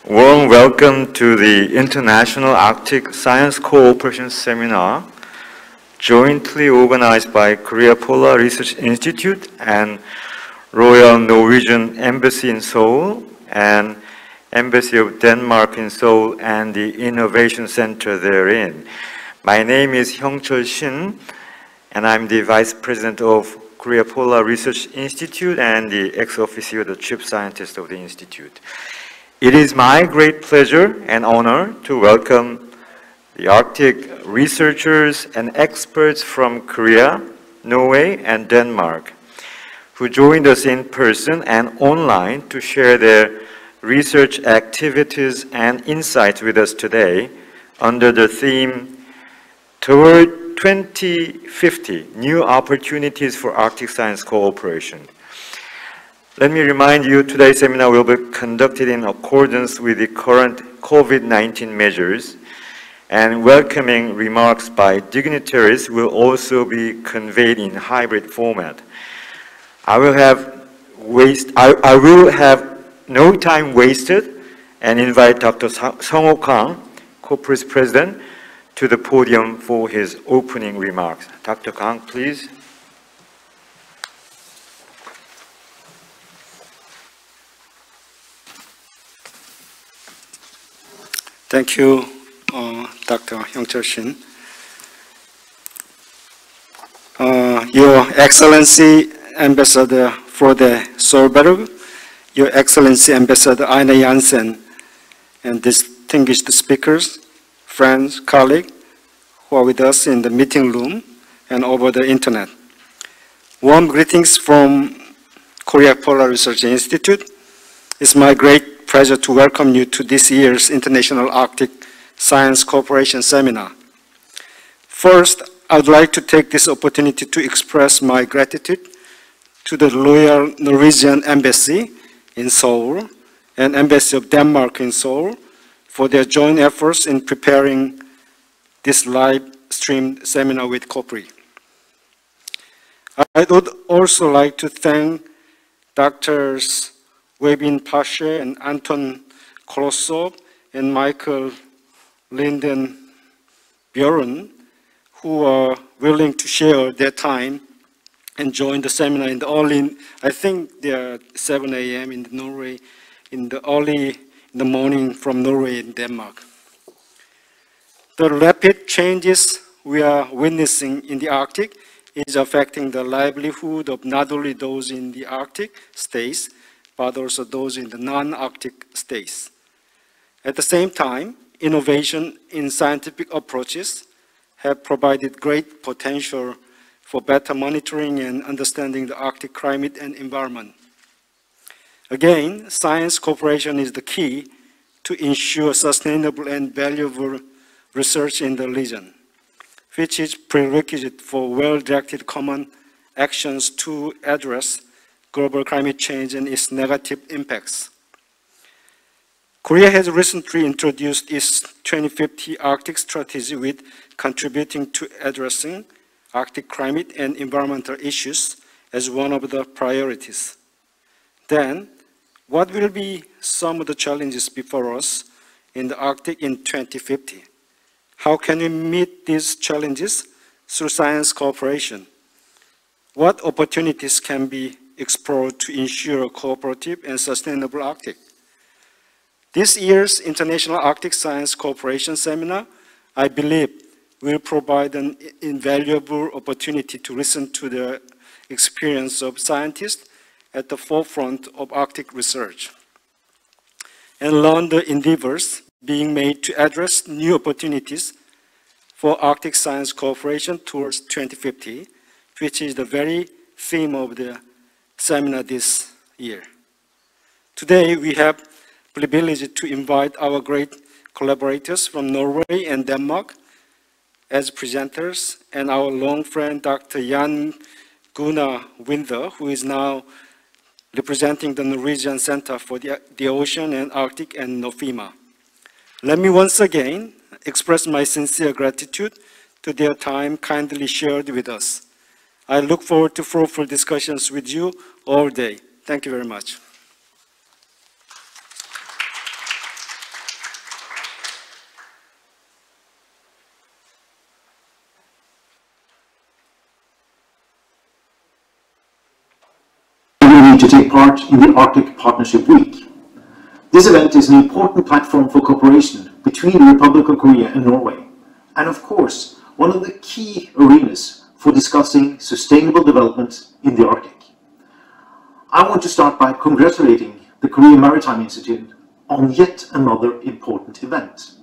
Warm welcome to the International Arctic Science Cooperation Seminar, jointly organized by Korea Polar Research Institute and Royal Norwegian Embassy in Seoul and Embassy of Denmark in Seoul and the Innovation Center therein. My name is Hyung-chul Shin, and I'm the Vice President of Korea Polar Research Institute and the ex-officio, the Chief Scientist of the Institute. It is my great pleasure and honor to welcome the Arctic researchers and experts from Korea, Norway, and Denmark, who joined us in person and online to share their research activities and insights with us today under the theme, Toward 2050, New Opportunities for Arctic Science Cooperation. Let me remind you, today's seminar will be conducted in accordance with the current COVID-19 measures, and welcoming remarks by dignitaries will also be conveyed in hybrid format. I will have no time wasted and invite Dr. Sung-ho Kang, Corporate President, to the podium for his opening remarks. Dr. Kang, please. Thank you, Dr. Hyung-chul Shin. Your Excellency, Ambassador Frode Solberg, Your Excellency, Ambassador Aina Jansen, and distinguished speakers, friends, colleagues who are with us in the meeting room and over the internet. Warm greetings from Korea Polar Research Institute. It's my great pleasure to welcome you to this year's International Arctic Science Cooperation Seminar. First, I would like to take this opportunity to express my gratitude to the Royal Norwegian Embassy in Seoul and Embassy of Denmark in Seoul for their joint efforts in preparing this live-streamed seminar with COPRI. I would also like to thank Drs. Webin Pashe and Anton Kolosov and Michael Linden Bjorn, who are willing to share their time and join the seminar in the early, I think they are 7 a.m. in Norway, in the morning from Norway and Denmark. The rapid changes we are witnessing in the Arctic is affecting the livelihood of not only those in the Arctic states, but also those in the non-Arctic states. At the same time, innovation in scientific approaches have provided great potential for better monitoring and understanding the Arctic climate and environment. Again, science cooperation is the key to ensure sustainable and valuable research in the region, which is prerequisite for well-directed common actions to address global climate change and its negative impacts. Korea has recently introduced its 2050 Arctic strategy with contributing to addressing Arctic climate and environmental issues as one of the priorities. Then, what will be some of the challenges before us in the Arctic in 2050? How can we meet these challenges through science cooperation? What opportunities can be explored to ensure a cooperative and sustainable Arctic? This year's International Arctic Science Cooperation Seminar, I believe, will provide an invaluable opportunity to listen to the experience of scientists at the forefront of Arctic research and learn the endeavors being made to address new opportunities for Arctic science cooperation towards 2050, which is the very theme of the seminar this year. Today, we have the privilege to invite our great collaborators from Norway and Denmark as presenters, and our long friend, Dr. Jan Gunnar Winder, who is now representing the Norwegian Center for the Ocean and Arctic and NOFIMA. Let me once again express my sincere gratitude to their time kindly shared with us. I look forward to fruitful discussions with you all day. Thank you very much. part in the Arctic Partnership Week. This event is an important platform for cooperation between the Republic of Korea and Norway, and of course, one of the key arenas for discussing sustainable development in the Arctic. I want to start by congratulating the Korean Maritime Institute on yet another important event.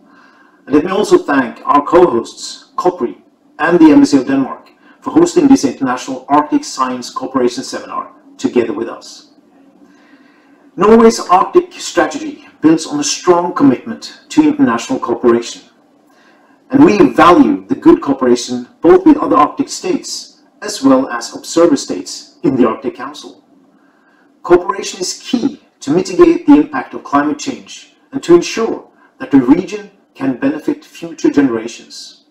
And let me also thank our co-hosts, COPRI and the Embassy of Denmark, for hosting this International Arctic Science Cooperation Seminar together with us. Norway's Arctic strategy builds on a strong commitment to international cooperation. And we value the good cooperation both with other Arctic states as well as observer states in the Arctic Council. Cooperation is key to mitigate the impact of climate change and to ensure that the region can benefit future generations.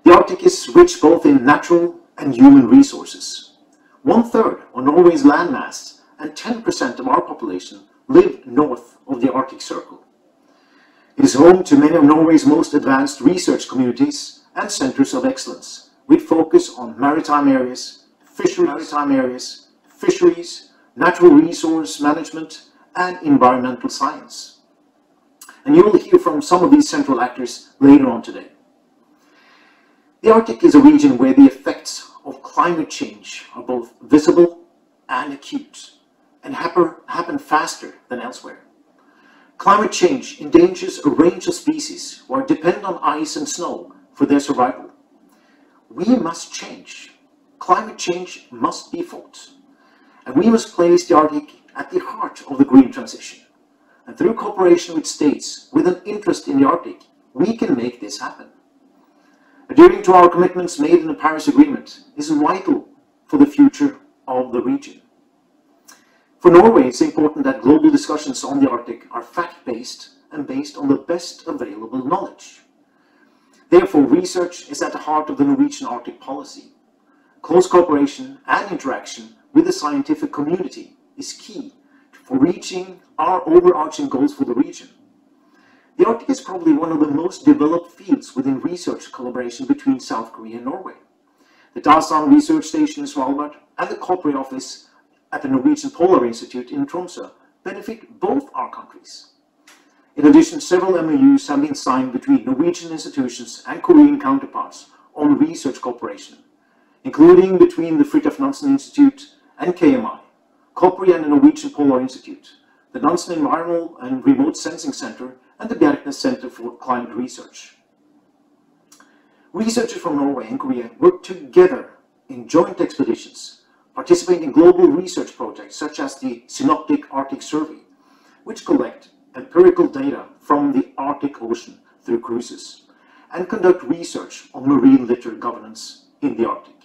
The Arctic is rich both in natural and human resources. 1/3 of Norway's landmass and 10% of our population live north of the Arctic Circle. It is home to many of Norway's most advanced research communities and centers of excellence, with focus on maritime areas, fisheries, natural resource management, and environmental science. And you will hear from some of these central actors later on today. The Arctic is a region where the effects of climate change are both visible and acute, and happen faster than elsewhere. Climate change endangers a range of species who are dependent on ice and snow for their survival. We must change. Climate change must be fought. And we must place the Arctic at the heart of the green transition. And through cooperation with states with an interest in the Arctic, we can make this happen. Adhering to our commitments made in the Paris Agreement is vital for the future of the region. For Norway, it's important that global discussions on the Arctic are fact-based and based on the best available knowledge. Therefore, research is at the heart of the Norwegian Arctic policy. Close cooperation and interaction with the scientific community is key for reaching our overarching goals for the region. The Arctic is probably one of the most developed fields within research collaboration between South Korea and Norway. The Dasan Research Station in Svalbard and the Corporate Office at the Norwegian Polar Institute in Tromsø benefit both our countries. In addition, several MOUs have been signed between Norwegian institutions and Korean counterparts on research cooperation, including between the Fridtjof Nansen Institute and KMI, COPRI and the Norwegian Polar Institute, the Nansen Environmental and Remote Sensing Center, and the Bjerknes Center for Climate Research. Researchers from Norway and Korea work together in joint expeditions, participate in global research projects such as the Synoptic Arctic Survey, which collect empirical data from the Arctic Ocean through cruises, and conduct research on marine litter governance in the Arctic.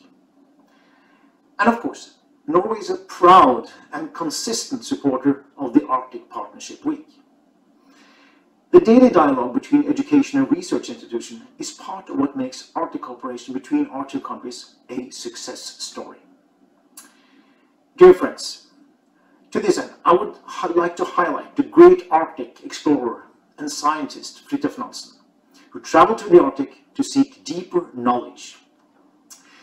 And of course, Norway is a proud and consistent supporter of the Arctic Partnership Week. The daily dialogue between education and research institutions is part of what makes Arctic cooperation between our two countries a success story. Dear friends, to this end, I would like to highlight the great Arctic explorer and scientist Fridtjof Nansen, who traveled to the Arctic to seek deeper knowledge.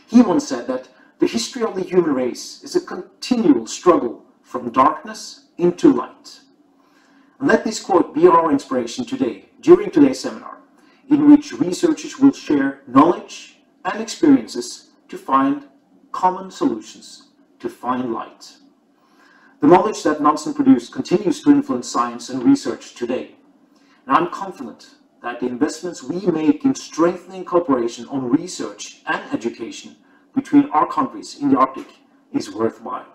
He once said that the history of the human race is a continual struggle from darkness into light. And let this quote be our inspiration today, during today's seminar, in which researchers will share knowledge and experiences to find common solutions, to find light. The knowledge that Nansen produced continues to influence science and research today. And I'm confident that the investments we make in strengthening cooperation on research and education between our countries in the Arctic is worthwhile.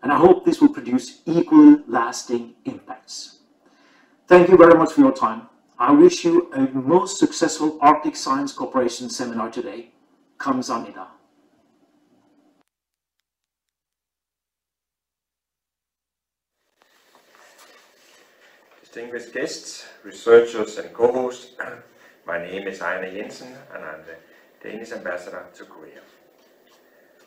And I hope this will produce equally lasting impacts. Thank you very much for your time. I wish you a most successful Arctic Science Cooperation Seminar today. 감사합니다. Distinguished guests, researchers and co-hosts, my name is Ejner Jensen and I'm the Danish ambassador to Korea.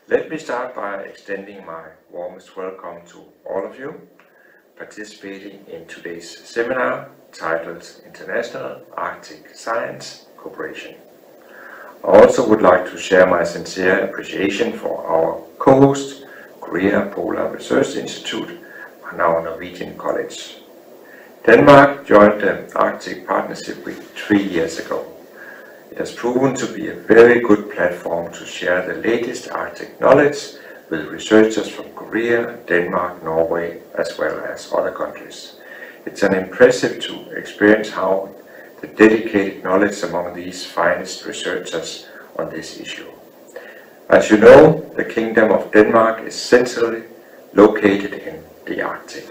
Let me start by extending my warmest welcome to all of you participating in today's seminar titled International Arctic Science Cooperation. I also would like to share my sincere appreciation for our co-host, Korea Polar Research Institute and our Norwegian college. Denmark joined the Arctic Partnership Week 3 years ago. It has proven to be a very good platform to share the latest Arctic knowledge with researchers from Korea, Denmark, Norway, as well as other countries. It's an impressive to experience how the dedicated knowledge among these finest researchers on this issue. As you know, the Kingdom of Denmark is centrally located in the Arctic.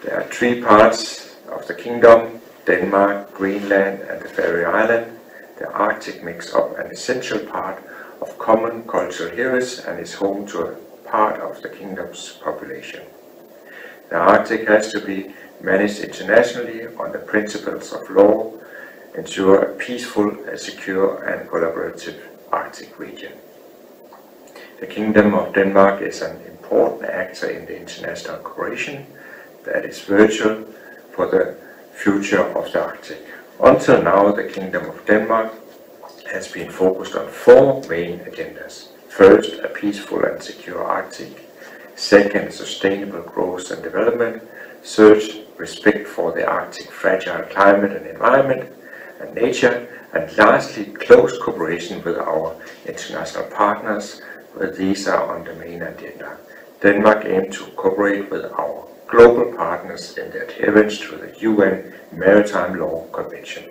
There are 3 parts of the kingdom: Denmark, Greenland and the Faroe Islands. The Arctic makes up an essential part of common cultural heritage and is home to a part of the kingdom's population. The Arctic has to be managed internationally on the principles of law, ensure a peaceful, secure and collaborative Arctic region. The Kingdom of Denmark is an important actor in the international cooperation that is virtual for the future of the Arctic. Until now, the Kingdom of Denmark has been focused on 4 main agendas. First, a peaceful and secure Arctic. Second, sustainable growth and development. Third, respect for the Arctic fragile climate and environment and nature. And lastly, close cooperation with our international partners, where these are on the main agenda. Denmark aims to cooperate with our global partners in the adherence to the UN Maritime Law Convention.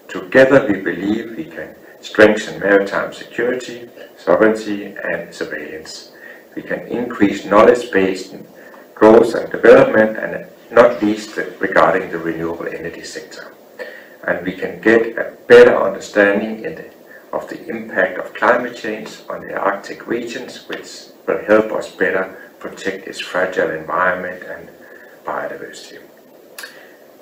Together we believe we can strengthen maritime security, sovereignty and surveillance. We can increase knowledge-based growth and development, and not least regarding the renewable energy sector. And we can get a better understanding of the impact of climate change on the Arctic regions, which will help us better protect its fragile environment and biodiversity.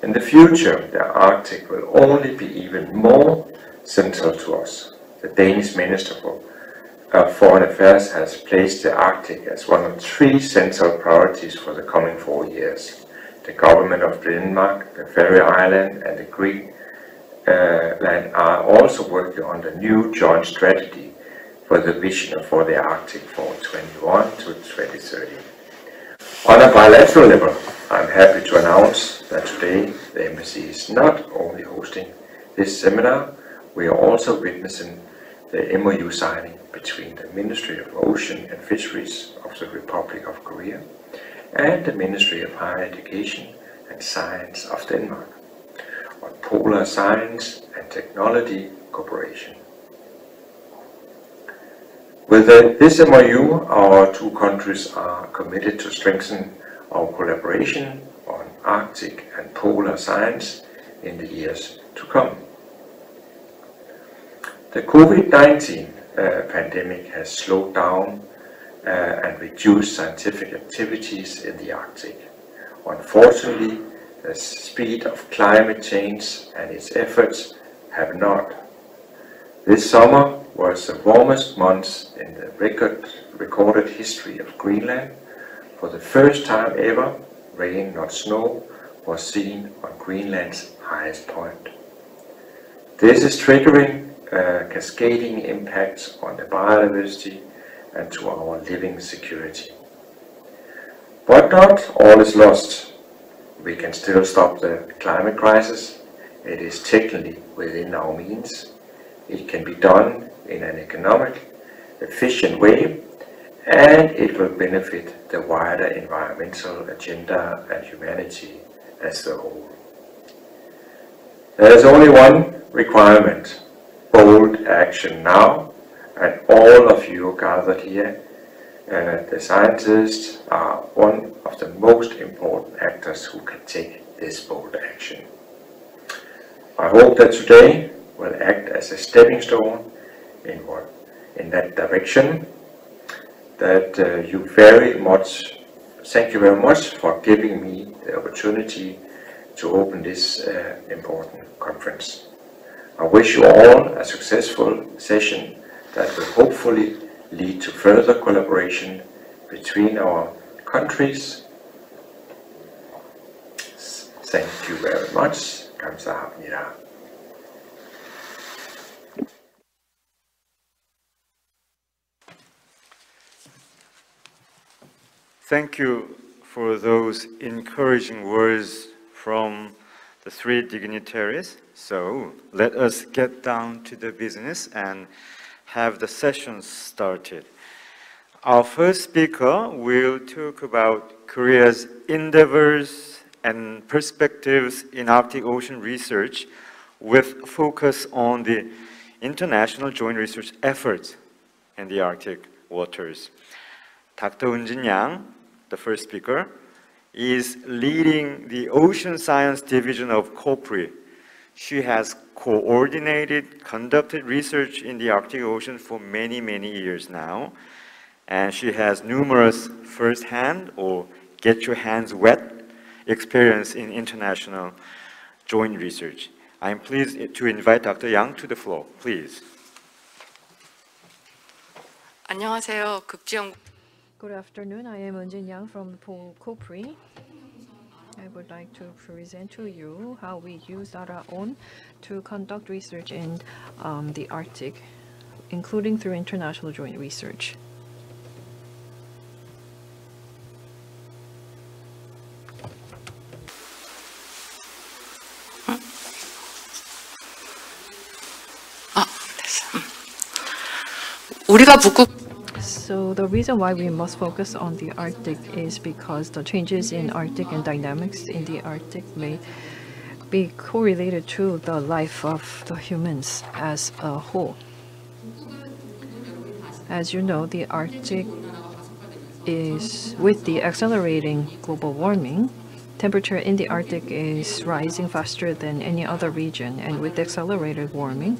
In the future, the Arctic will only be even more central to us. The Danish Minister for Foreign Affairs has placed the Arctic as one of 3 central priorities for the coming 4 years. The government of Denmark, the Faroe Islands and the Greenland are also working on the new joint strategy for the vision for the Arctic for 21 to 2030. On a bilateral level, I'm happy to announce that today the embassy is not only hosting this seminar, we are also witnessing the MOU signing between the Ministry of Ocean and Fisheries of the Republic of Korea and the Ministry of Higher Education and Science of Denmark on polar science and technology cooperation. With this MOU, our 2 countries are committed to strengthen our collaboration on Arctic and polar science in the years to come. The COVID-19 pandemic has slowed down and reduced scientific activities in the Arctic. Unfortunately, the speed of climate change and its efforts have not. This summer was the warmest month in the recorded history of Greenland. For the first time ever, rain, not snow, was seen on Greenland's highest point. This is triggering cascading impacts on the biodiversity and to our living security. But not all is lost. We can still stop the climate crisis. It is technically within our means. It can be done in an economic, efficient way, and it will benefit the wider environmental agenda and humanity as a whole. There is only one requirement: bold action now, and all of you gathered here, the scientists, are one of the most important actors who can take this bold action. I hope that today will act as a stepping stone in that direction. Thank you very much for giving me the opportunity to open this important conference. I wish you all a successful session that will hopefully lead to further collaboration between our countries. Thank you very much. 감사합니다. Thank you for those encouraging words from the three dignitaries. So let us get down to the business and have the session started. Our first speaker will talk about Korea's endeavors and perspectives in Arctic Ocean research with focus on the international joint research efforts in the Arctic waters. Dr. Eunjin Yang, the first speaker, is leading the Ocean Science Division of COPRI. She has coordinated, conducted research in the Arctic Ocean for many, many years now, and she has numerous first-hand or get-your-hands-wet experience in international joint research. I am pleased to invite Dr. Yang to the floor. Please. 안녕하세요. Good afternoon. I am Eunjin Yang from COPRI. I would like to present to you how we use our own to conduct research in the Arctic, including through international joint research. So the reason why we must focus on the Arctic is because the changes in Arctic and dynamics in the Arctic may be correlated to the life of the humans as a whole. As you know, the Arctic is, with the accelerating global warming, temperature in the Arctic is rising faster than any other region, and with accelerated warming,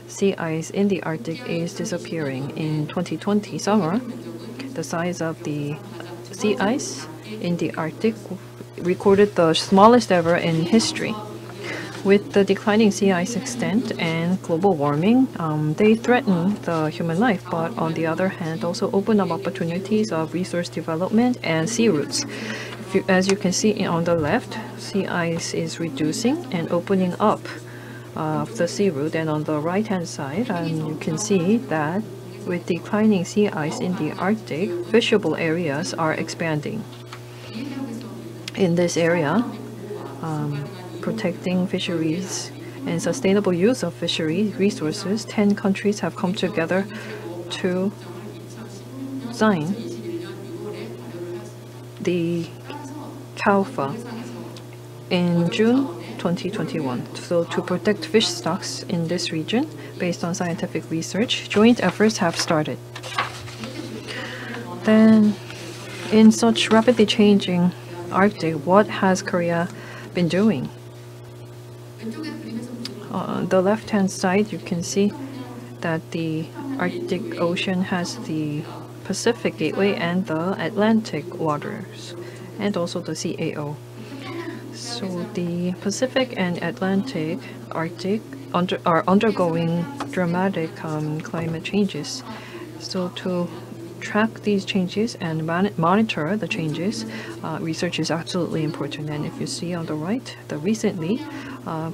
sea ice in the Arctic is disappearing. In 2020 summer, the size of the sea ice in the Arctic recorded the smallest ever in history. With the declining sea ice extent and global warming, they threaten the human life, but on the other hand, also open up opportunities of resource development and sea routes. As you can see on the left, sea ice is reducing and opening up of the sea route, and on the right hand side you can see that with declining sea ice in the Arctic, fishable areas are expanding. In this area, protecting fisheries and sustainable use of fishery resources, 10 countries have come together to sign the CAUFA in June 2021. So to protect fish stocks in this region, based on scientific research, joint efforts have started. Then, in such rapidly changing Arctic, what has Korea been doing? On the left-hand side, you can see that the Arctic Ocean has the Pacific Gateway and the Atlantic waters, and also the CAO. So the Pacific and Atlantic Arctic are undergoing dramatic climate changes. So to track these changes and monitor the changes, research is absolutely important. And if you see on the right, recently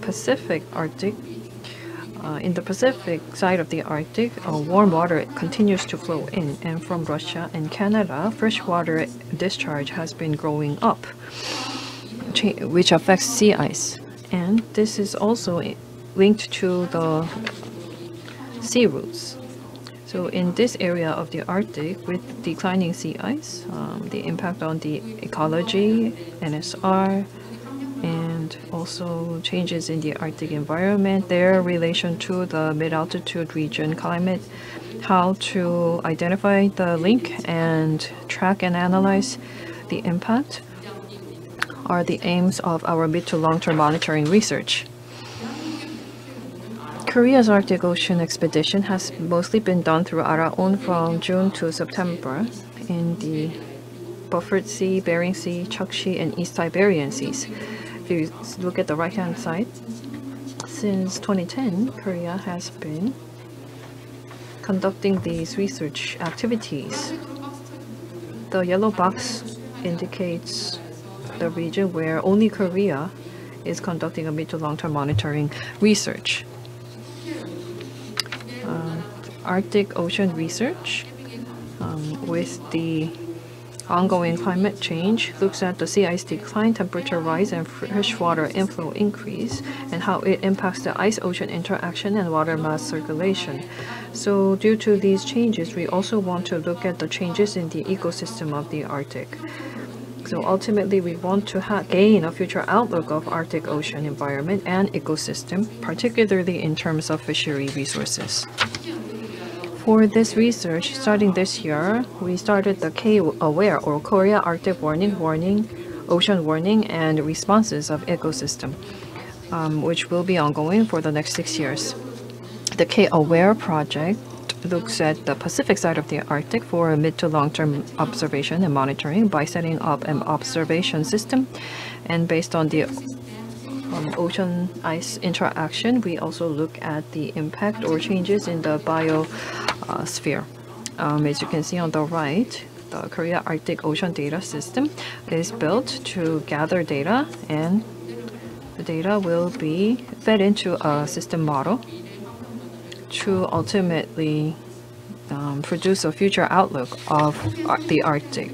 Pacific Arctic, in the Pacific side of the Arctic, warm water continues to flow in, and from Russia and Canada, freshwater discharge has been growing up, which affects sea ice. And this is also linked to the sea routes. So in this area of the Arctic, with declining sea ice, the impact on the ecology, NSR, and also changes in the Arctic environment, their relation to the mid-altitude region climate, how to identify the link and track and analyze the impact are the aims of our mid to long-term monitoring research. Korea's Arctic Ocean expedition has mostly been done through our own from June to September in the Beaufort Sea, Bering Sea, Chukchi, and East Siberian Seas. If you look at the right-hand side, since 2010, Korea has been conducting these research activities. The yellow box indicates the region where only Korea is conducting a mid to long-term monitoring research. Arctic Ocean research with the ongoing climate change looks at the sea ice decline, temperature rise, and freshwater inflow increase, and how it impacts the ice-ocean interaction and water mass circulation. So due to these changes, we also want to look at the changes in the ecosystem of the Arctic. So ultimately, we want to gain a future outlook of Arctic Ocean environment and ecosystem, particularly in terms of fishery resources. For this research, starting this year, we started the K-AWARE, or Korea Arctic Warning, Ocean Warning, and Responses of Ecosystem, which will be ongoing for the next 6 years. The K-AWARE project looks at the Pacific side of the Arctic for mid to long-term observation and monitoring by setting up an observation system. And based on the ocean ice interaction, we also look at the impact or changes in the biosphere. As you can see on the right, the Korea Arctic Ocean Data System is built to gather data, and the data will be fed into a system model to ultimately produce a future outlook of the Arctic.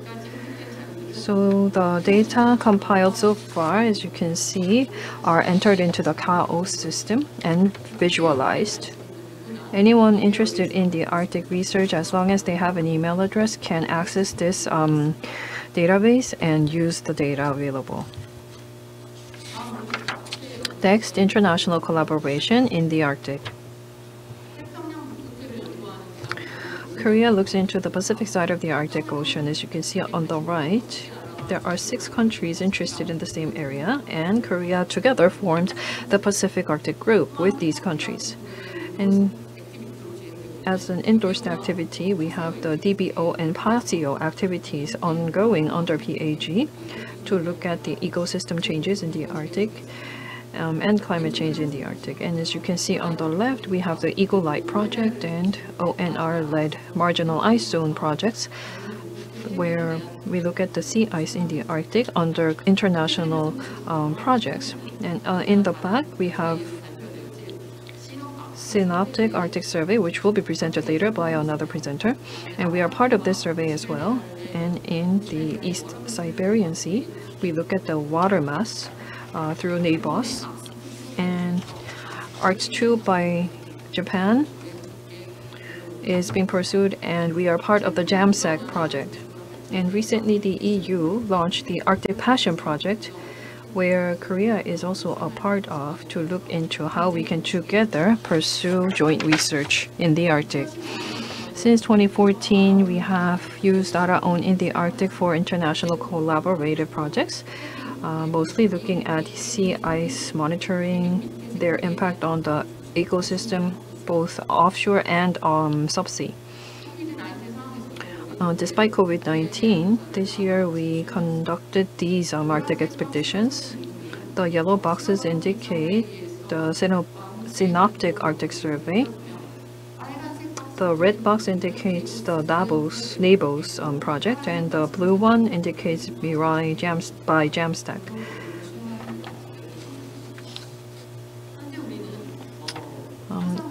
So the data compiled so far, as you can see, are entered into the KAO system and visualized. Anyone interested in the Arctic research, as long as they have an email address, can access this database and use the data available. Next, international collaboration in the Arctic. Korea looks into the Pacific side of the Arctic Ocean. As you can see on the right, there are 6 countries interested in the same area, and Korea together formed the Pacific Arctic Group with these countries. And as an endorsed activity, we have the DBO and PASEO activities ongoing under PAG to look at the ecosystem changes in the Arctic and climate change in the Arctic. And as you can see on the left, we have the Eagle Light project and ONR-led marginal ice zone projects, where we look at the sea ice in the Arctic under international projects. And in the back, we have Synoptic Arctic Survey, which will be presented later by another presenter. And we are part of this survey as well. And in the East Siberian Sea, we look at the water mass through NABOS. And ARCS-2 by Japan is being pursued, and we are part of the JAMSAC project. And recently the EU launched the Arctic Passion project, where Korea is also a part of, to look into how we can together pursue joint research in the Arctic. Since 2014, we have used ARAON in the Arctic for international collaborative projects, mostly looking at sea ice monitoring, their impact on the ecosystem, both offshore and subsea. Despite COVID-19, this year we conducted these Arctic expeditions. The yellow boxes indicate the Synoptic Arctic Survey. The red box indicates the NABOS project, and the blue one indicates Mirai by JAMSTAC.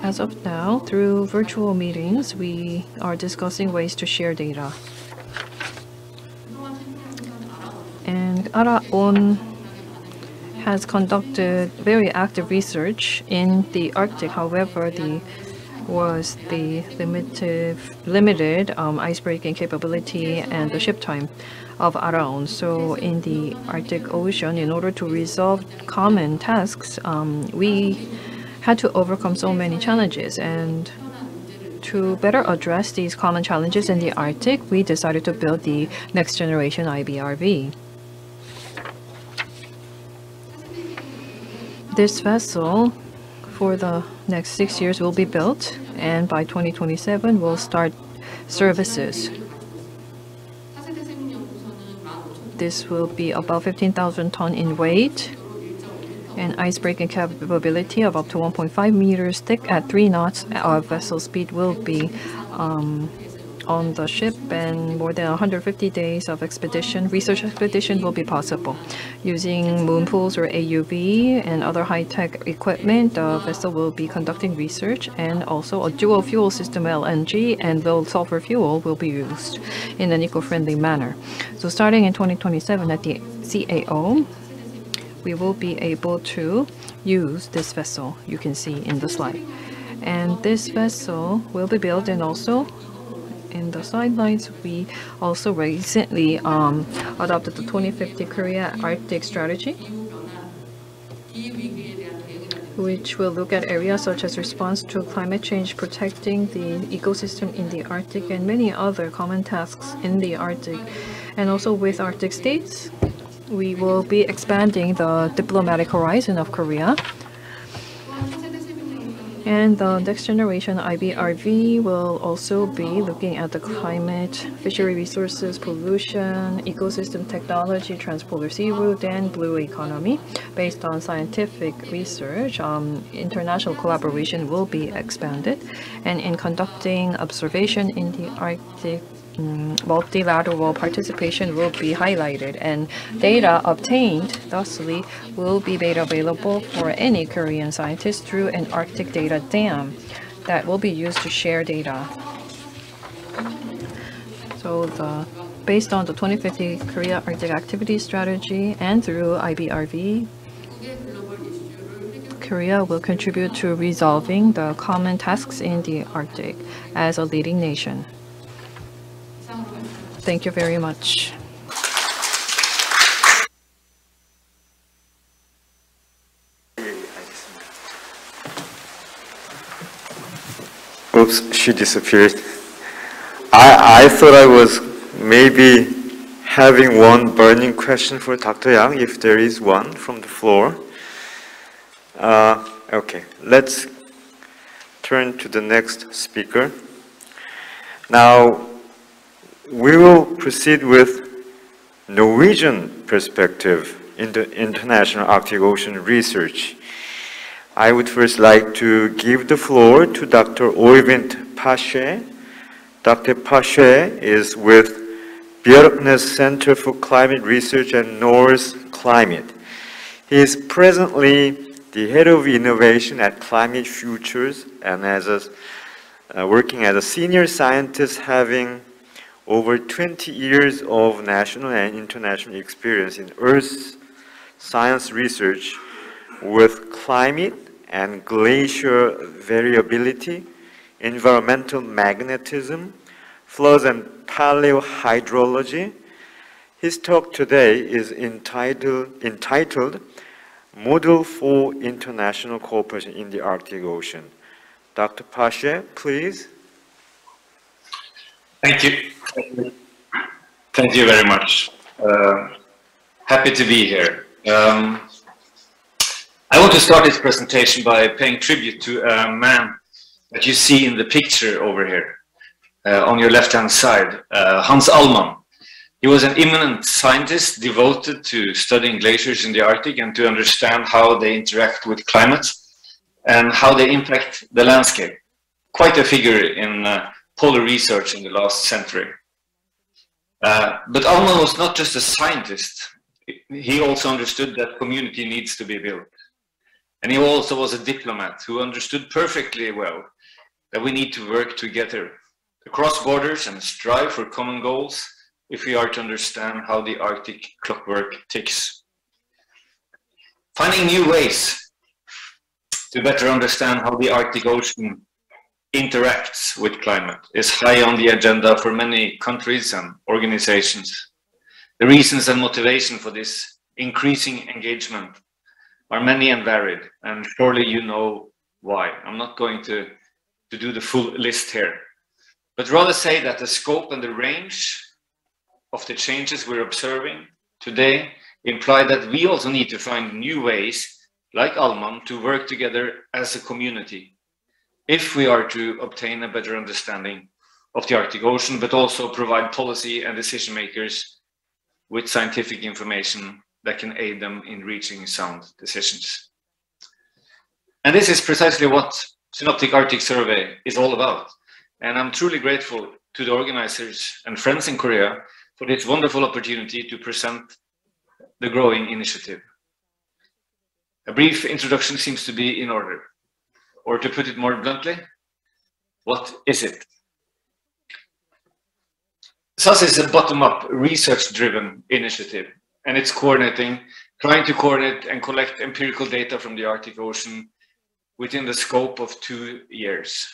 As of now, through virtual meetings, we are discussing ways to share data. And ARAON has conducted very active research in the Arctic. However, the limited ice-breaking capability and the ship time of ARAON. So in the Arctic Ocean, in order to resolve common tasks, we had to overcome so many challenges, and to better address these common challenges in the Arctic, we decided to build the next generation IBRV. This vessel for the next 6 years will be built, and by 2027 we'll start services. This will be about 15,000 tons in weight, and ice-breaking capability of up to 1.5 meters thick at 3 knots of vessel speed will be on the ship, and more than 150 days of research expedition will be possible. Using moon pools or AUV and other high-tech equipment, the vessel will be conducting research, and also a dual fuel system LNG and low sulfur fuel will be used in an eco-friendly manner. So starting in 2027 at the CAO, we will be able to use this vessel you can see in the slide. And this vessel will be built, and also in the sidelines we also recently adopted the 2050 Korea Arctic strategy, which will look at areas such as response to climate change, protecting the ecosystem in the Arctic, and many other common tasks in the Arctic. And also with Arctic states, we will be expanding the diplomatic horizon of Korea. And the next generation IBRV will also be looking at the climate, fishery resources, pollution, ecosystem technology, transpolar sea route, and blue economy. Based on scientific research, international collaboration will be expanded. And in conducting observation in the Arctic, multilateral participation will be highlighted, and data obtained thusly will be made available for any Korean scientist through an Arctic data dam that will be used to share data. So based on the 2050 Korea Arctic Activity Strategy and through IBRV, Korea will contribute to resolving the common tasks in the Arctic as a leading nation. Thank you very much. Oops, she disappeared. I thought I was maybe having one burning question for Dr. Yang, if there is one from the floor. Okay, let's turn to the next speaker. Now, we will proceed with Norwegian perspective in the international Arctic Ocean research. I would first like to give the floor to Dr. Oyvind Pasche. Dr. Pasche is with Bjørknes Center for Climate Research and Norse Climate. He is presently the head of innovation at Climate Futures and working as a senior scientist, having over 20 years of national and international experience in earth science research with climate and glacier variability, environmental magnetism, floods and paleohydrology. His talk today is entitled Model for International Cooperation in the Arctic Ocean. Dr. Pasche, please. Thank you. Thank you very much. Happy to be here. I want to start this presentation by paying tribute to a man that you see in the picture over here on your left-hand side, Hans Allmann. He was an eminent scientist devoted to studying glaciers in the Arctic and to understand how they interact with climate and how they impact the landscape. Quite a figure in polar research in the last century. But Allmann was not just a scientist. He also understood that community needs to be built. And he also was a diplomat who understood perfectly well that we need to work together across borders and strive for common goals if we are to understand how the Arctic clockwork ticks. Finding new ways to better understand how the Arctic Ocean interacts with climate is high on the agenda for many countries and organizations. The reasons and motivation for this increasing engagement are many and varied, and surely you know why. I'm not going to do the full list here, but rather say that the scope and the range of the changes we're observing today imply that we also need to find new ways, like Allmann, to work together as a community if we are to obtain a better understanding of the Arctic Ocean, but also provide policy and decision makers with scientific information that can aid them in reaching sound decisions. And this is precisely what Synoptic Arctic Survey is all about. And I'm truly grateful to the organizers and friends in Korea for this wonderful opportunity to present the growing initiative. A brief introduction seems to be in order. Or to put it more bluntly, what is it? SAS is a bottom-up, research-driven initiative, and it's trying to coordinate and collect empirical data from the Arctic Ocean within the scope of 2 years.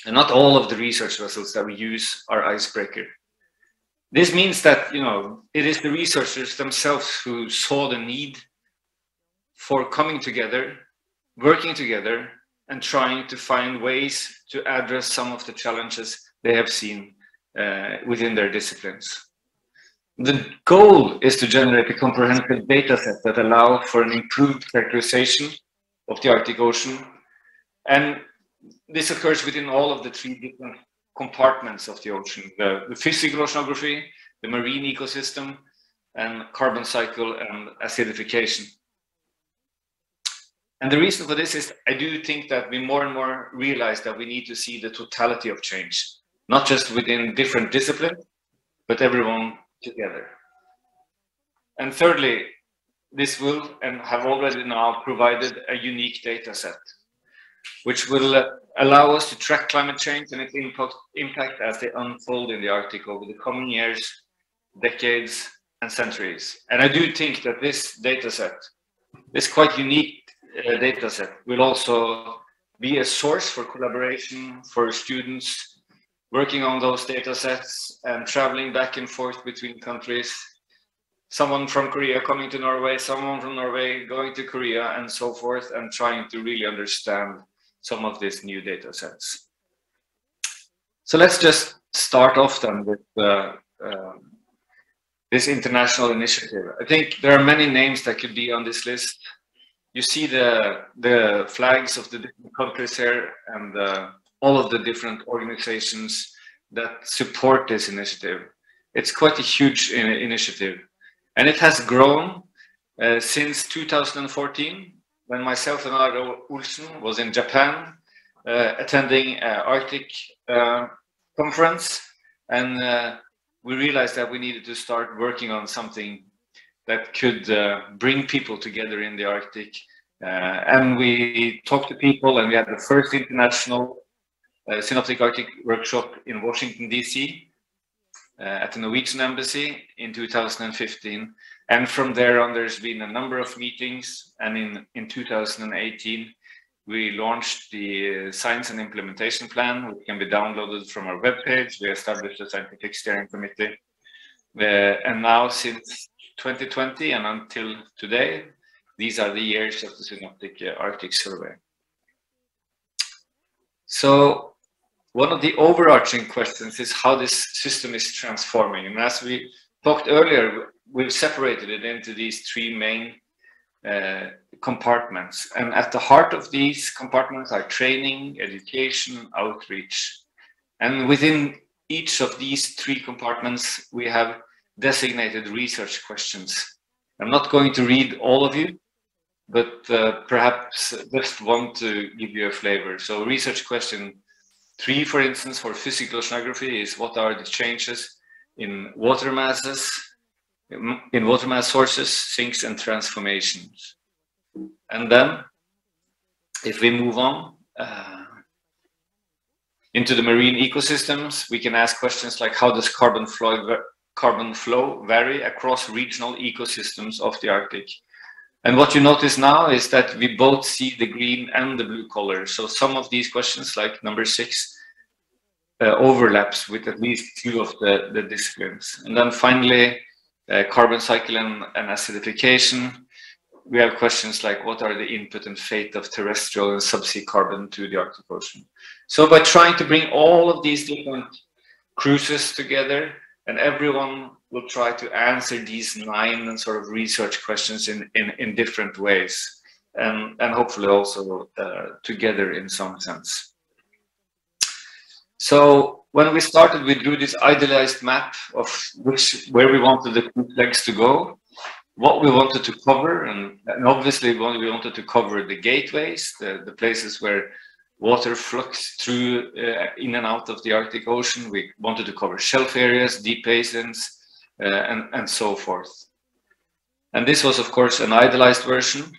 And not all of the research vessels that we use are icebreaker. This means that, it is the researchers themselves who saw the need for coming together, working together, and trying to find ways to address some of the challenges they have seen within their disciplines. The goal is to generate a comprehensive data set that allows for an improved characterization of the Arctic Ocean. And this occurs within all of the 3 different compartments of the ocean, the physical oceanography, the marine ecosystem, and carbon cycle and acidification. And the reason for this is I do think that we more and more realize that we need to see the totality of change, not just within different disciplines, but everyone together. And thirdly, this will and have already now provided a unique data set, which will allow us to track climate change and its impact as they unfold in the Arctic over the coming years, decades, and centuries. And I do think that this data set, this quite unique data set, will also be a source for collaboration for students working on those data sets and traveling back and forth between countries. Someone from Korea coming to Norway, someone from Norway going to Korea, and so forth, and trying to really understand some of these new data sets. So let's just start off then with this international initiative. I think there are many names that could be on this list. You see the flags of the different countries here and all of the different organizations that support this initiative. It's quite a huge initiative, and it has grown since 2014, when myself and Aro Olsen was in Japan attending an Arctic conference, and we realized that we needed to start working on something that could bring people together in the Arctic. And we talked to people, and we had the first international Synoptic Arctic workshop in Washington, D.C. At the Norwegian Embassy in 2015. And from there on, there's been a number of meetings. And in 2018, we launched the Science and Implementation Plan, which can be downloaded from our webpage. We established a scientific steering committee. And now, since 2020 and until today, these are the years of the Synoptic Arctic Survey. So one of the overarching questions is how this system is transforming. And as we talked earlier, we've separated it into these 3 main compartments. And at the heart of these compartments are training, education, outreach. And within each of these 3 compartments, we have designated research questions. I'm not going to read all of you, but perhaps just want to give you a flavor. So research question 3, for instance, for physical oceanography is what are the changes in water masses, in water mass sources, sinks, and transformations. And then, if we move on into the marine ecosystems, we can ask questions like how does carbon flow vary across regional ecosystems of the Arctic? And what you notice now is that we both see the green and the blue color. So some of these questions, like number 6, overlaps with at least 2 of the disciplines. And then finally, carbon cycle and acidification. We have questions like what are the input and fate of terrestrial and subsea carbon to the Arctic Ocean? So by trying to bring all of these different cruises together, and everyone will try to answer these 9 sort of research questions in different ways, and hopefully also together in some sense. So when we started, we drew this idealized map of where we wanted the cruise legs to go, what we wanted to cover, and obviously we wanted to cover the gateways, the places where water flux through in and out of the Arctic Ocean. We wanted to cover shelf areas, deep basins, and so forth. And this was, of course, an idealized version.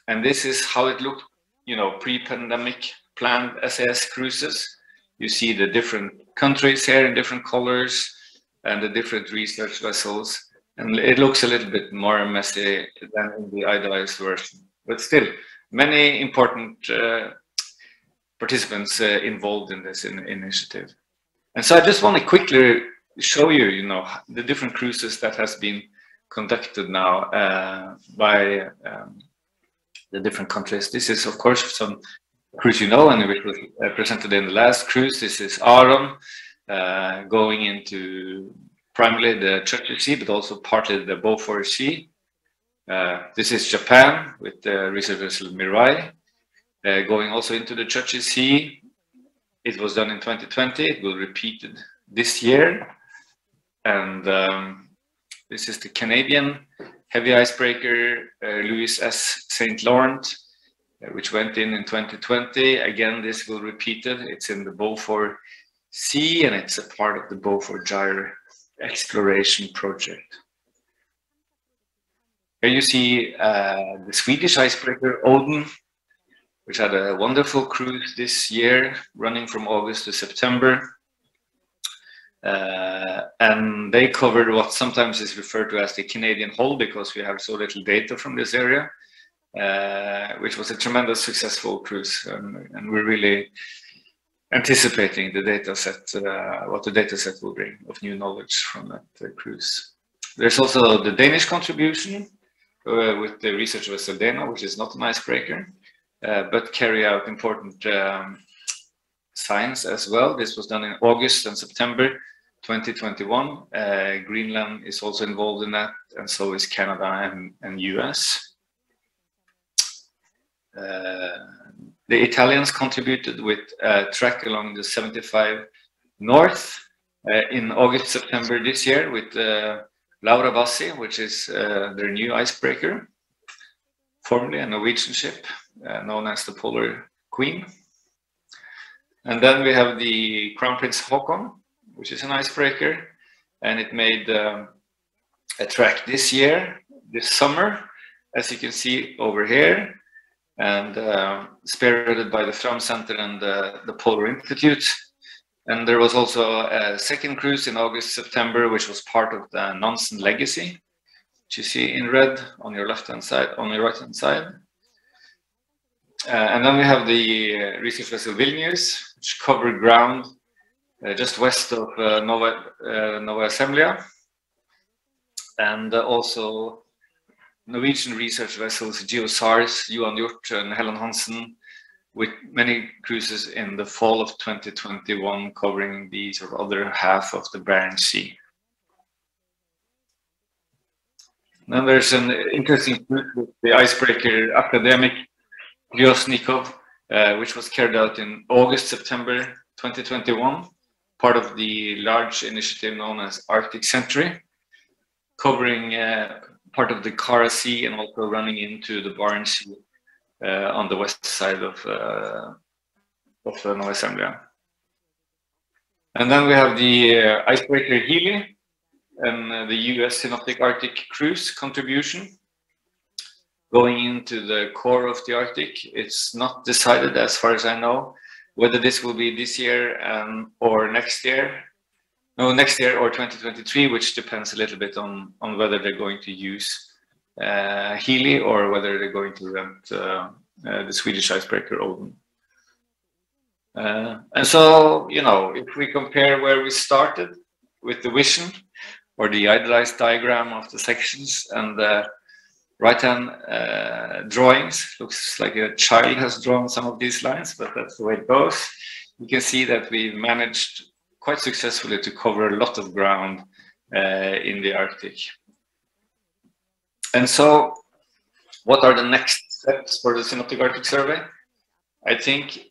And this is how it looked, you know, pre-pandemic planned SAS cruises. You see the different countries here in different colors and the different research vessels. And it looks a little bit more messy than in the idealized version. But still, many important participants involved in this initiative. And so I just want to quickly show you, you know, the different cruises that has been conducted now by the different countries. This is, of course, some cruise you know, and it was presented in the last cruise. This is Aron going into primarily the Churchill Sea, but also partly the Beaufort Sea. This is Japan with the research vessel Mirai going also into the Churchill Sea. It was done in 2020. It will repeat it this year. And this is the Canadian heavy icebreaker Louis S. St. Laurent, which went in 2020. Again, this will repeat it. It's in the Beaufort Sea, and it's a part of the Beaufort Gyre exploration project. Here you see the Swedish icebreaker Oden, which had a wonderful cruise this year, running from August to September. And they covered what sometimes is referred to as the Canadian Hull, because we have so little data from this area, which was a tremendous successful cruise. And we're really anticipating the data set, what the data set will bring of new knowledge from that cruise. There's also the Danish contribution with the research vessel Dana, which is not an icebreaker, but carry out important science as well. This was done in August and September 2021. Greenland is also involved in that, and so is Canada and US. The Italians contributed with a track along the 75 North in August, September this year with Laura Bassi, which is their new icebreaker, formerly a Norwegian ship known as the Polar Queen. And then we have the Crown Prince Haakon, which is an icebreaker, and it made a track this year, this summer, as you can see over here, and spearheaded by the Fram Center and the Polar Institute. And there was also a second cruise in August, September, which was part of the Nansen Legacy, which you see in red on your left-hand side, on your right-hand side. And then we have the research vessel Vilnius, which covered ground just west of Nova Zemlya, and also Norwegian research vessels GeoSARS, Johan Hjort and Helen Hansen, with many cruises in the fall of 2021 covering the sort of other half of the Barents Sea. Then there's an interesting cruise with the icebreaker Academic Gryosnikov, which was carried out in August, September 2021, part of the large initiative known as Arctic Century, covering part of the Kara Sea and also running into the Barents Sea on the west side of Nova Zemlya. And then we have the icebreaker Healy and the US Synoptic Arctic Cruise contribution going into the core of the Arctic. It's not decided, as far as I know, whether this will be this year or next year. No, next year or 2023, which depends a little bit on whether they're going to use Healy or whether they're going to rent the Swedish icebreaker Oden. And so, you know, if we compare where we started with the vision or the idealized diagram of the sections and the right-hand drawings, looks like a child has drawn some of these lines, but that's the way it goes. You can see that we managed quite successfully to cover a lot of ground in the Arctic. And so, what are the next steps for the Synoptic Arctic Survey? I think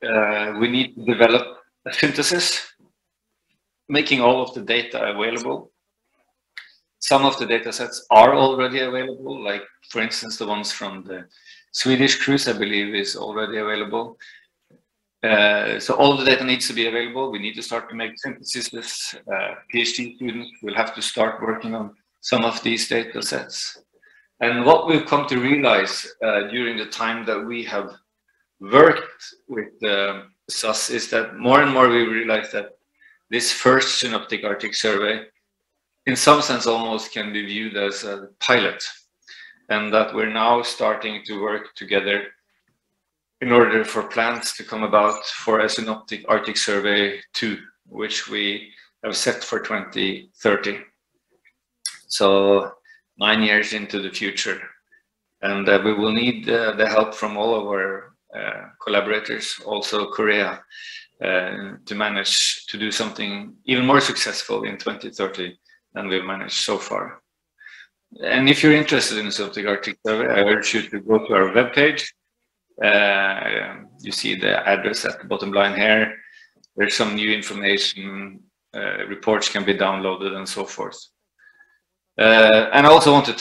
we need to develop a synthesis, making all of the data available. Some of the data sets are already available, like, for instance, the ones from the Swedish cruise, I believe, is already available. So all the data needs to be available. We need to start to make synthesis. PhD students will have to start working on some of these data sets. And what we've come to realize during the time that we have worked with SAS is that more and more we realize that this first synoptic Arctic survey, in some sense, almost can be viewed as a pilot, and that we're now starting to work together in order for plans to come about for a synoptic Arctic survey 2, which we have set for 2030. So 9 years into the future. And we will need the help from all of our collaborators, also Korea, to manage to do something even more successful in 2030 than we've managed so far. And if you're interested in the synoptic Arctic survey, I urge you to go to our webpage. You see the address at the bottom line here. There's some new information, reports can be downloaded and so forth. And I also want to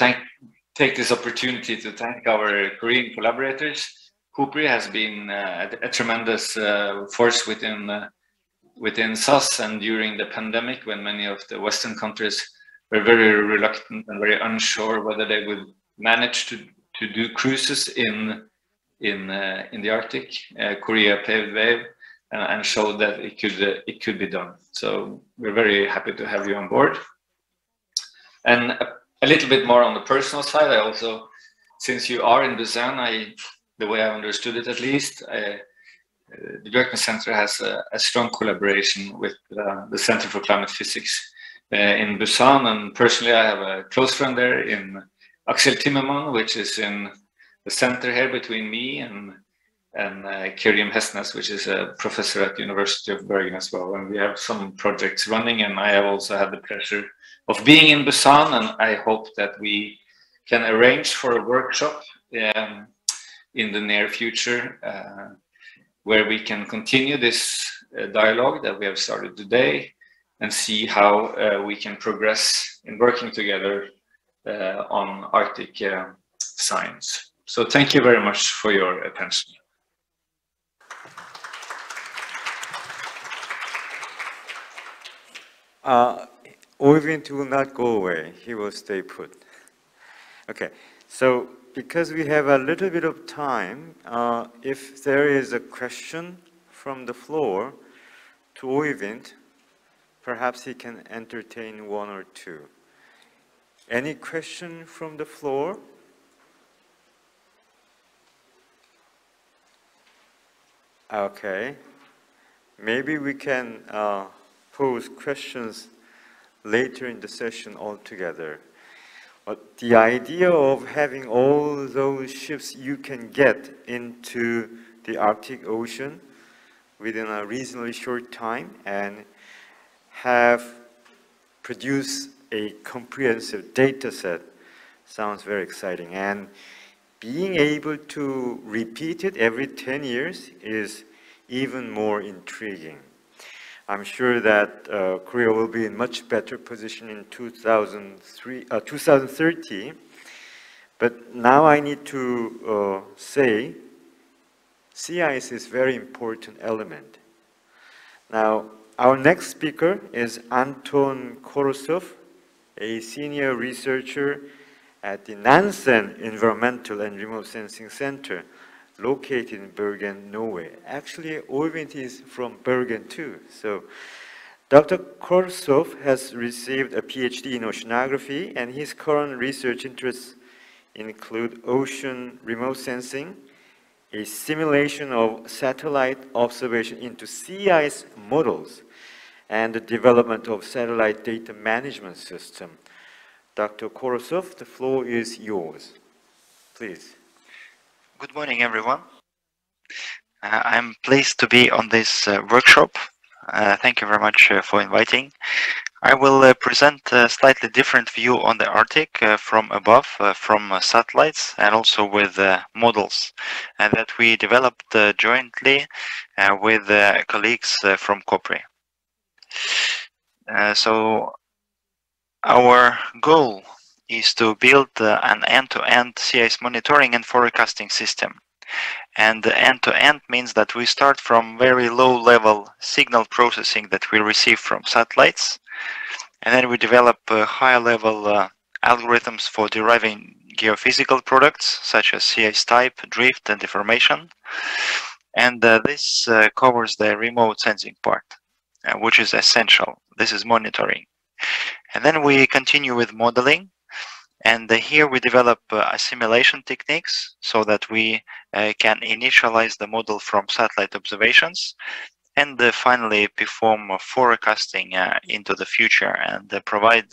take this opportunity to thank our Korean collaborators. Kupri has been a tremendous force within SAS, and during the pandemic, when many of the Western countries were very reluctant and very unsure whether they would manage to do cruises in the Arctic, Korea paved way and showed that it could be done. So we're very happy to have you on board. And a little bit more on the personal side, I also, since you are in Busan, the way I understood it at least, the Björkman Center has a strong collaboration with the Center for Climate Physics in Busan, and personally I have a close friend there in Axel Timmermann, which is in the center here between me and Kiriam Hesnes, which is a professor at the University of Bergen as well. And we have some projects running, and I have also had the pleasure of being in Busan, and I hope that we can arrange for a workshop in the near future where we can continue this dialogue that we have started today and see how we can progress in working together on Arctic science. So thank you very much for your attention. Oyvind will not go away. He will stay put. Okay, so because we have a little bit of time, if there is a question from the floor to Oyvind, perhaps he can entertain one or two. Any question from the floor? Okay, maybe we can pose questions later in the session altogether. But the idea of having all those ships you can get into the Arctic Ocean within a reasonably short time and have produced a comprehensive data set sounds very exciting. And being able to repeat it every 10 years is even more intriguing. I'm sure that Korea will be in much better position in 2030. But now I need to say, sea ice is a very important element. Now, our next speaker is Anton Korosov, a senior researcher at the Nansen Environmental and Remote Sensing Center, located in Bergen, Norway. Actually, Oyvind is from Bergen too. So, Dr. Korosov has received a PhD in oceanography, and his current research interests include ocean remote sensing, a simulation of satellite observation into sea ice models, and the development of satellite data management system. Dr. Korosov, the floor is yours. Please. Good morning, everyone. I'm pleased to be on this workshop. Thank you very much for inviting. I will present a slightly different view on the Arctic from above, from satellites, and also with models that we developed jointly with colleagues from Kopri. So our goal is to build an end-to-end sea ice monitoring and forecasting system And end-to-end means that we start from very low-level signal processing that we receive from satellites, and then we develop higher-level algorithms for deriving geophysical products such as sea ice type, drift, and deformation. And this covers the remote sensing part, which is essential. This is monitoring. And then we continue with modeling. And here we develop assimilation techniques so that we can initialize the model from satellite observations, and finally perform forecasting into the future and provide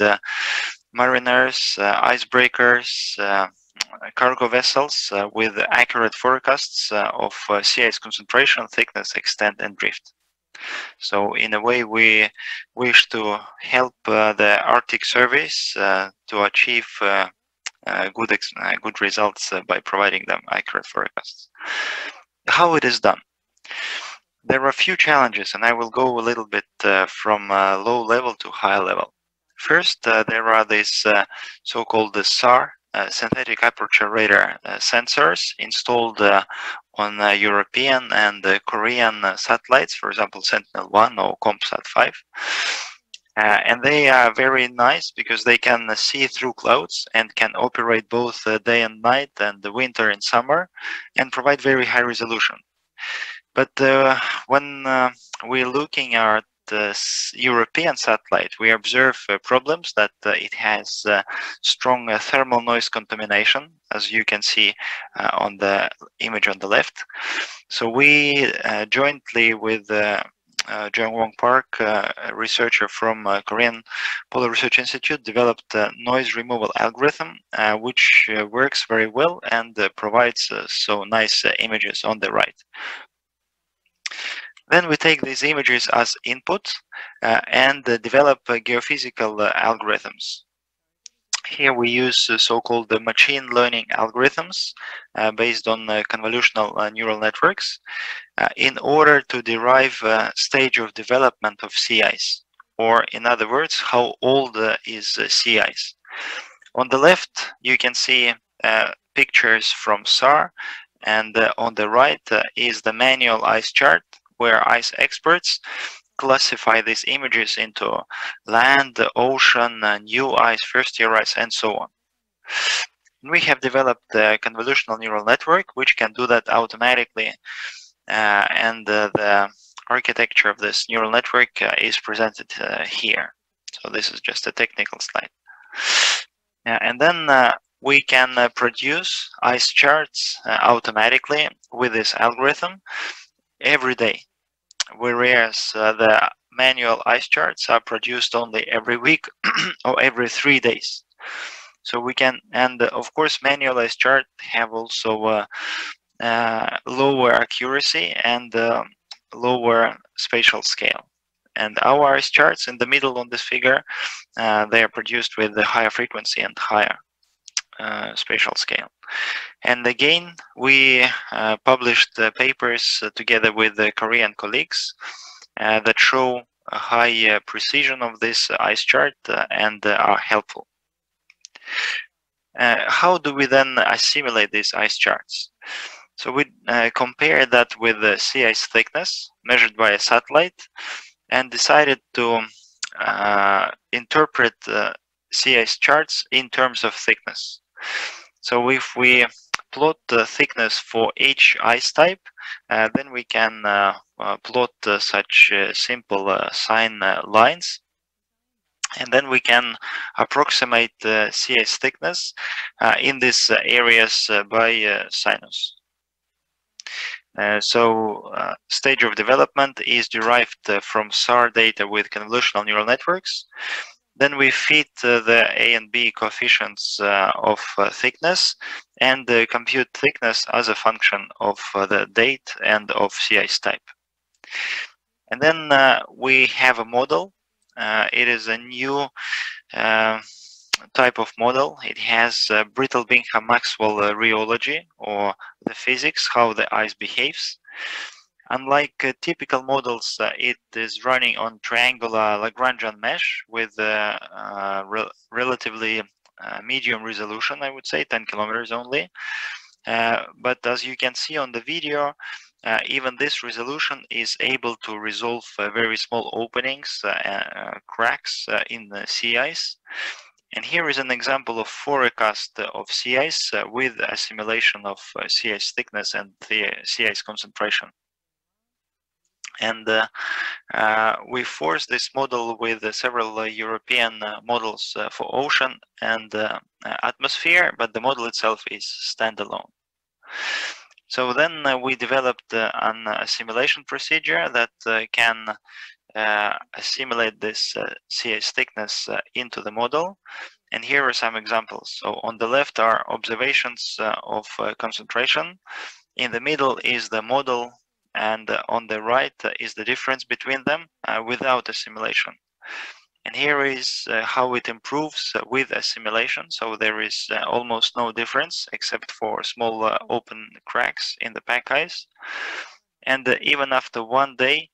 mariners, icebreakers, cargo vessels with accurate forecasts of sea ice concentration, thickness, extent, and drift. So in a way, we wish to help the Arctic surveys to achieve good results by providing them accurate forecasts. How it is done? There are a few challenges, and I will go a little bit from low level to high level. First, there are these so-called SAR, synthetic aperture radar sensors installed on European and Korean satellites, for example, Sentinel-1 or COMPSAT-5. And they are very nice because they can see through clouds and can operate both day and night and the winter and summer and provide very high resolution. But when we're looking at the European satellite, we observe problems that it has strong thermal noise contamination, as you can see on the image on the left. So we jointly with Jung-Won Park, a researcher from Korean Polar Research Institute, developed a noise removal algorithm, which works very well and provides so nice images on the right. Then we take these images as input and develop geophysical algorithms. Here we use so-called machine learning algorithms based on convolutional neural networks in order to derive stage of development of sea ice, or in other words, how old is sea ice. On the left, you can see pictures from SAR, and on the right is the manual ice chart, where ice experts classify these images into land, ocean, new ice, first-year ice, and so on. We have developed a convolutional neural network which can do that automatically, and the architecture of this neural network is presented here. So this is just a technical slide. And then we can produce ice charts automatically with this algorithm every day, whereas the manual ice charts are produced only every week or every 3 days. So we can, and of course manual ice charts have also lower accuracy and lower spatial scale. And our ice charts in the middle on this figure, they are produced with the higher frequency and higher spatial scale. And again, we published papers together with the Korean colleagues that show a high precision of this ice chart and are helpful. How do we then assimilate these ice charts? So we compare that with the sea ice thickness measured by a satellite and decided to interpret sea ice charts in terms of thickness. So if we plot the thickness for each ice type, then we can plot such simple sine lines, and then we can approximate the sea ice thickness in these areas by sinus. So stage of development is derived from SAR data with convolutional neural networks. Then we feed the A and B coefficients of thickness and compute thickness as a function of the date and of sea ice type. And then we have a model. It is a new type of model. It has Brittle-Bingham-Maxwell rheology, or the physics, how the ice behaves. Unlike typical models, it is running on triangular Lagrangian mesh with relatively medium resolution, I would say, 10 kilometers only. But as you can see on the video, even this resolution is able to resolve very small openings, cracks in the sea ice. And here is an example of forecast of sea ice with assimilation of sea ice thickness and the sea ice concentration. And we forced this model with several European models for ocean and atmosphere, but the model itself is standalone. So then we developed an assimilation procedure that can assimilate this sea ice thickness into the model. And here are some examples. So on the left are observations of concentration. In the middle is the model, and on the right is the difference between them without assimilation. And here is how it improves with assimilation. So there is almost no difference except for small open cracks in the pack ice. And even after 1 day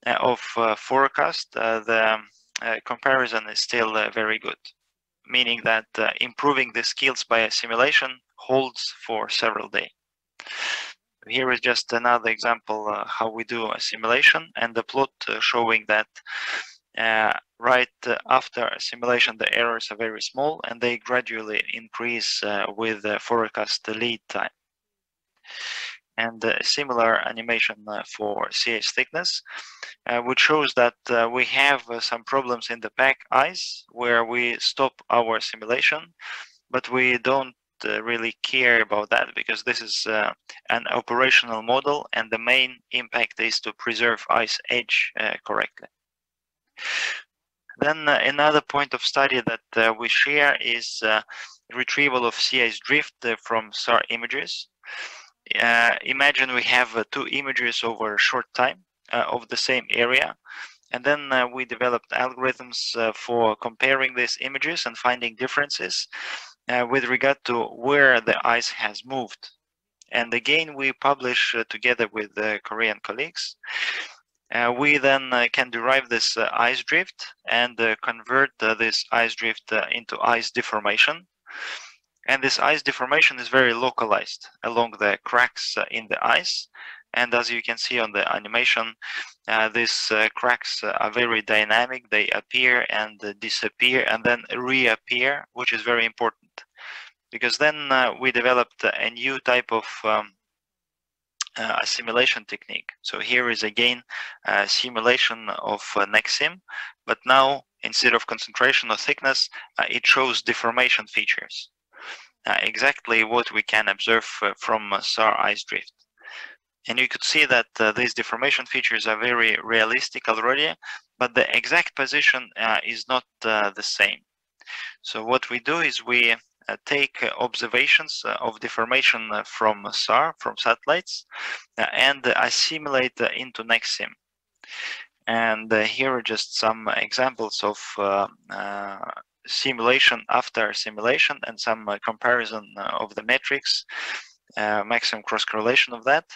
of forecast, the comparison is still very good, meaning that improving the skills by assimilation holds for several days. Here is just another example how we do assimilation, and the plot showing that right after assimilation the errors are very small and they gradually increase with forecast lead time. And a similar animation for sea ice thickness, which shows that we have some problems in the pack ice where we stop our assimilation, but we don't really care about that because this is an operational model and the main impact is to preserve ice edge correctly. Then another point of study that we share is retrieval of sea ice drift from SAR images. Imagine we have 2 images over a short time of the same area, and then we developed algorithms for comparing these images and finding differences with regard to where the ice has moved. And again, we publish together with Korean colleagues. We then can derive this ice drift and convert this ice drift into ice deformation. And this ice deformation is very localized along the cracks in the ice. And as you can see on the animation, these cracks are very dynamic. They appear and disappear and then reappear, which is very important. Because then we developed a new type of assimilation technique. So here is again a simulation of NextSim, but now instead of concentration or thickness, it shows deformation features. Exactly what we can observe from SAR ice drift. And you could see that these deformation features are very realistic already, but the exact position is not the same. So what we do is we take observations of deformation from SAR, from satellites, and assimilate into NextSim. And here are just some examples of simulation after simulation and some comparison of the metrics, maximum cross correlation of that.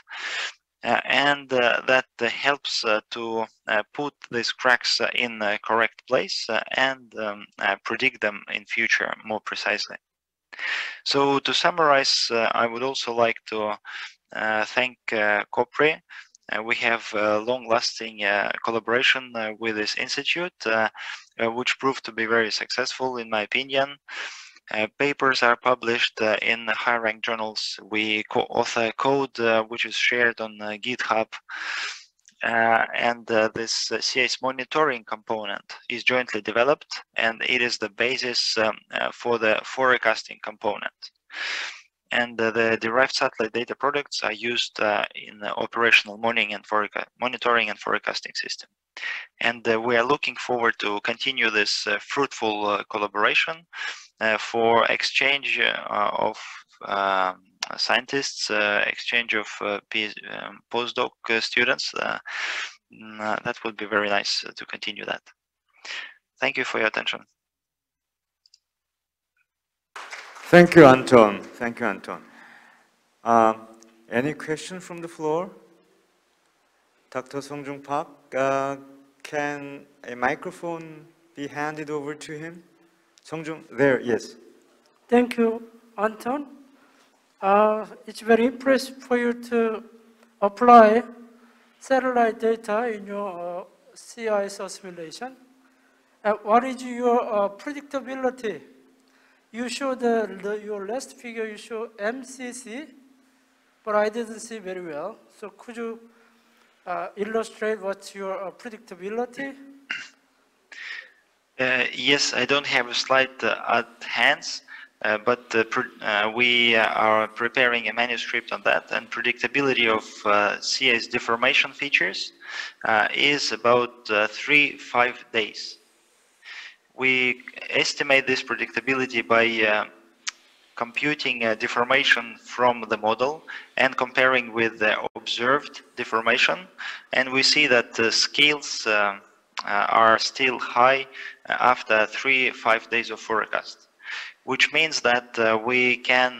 And that helps to put these cracks in the correct place and predict them in future more precisely. So to summarize, I would also like to thank COPRI. We have long-lasting collaboration with this institute, which proved to be very successful in my opinion. Papers are published in high-ranked journals. We co-author code which is shared on GitHub. And this sea ice monitoring component is jointly developed, and it is the basis for the forecasting component. And the derived satellite data products are used in the operational monitoring and forecasting system. And we are looking forward to continue this fruitful collaboration for exchange of scientists, exchange of postdoc students. That would be very nice to continue that. Thank you for your attention. Thank you, Anton. Thank you, Anton. Any question from the floor? Dr. Songjung Park, can a microphone be handed over to him? Songjung, there, yes. Thank you, Anton. It's very impressive for you to apply satellite data in your CIS assimilation. What is your predictability? You showed your last figure, you show MCC, but I didn't see very well. So could you illustrate what's your predictability? Yes, I don't have a slide at hand, but we are preparing a manuscript on that, and predictability of CIS deformation features is about 3-5 days. We estimate this predictability by computing deformation from the model and comparing with the observed deformation, and we see that the scales are still high after 3-5 days of forecast, which means that we can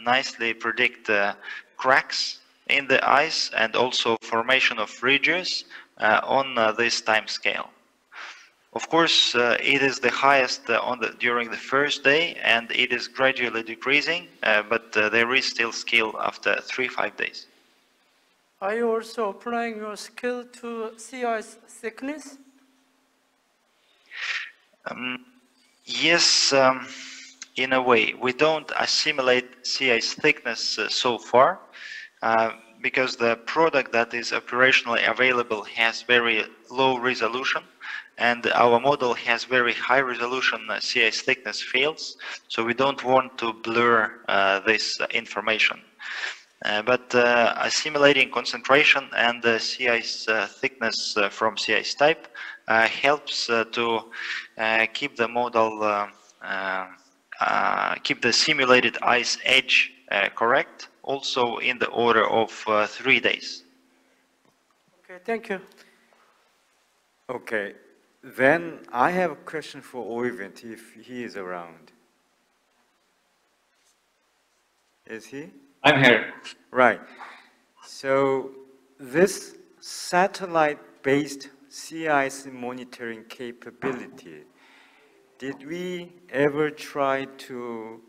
nicely predict cracks in the ice and also formation of ridges on this time scale. Of course, it is the highest during the first day, and it is gradually decreasing, but there is still scale after 3-5 days. Are you also applying your skill to CIS thickness? Yes, in a way. We don't assimilate CIS thickness so far, because the product that is operationally available has very low resolution, and our model has very high resolution CIS thickness fields, so we don't want to blur this information. But assimilating concentration and CIS thickness from CIS type helps to keep the model, keep the simulated ice edge correct, also in the order of 3 days. Okay, thank you. Okay, then I have a question for Oyvind, if he is around. Is he? I'm here. Right. So this satellite-based CIS monitoring capability, did we ever try to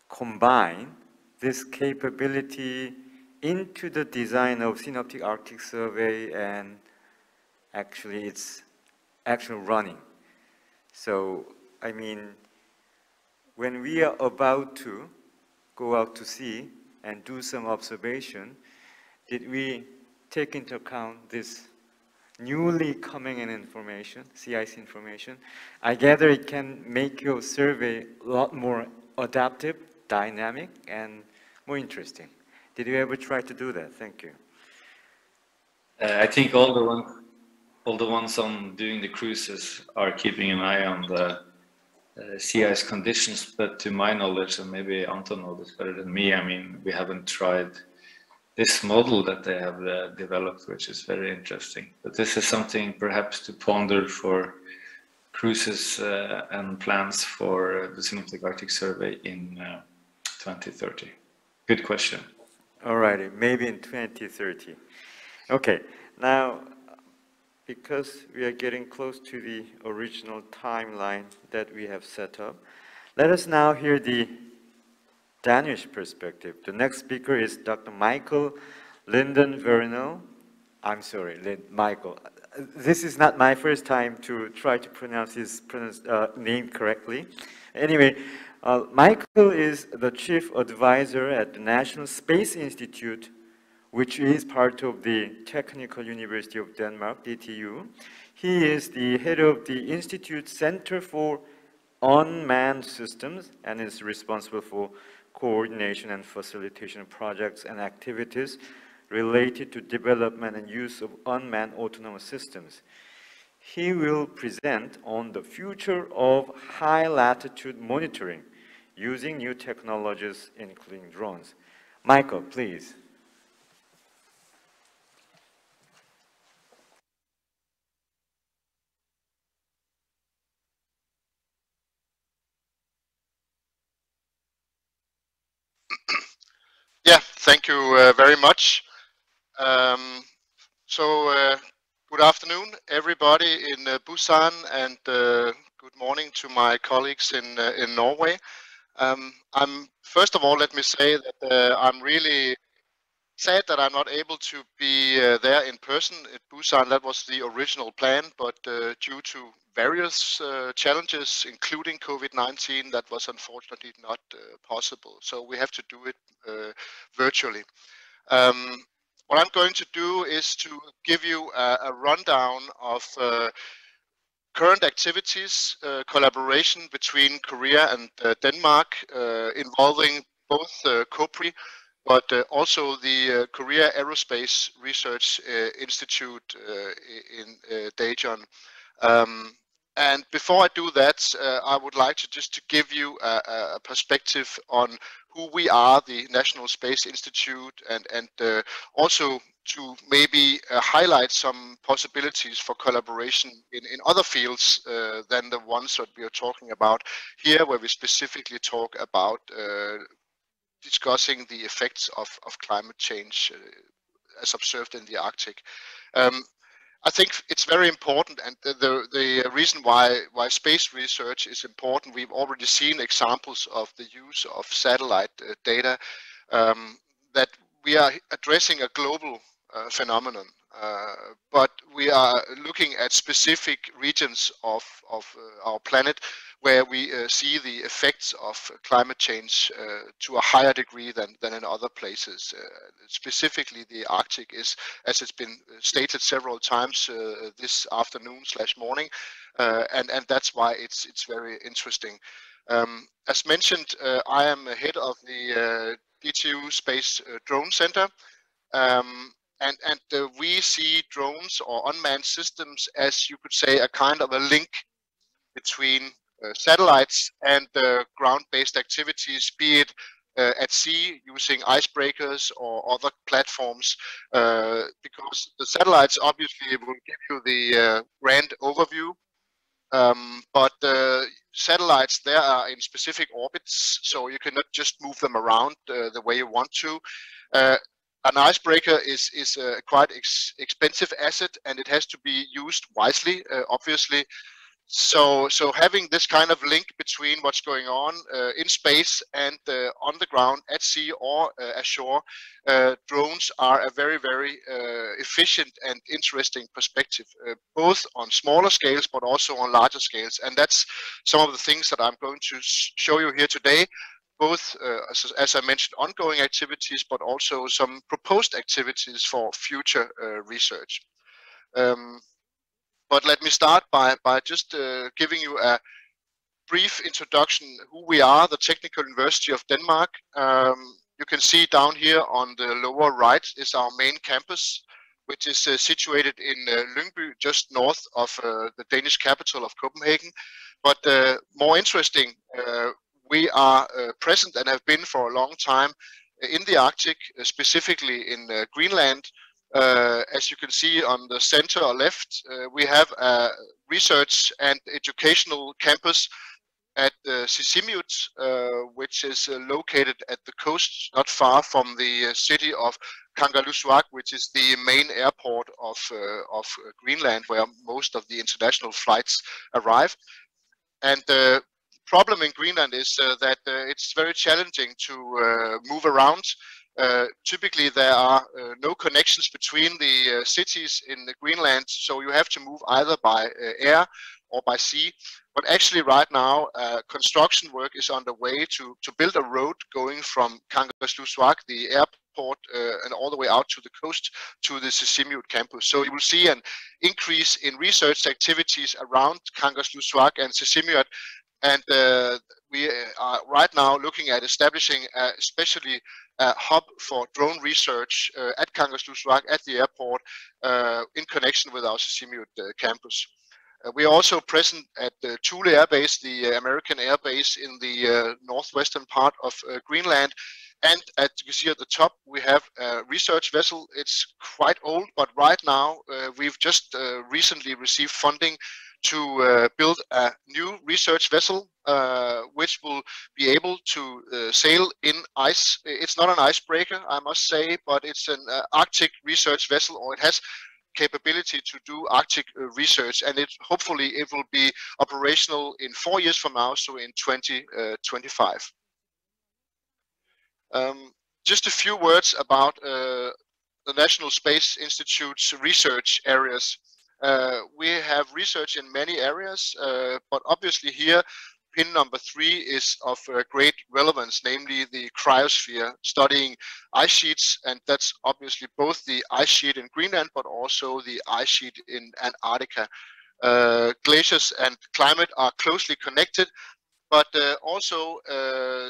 combine this capability into the design of Synoptic Arctic Survey, and actually it's actually running? So, I mean, when we are about to go out to sea and do some observation, did we take into account this newly coming in information, CIS information? I gather it can make your survey a lot more adaptive, dynamic, and more interesting. Did you ever try to do that? Thank you. I think all the ones on doing the cruises are keeping an eye on the CIS conditions, but to my knowledge, and maybe Anton knows this better than me, I mean, we haven't tried this model that they have developed, which is very interesting. But this is something perhaps to ponder for cruises and plans for the Synoptic Arctic Survey in 2030. Good question. All righty, maybe in 2030. Okay, now, because we are getting close to the original timeline that we have set up, let us now hear the Danish perspective. The next speaker is Dr. Michael Linden-Vernel. I'm sorry, Michael. This is not my first time to try to pronounce his name correctly. Anyway, Michael is the chief advisor at the National Space Institute, which is part of the Technical University of Denmark, DTU. He is the head of the Institute Center for Unmanned Systems and is responsible for coordination and facilitation of projects and activities related to development and use of unmanned autonomous systems. He will present on the future of high-latitude monitoring using new technologies, including drones. Michael, please. Yeah, thank you very much. Good afternoon, everybody in Busan, and good morning to my colleagues in Norway. First of all, let me say that I'm really sad that I'm not able to be there in person at Busan. That was the original plan, but due to various challenges, including COVID-19, that was unfortunately not possible. So we have to do it virtually. What I'm going to do is to give you a rundown of current activities, collaboration between Korea and Denmark, involving both COPRI, but also the Korea Aerospace Research Institute in Daejeon. And before I do that, I would like to just to give you a perspective on who we are, the National Space Institute, and also to maybe highlight some possibilities for collaboration in other fields than the ones that we are talking about here, where we specifically talk about discussing the effects of climate change as observed in the Arctic. I think it's very important, and the reason why space research is important, we've already seen examples of the use of satellite data, that we are addressing a global phenomenon, but we are looking at specific regions of our planet where we see the effects of climate change to a higher degree than in other places. Specifically, the Arctic is, as it's been stated several times this afternoon / morning, and that's why it's very interesting. As mentioned, I am head of the DTU Space Drone Center, and we see drones or unmanned systems as, you could say, a kind of a link between satellites and ground-based activities, be it at sea using icebreakers or other platforms, because the satellites obviously will give you the grand overview, but satellites, they are in specific orbits, so you cannot just move them around the way you want to. An icebreaker is a quite expensive asset, and it has to be used wisely, obviously. So having this kind of link between what's going on in space and on the ground, at sea or ashore, drones are a very, very efficient and interesting perspective, both on smaller scales but also on larger scales. And that's some of the things that I'm going to show you here today, both, as I mentioned, ongoing activities, but also some proposed activities for future research. But let me start by just giving you a brief introduction who we are, the Technical University of Denmark. You can see down here on the lower right is our main campus, which is situated in Lyngby, just north of the Danish capital of Copenhagen. But more interesting, we are present and have been for a long time in the Arctic, specifically in Greenland. As you can see on the center or left, we have a research and educational campus at Sisimiut, which is located at the coast, not far from the city of Kangerlussuaq, which is the main airport of Greenland, where most of the international flights arrive. And the problem in Greenland is that it's very challenging to move around. Typically, there are no connections between the cities in the Greenland, so you have to move either by air or by sea. But actually, right now, construction work is underway to build a road going from Kangerlussuaq, the airport, and all the way out to the coast to the Sisimiut campus. So you will see an increase in research activities around Kangerlussuaq and Sisimiut. And we are right now looking at establishing especially a hub for drone research at Kangerlussuaq at the airport in connection with our Sisimiut campus. We are also present at the Thule Air Base, the American air base in the northwestern part of Greenland. And as you can see at the top, we have a research vessel. It's quite old, but right now we've just recently received funding to build a new research vessel, which will be able to sail in ice. It's not an icebreaker, I must say, but it's an Arctic research vessel, or it has capability to do Arctic research, and hopefully it will be operational in 4 years from now, so in 2025. Just a few words about the National Space Institute's research areas. We have research in many areas, but obviously here, pin number 3 is of great relevance, namely the cryosphere, studying ice sheets, and that's obviously both the ice sheet in Greenland, but also the ice sheet in Antarctica. Glaciers and climate are closely connected, but also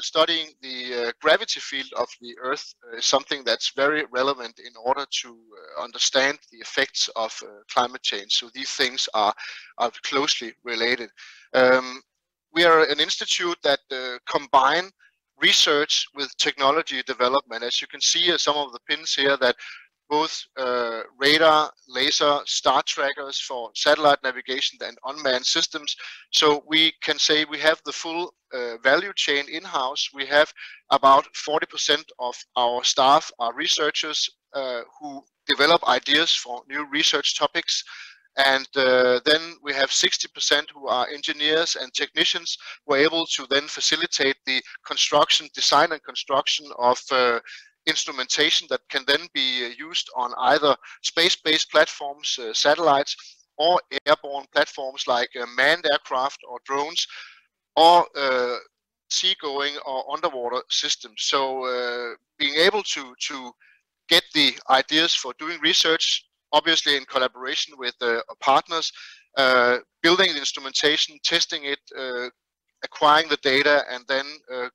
studying the gravity field of the Earth is something that's very relevant in order to understand the effects of climate change. So these things are closely related. We are an institute that combine research with technology development. As you can see, some of the pins here that both radar, laser, star trackers for satellite navigation and unmanned systems. So we can say we have the full value chain in-house. We have about 40% of our staff are researchers who develop ideas for new research topics. And then we have 60% who are engineers and technicians who are able to then facilitate the construction, design and construction of instrumentation that can then be used on either space-based platforms, satellites, or airborne platforms like manned aircraft or drones, or seagoing or underwater systems. So being able to get the ideas for doing research, obviously in collaboration with partners, building the instrumentation, testing it, acquiring the data, and then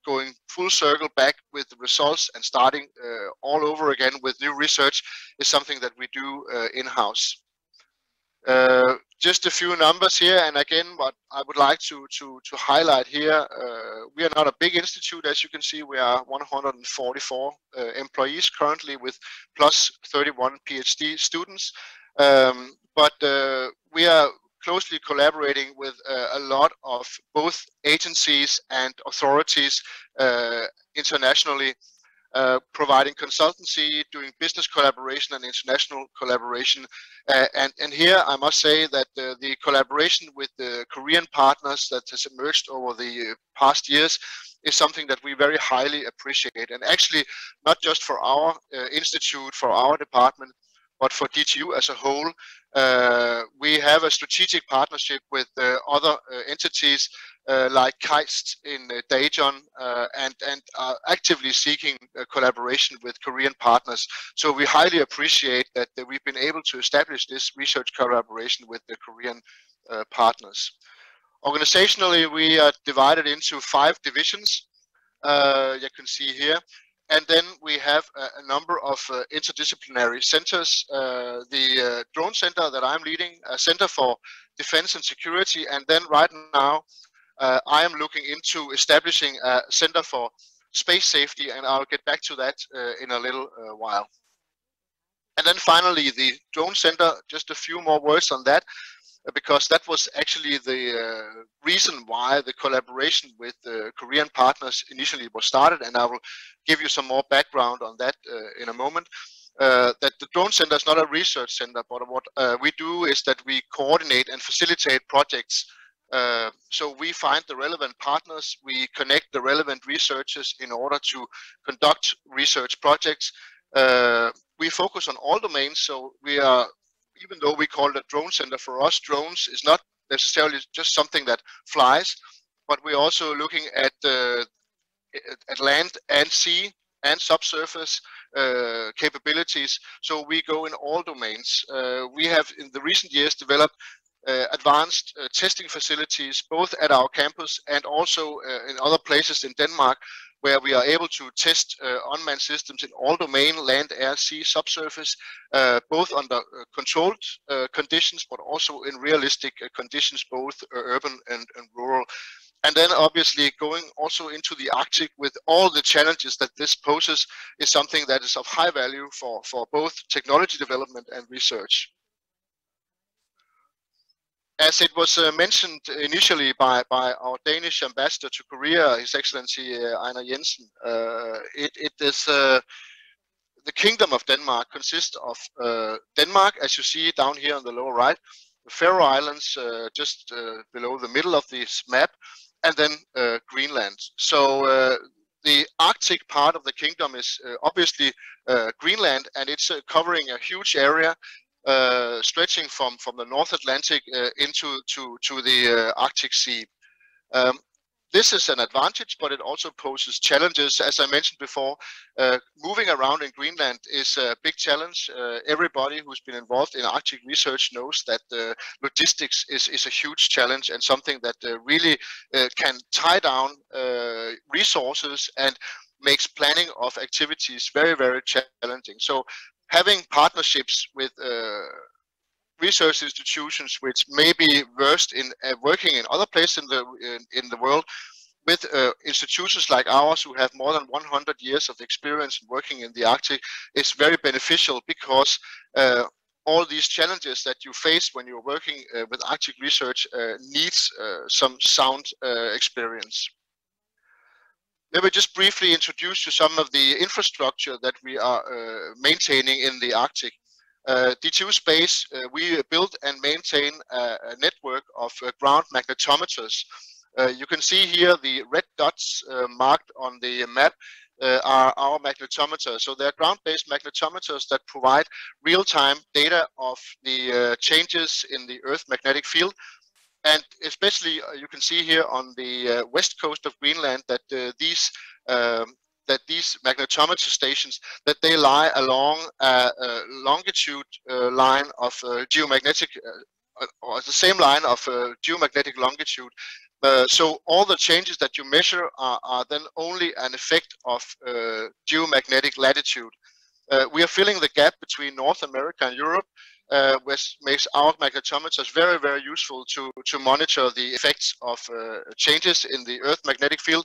going full circle back with the results and starting all over again with new research is something that we do in-house. Just a few numbers here, and again, what I would like to highlight here, we are not a big institute. As you can see, we are 144 employees currently with plus 31 PhD students, but we are closely collaborating with a lot of both agencies and authorities internationally, providing consultancy, doing business collaboration and international collaboration. And here I must say that the collaboration with the Korean partners that has emerged over the past years is something that we very highly appreciate. And actually, not just for our institute, for our department, but for DTU as a whole, we have a strategic partnership with other entities like KAIST in Daejeon, and are actively seeking collaboration with Korean partners. So we highly appreciate that we've been able to establish this research collaboration with the Korean partners. Organizationally, we are divided into 5 divisions, you can see here. And then we have a number of interdisciplinary centers. The drone center that I'm leading, a center for defense and security. And then right now, I am looking into establishing a center for space safety, and I'll get back to that in a little while. And then finally, the drone center, just a few more words on that, because that was actually the reason why the collaboration with the Korean partners initially was started, and I will give you some more background on that in a moment. That the drone center is not a research center, but what we do is that we coordinate and facilitate projects. So we find the relevant partners, we connect the relevant researchers in order to conduct research projects. We focus on all domains, so we are, even though we call it a drone center, for us drones is not necessarily just something that flies, but we're also looking at land and sea and subsurface capabilities. So we go in all domains. We have in the recent years developed advanced testing facilities both at our campus and also in other places in Denmark, where we are able to test unmanned systems in all domain, land, air, sea, subsurface, both under controlled conditions, but also in realistic conditions, both urban and rural. And then obviously going also into the Arctic with all the challenges that this poses is something that is of high value for both technology development and research. As it was mentioned initially by our Danish ambassador to Korea, His Excellency Einar Jensen, it is the Kingdom of Denmark consists of Denmark, as you see down here on the lower right, the Faroe Islands just below the middle of this map, and then Greenland. So the Arctic part of the kingdom is obviously Greenland, and it's covering a huge area stretching from the North Atlantic into the Arctic Sea. This is an advantage, but it also poses challenges. As I mentioned before, moving around in Greenland is a big challenge. Everybody who's been involved in Arctic research knows that logistics is a huge challenge and something that really can tie down resources and makes planning of activities very, very challenging. So having partnerships with research institutions which may be versed in working in other places in the world, with institutions like ours who have more than 100 years of experience working in the Arctic, is very beneficial, because all these challenges that you face when you're working with Arctic research needs some sound experience. Let me just briefly introduce you some of the infrastructure that we are maintaining in the Arctic. D2 Space, we build and maintain a network of ground magnetometers. You can see here the red dots marked on the map are our magnetometers. So they're ground-based magnetometers that provide real-time data of the changes in the Earth magnetic field. And especially you can see here on the west coast of Greenland that these magnetometer stations, that they lie along a longitude line of geomagnetic, or the same line of geomagnetic longitude. So all the changes that you measure are then only an effect of geomagnetic latitude. We are filling the gap between North America and Europe, which makes our magnetometers very, very useful to monitor the effects of changes in the Earth magnetic field,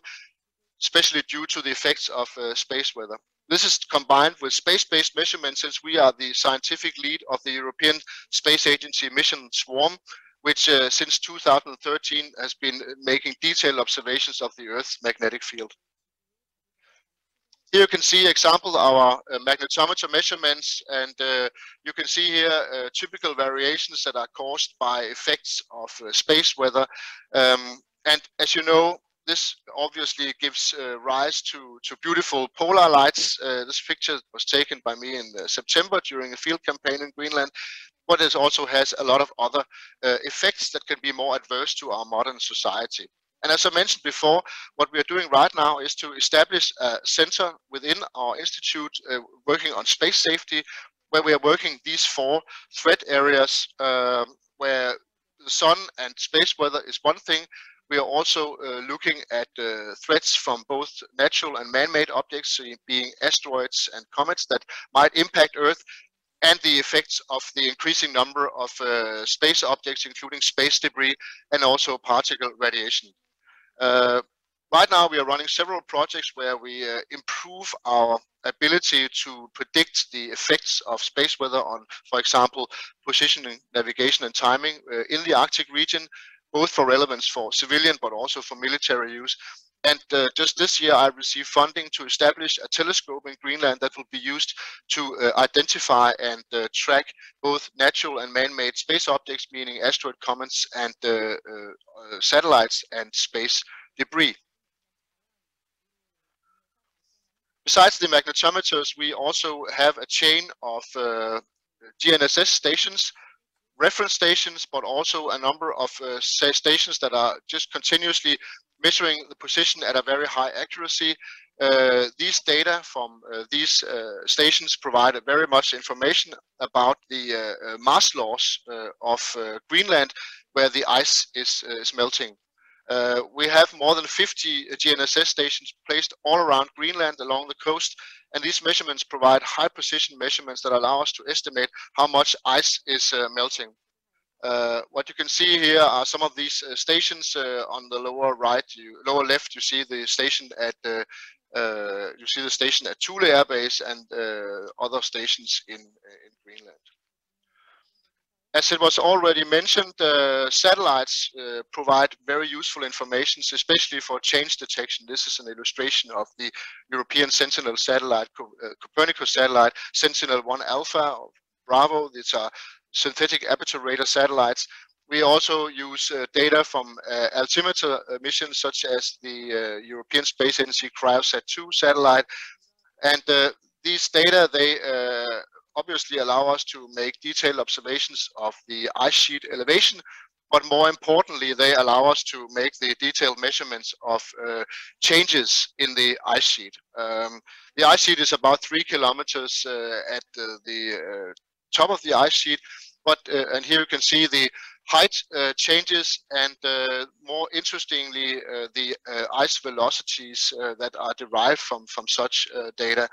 especially due to the effects of space weather. This is combined with space-based measurements, since we are the scientific lead of the European Space Agency mission Swarm, which since 2013 has been making detailed observations of the Earth's magnetic field. Here you can see example our magnetometer measurements, and you can see here typical variations that are caused by effects of space weather. And as you know, this obviously gives rise to beautiful polar lights. This picture was taken by me in September during a field campaign in Greenland, but it also has a lot of other effects that can be more adverse to our modern society. And as I mentioned before, what we are doing right now is to establish a center within our institute working on space safety, where we are working these 4 threat areas, where the sun and space weather is one thing. We are also looking at threats from both natural and man-made objects, being asteroids and comets that might impact Earth, and the effects of the increasing number of space objects, including space debris and also particle radiation. Right now we are running several projects where we improve our ability to predict the effects of space weather on, for example, positioning, navigation and timing in the Arctic region, both for relevance for civilian but also for military use. And just this year I received funding to establish a telescope in Greenland that will be used to identify and track both natural and man-made space objects, meaning asteroid comets and satellites and space debris. Besides the magnetometers, we also have a chain of GNSS stations, reference stations, but also a number of stations that are just continuously measuring the position at a very high accuracy. These data from these stations provide very much information about the mass loss of Greenland, where the ice is melting. We have more than 50 GNSS stations placed all around Greenland along the coast, and these measurements provide high precision measurements that allow us to estimate how much ice is melting. What you can see here are some of these stations. On the lower right, lower left, you see the station at Thule Air Base and other stations in Greenland. As it was already mentioned, satellites provide very useful information, especially for change detection. This is an illustration of the European Sentinel satellite, Copernicus satellite, Sentinel-1 Alpha, Bravo. These are synthetic aperture radar satellites. We also use data from altimeter missions such as the European Space Agency Cryosat-2 satellite. And these data, they obviously allow us to make detailed observations of the ice sheet elevation, but more importantly, they allow us to make the detailed measurements of changes in the ice sheet. The ice sheet is about 3 kilometers at the top of the ice sheet, but and here you can see the height changes, and more interestingly, the ice velocities that are derived from such data.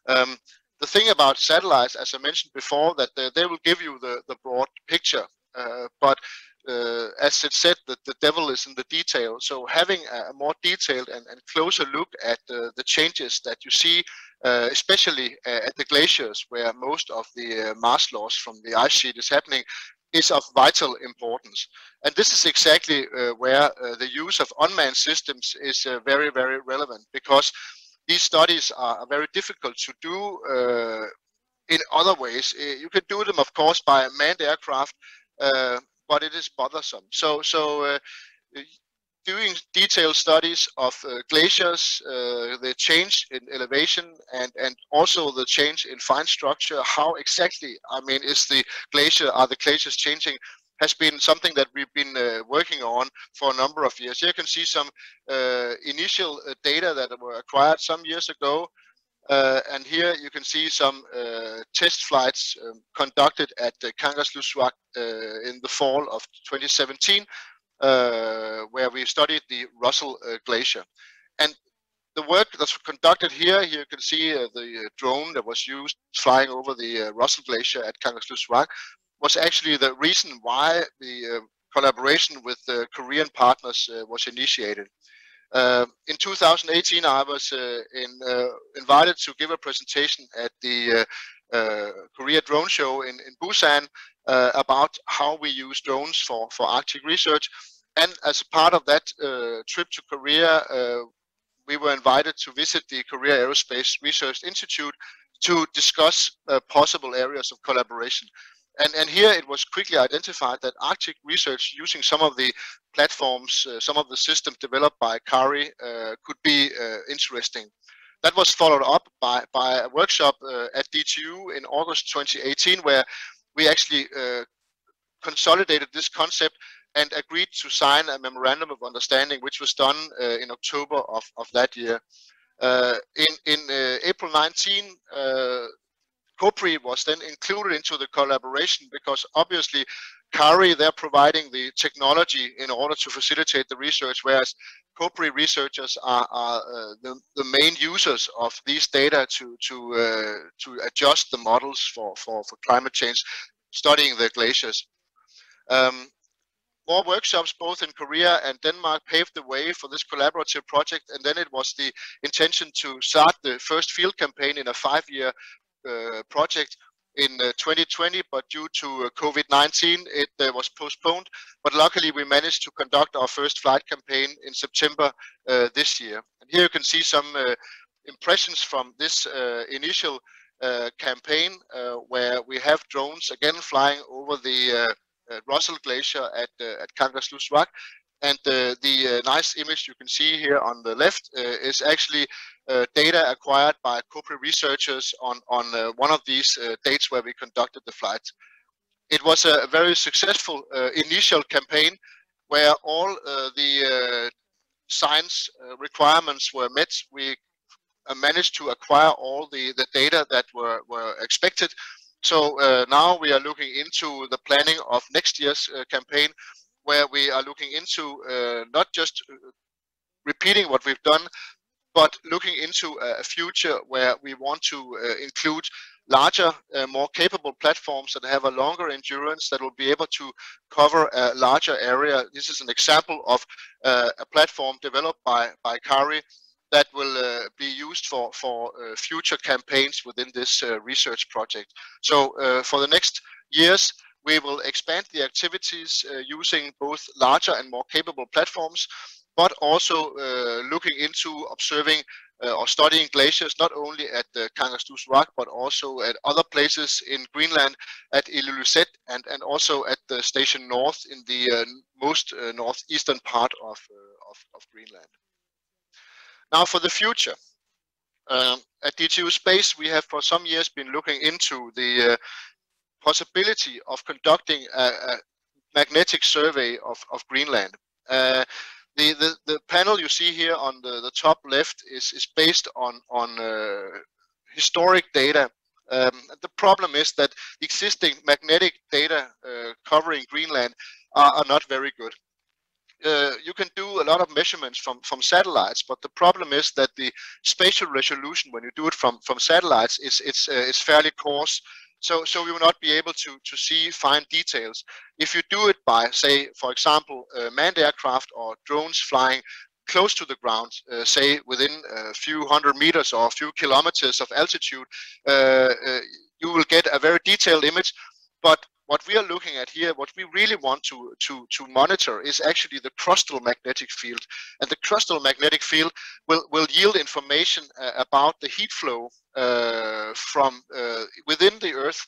The thing about satellites, as I mentioned before, that they will give you the broad picture, but as it said, that the devil is in the detail. So having a more detailed and closer look at the changes that you see, especially at the glaciers, where most of the mass loss from the ice sheet is happening, is of vital importance. And this is exactly where the use of unmanned systems is very, very relevant, because these studies are very difficult to do in other ways. You can do them, of course, by manned aircraft, but it is bothersome. So doing detailed studies of glaciers, the change in elevation, and also the change in fine structure, how exactly, I mean, are the glaciers changing, has been something that we've been working on for a number of years. Here you can see some initial data that were acquired some years ago. And here you can see some test flights conducted at Kangerlussuaq in the fall of 2017, where we studied the Russell Glacier. And the work that's conducted here, you can see the drone that was used flying over the Russell Glacier at Kangerlussuaq, was actually the reason why the collaboration with the Korean partners was initiated. In 2018, I was invited to give a presentation at the Korea Drone Show in Busan about how we use drones for Arctic research. And as part of that trip to Korea, we were invited to visit the Korea Aerospace Research Institute to discuss possible areas of collaboration. And here it was quickly identified that Arctic research using some of the platforms, some of the systems developed by CARI could be interesting. That was followed up by a workshop at DTU in August 2018, where we actually consolidated this concept and agreed to sign a memorandum of understanding, which was done in October of that year. In April 19, COPRI was then included into the collaboration, because obviously CARI, they're providing the technology in order to facilitate the research, whereas COPRI researchers are the main users of these data to adjust the models for climate change, studying the glaciers. More workshops both in Korea and Denmark paved the way for this collaborative project, and then it was the intention to start the first field campaign in a 5-year project in 2020, but due to COVID-19 it was postponed. But luckily we managed to conduct our first flight campaign in September this year. And here you can see some impressions from this initial campaign, where we have drones again flying over the Russell Glacier at Kangerlussuaq. And the nice image you can see here on the left is actually data acquired by COPRI researchers on one of these dates where we conducted the flight. It was a very successful initial campaign where all the science requirements were met. We managed to acquire all the data that were expected. So now we are looking into the planning of next year's campaign, where we are looking into not just repeating what we've done, but looking into a future where we want to include larger, more capable platforms that have a longer endurance, that will be able to cover a larger area. This is an example of a platform developed by CARI that will be used for future campaigns within this research project. So for the next years, we will expand the activities using both larger and more capable platforms, but also looking into observing or studying glaciers, not only at the Kangerlussuaq Rock, but also at other places in Greenland, at Ilulissat, and also at the Station North in the most northeastern part of Greenland. Now for the future. At DTU Space, we have for some years been looking into the possibility of conducting a magnetic survey of Greenland. The panel you see here on the top left is based on historic data. The problem is that the existing magnetic data covering Greenland are not very good. You can do a lot of measurements from satellites, but the problem is that the spatial resolution when you do it from satellites is fairly coarse. So we will not be able to see fine details. If you do it by, say, for example, manned aircraft or drones flying close to the ground, say within a few hundred meters or a few kilometers of altitude, you will get a very detailed image. But what we are looking at here, what we really want to monitor is actually the crustal magnetic field. And the crustal magnetic field will yield information about the heat flow from within the Earth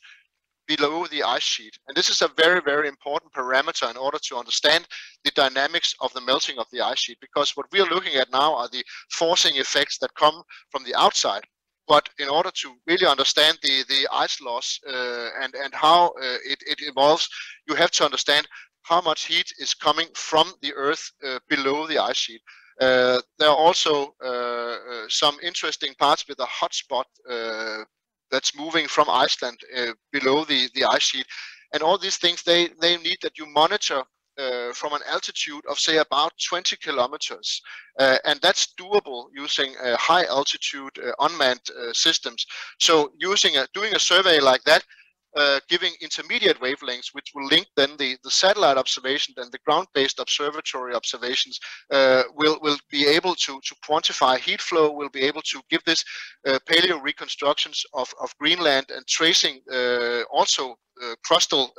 below the ice sheet. And this is a very, very important parameter in order to understand the dynamics of the melting of the ice sheet, because what we are looking at now are the forcing effects that come from the outside. But in order to really understand the ice loss and how it evolves, you have to understand how much heat is coming from the Earth below the ice sheet. There are also some interesting parts with a hotspot that's moving from Iceland below the ice sheet. And all these things, they need that you monitor from an altitude of, say, about 20 kilometers. And that's doable using high altitude unmanned systems. So doing a survey like that, giving intermediate wavelengths, which will link then the satellite observation and the ground-based observatory observations, will be able to quantify heat flow, will be able to give this paleo reconstructions of Greenland and tracing also crustal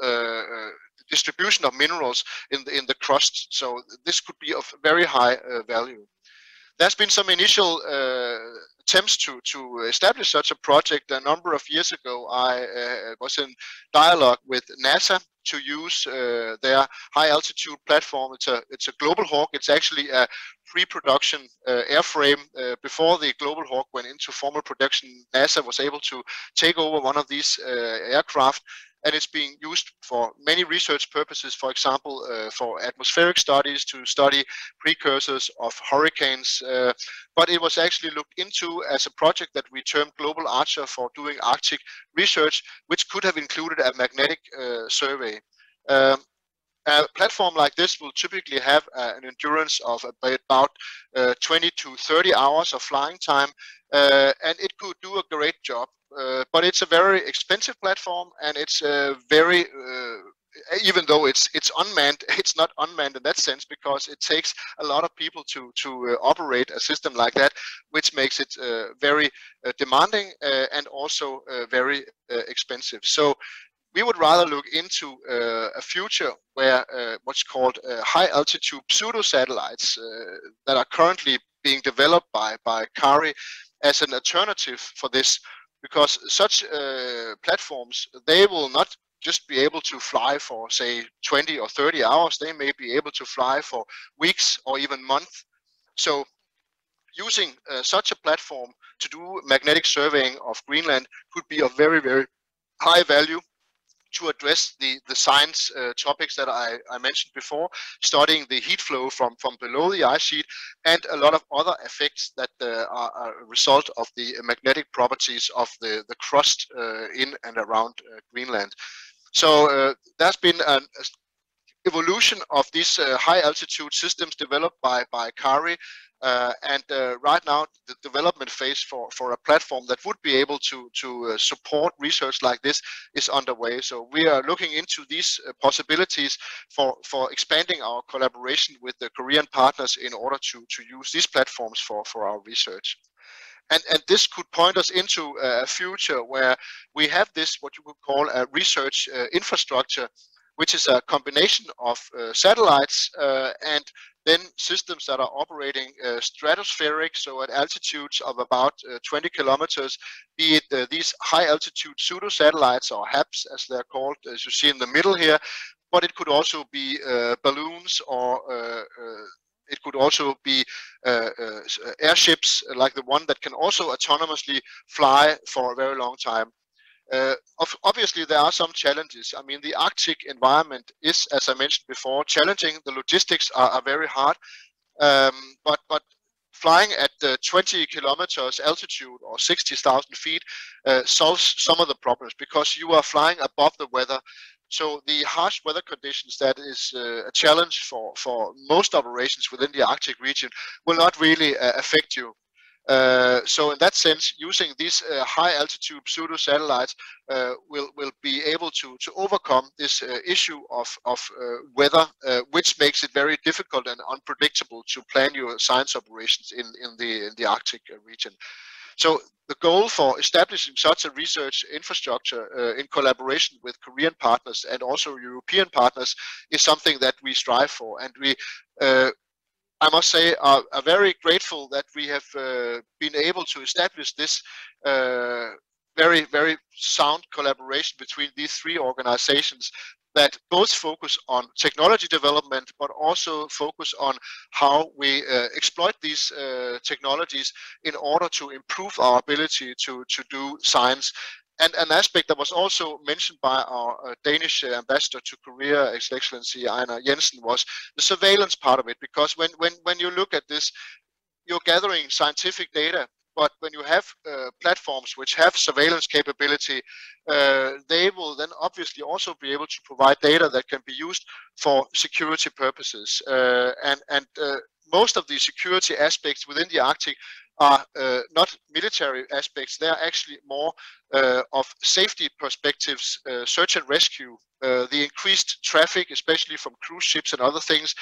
distribution of minerals in the crust. So this could be of very high value. There's been some initial attempts to establish such a project. A number of years ago, I was in dialogue with NASA to use their high altitude platform. It's a Global Hawk. It's actually a pre-production airframe. Before the Global Hawk went into formal production, NASA was able to take over one of these aircraft, and it's being used for many research purposes, for example, for atmospheric studies, to study precursors of hurricanes. But it was actually looked into as a project that we termed Global Archer for doing Arctic research, which could have included a magnetic survey. A platform like this will typically have an endurance of about 20 to 30 hours of flying time, and it could do a great job. But it's a very expensive platform, and it's very, even though it's unmanned, it's not unmanned in that sense, because it takes a lot of people to operate a system like that, which makes it very demanding and also very expensive. So we would rather look into a future where what's called high altitude pseudo satellites that are currently being developed by CARI as an alternative for this, because such platforms, they will not just be able to fly for, say, 20 or 30 hours. They may be able to fly for weeks or even months. So using such a platform to do magnetic surveying of Greenland could be of very, very high value to address the science topics that I mentioned before, studying the heat flow from below the ice sheet, and a lot of other effects that are a result of the magnetic properties of the crust in and around Greenland. So there's been an evolution of these high altitude systems developed by CARI, and right now the development phase for a platform that would be able to support research like this is underway. So we are looking into these possibilities for expanding our collaboration with the Korean partners in order to use these platforms for our research. And this could point us into a future where we have this, what you could call a research infrastructure, which is a combination of satellites and then systems that are operating stratospheric, so at altitudes of about 20 kilometers, be it these high altitude pseudo-satellites, or HAPS as they're called, as you see in the middle here, but it could also be balloons, or it could also be airships like the one that can also autonomously fly for a very long time. Obviously, there are some challenges. I mean, the Arctic environment is, as I mentioned before, challenging. The logistics are very hard, but flying at 20 kilometers altitude or 60,000 feet solves some of the problems, because you are flying above the weather. So the harsh weather conditions that is a challenge for most operations within the Arctic region will not really affect you. So in that sense, using these high altitude pseudo satellites will be able to overcome this issue of weather, which makes it very difficult and unpredictable to plan your science operations in the Arctic region. So the goal for establishing such a research infrastructure in collaboration with Korean partners and also European partners is something that we strive for, and we I must say, are very grateful that we have been able to establish this very, very sound collaboration between these three organizations that both focus on technology development, but also focus on how we exploit these technologies in order to improve our ability to do science. And an aspect that was also mentioned by our Danish ambassador to Korea, His Excellency Einar Jensen, was the surveillance part of it. Because when you look at this, you're gathering scientific data, but when you have platforms which have surveillance capability, they will then obviously also be able to provide data that can be used for security purposes. And most of the security aspects within the Arctic are not military aspects. They are actually more of safety perspectives, search and rescue. The increased traffic, especially from cruise ships and other things,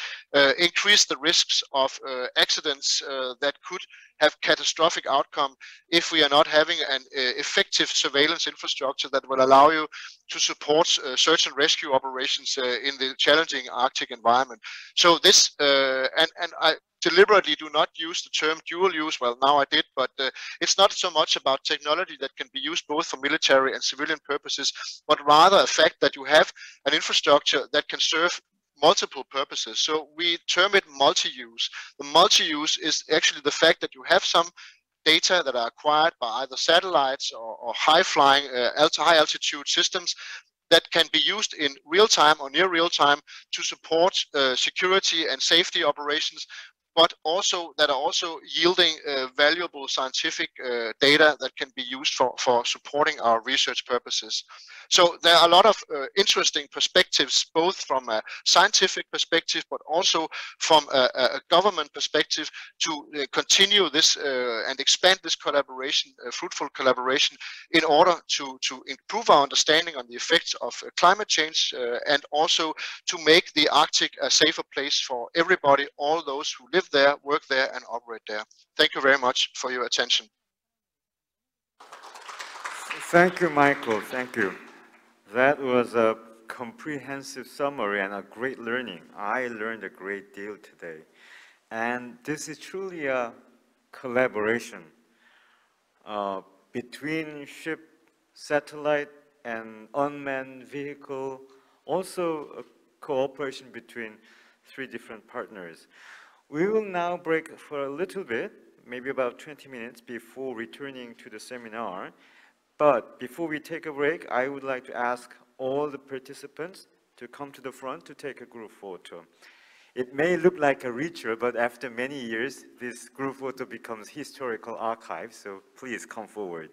increase the risks of accidents that could have catastrophic outcome if we are not having an effective surveillance infrastructure that will allow you to support search and rescue operations in the challenging Arctic environment. So this, and I deliberately do not use the term dual use. Well, now I did, but it's not so much about technology that can be used both for military and civilian purposes, but rather a fact that you have an infrastructure that can serve multiple purposes. So we term it multi-use. The multi-use is actually the fact that you have some data that are acquired by either satellites or high-flying, high altitude systems that can be used in real time or near real time to support security and safety operations, but also that are also yielding valuable scientific data that can be used for supporting our research purposes. So there are a lot of interesting perspectives, both from a scientific perspective, but also from a government perspective, to continue this and expand this collaboration, fruitful collaboration, in order to improve our understanding on the effects of climate change and also to make the Arctic a safer place for everybody, all those who live there, work there, and operate there. Thank you very much for your attention. Thank you, Michael. Thank you. That was a comprehensive summary and a great learning. I learned a great deal today. And this is truly a collaboration between ship, satellite, and unmanned vehicle, also a cooperation between three different partners. We will now break for a little bit, maybe about 20 minutes before returning to the seminar. But before we take a break, I would like to ask all the participants to come to the front to take a group photo. It may look like a ritual, but after many years, this group photo becomes historical archive, so please come forward.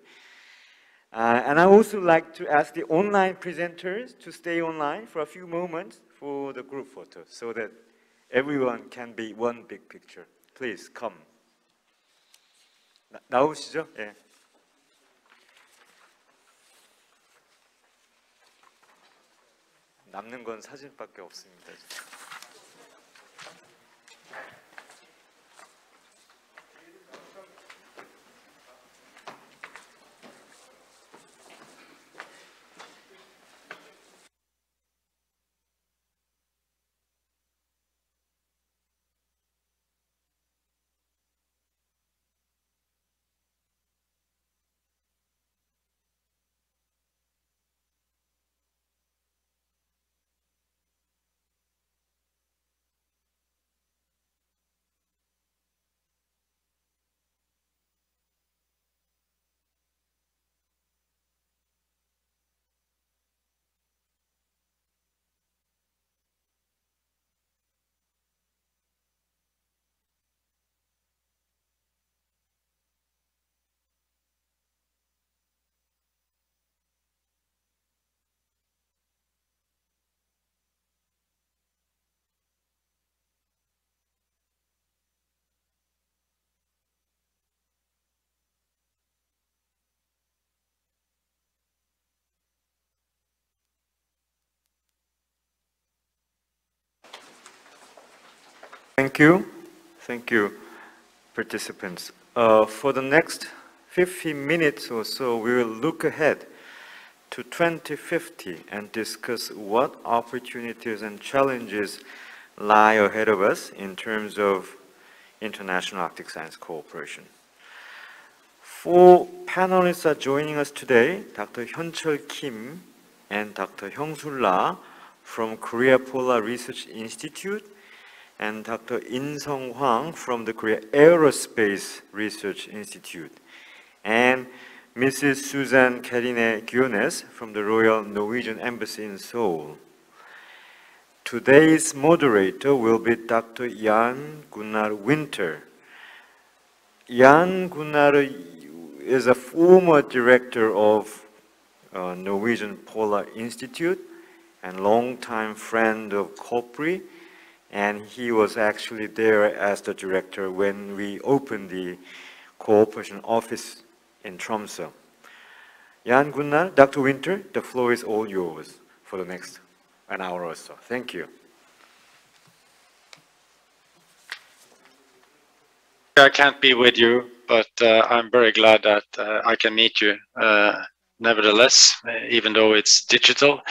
And I also like to ask the online presenters to stay online for a few moments for the group photo, so that everyone can be one big picture. Please come. 나오시죠? 예. 남는 건 사진밖에 없습니다. Thank you. Thank you, participants. For the next 15 minutes or so, we will look ahead to 2050 and discuss what opportunities and challenges lie ahead of us in terms of international Arctic science cooperation. Four panelists are joining us today: Dr. Hyunchul Kim and Dr. Hyung-sul La from Korea Polar Research Institute, and Dr. In-sung Hwang from the Korea Aerospace Research Institute, and Mrs. Susan Karine Guiones from the Royal Norwegian Embassy in Seoul. Today's moderator will be Dr. Jan Gunnar Winter. Jan Gunnar is a former director of Norwegian Polar Institute and longtime friend of COPRI, and he was actually there as the director when we opened the cooperation office in Tromsø. Jan Gunnar, Dr. Winter, the floor is all yours for the next an hour or so. Thank you. I can't be with you, but I'm very glad that I can meet you nevertheless, even though it's digital.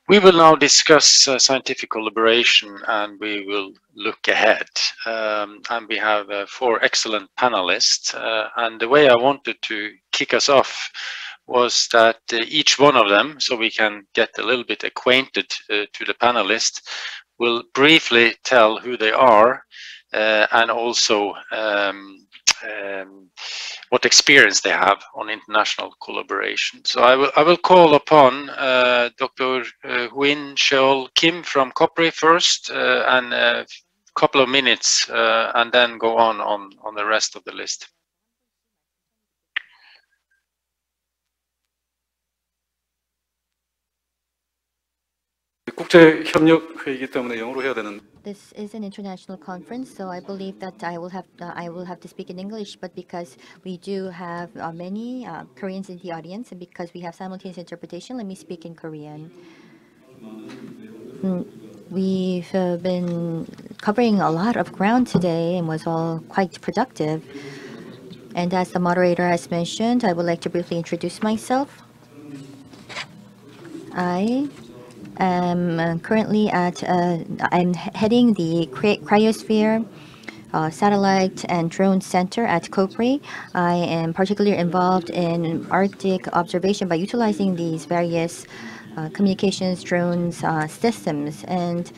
We will now discuss scientific collaboration, and we will look ahead. And we have four excellent panelists. And the way I wanted to kick us off was that each one of them, so we can get a little bit acquainted to the panelists, will briefly tell who they are and also what experience they have on international collaboration. So I will call upon Dr. Hyun-chul Kim from COPRI first, and a couple of minutes, and then go on the rest of the list. This is an international conference, so I believe that I will have to speak in English. But because we do have many Koreans in the audience, and because we have simultaneous interpretation, let me speak in Korean. We've been covering a lot of ground today and was all quite productive. And as the moderator has mentioned, I would like to briefly introduce myself. I'm heading the Cryosphere Satellite and Drone Center at COPRI. I am particularly involved in Arctic observation by utilizing these various communications drones systems. And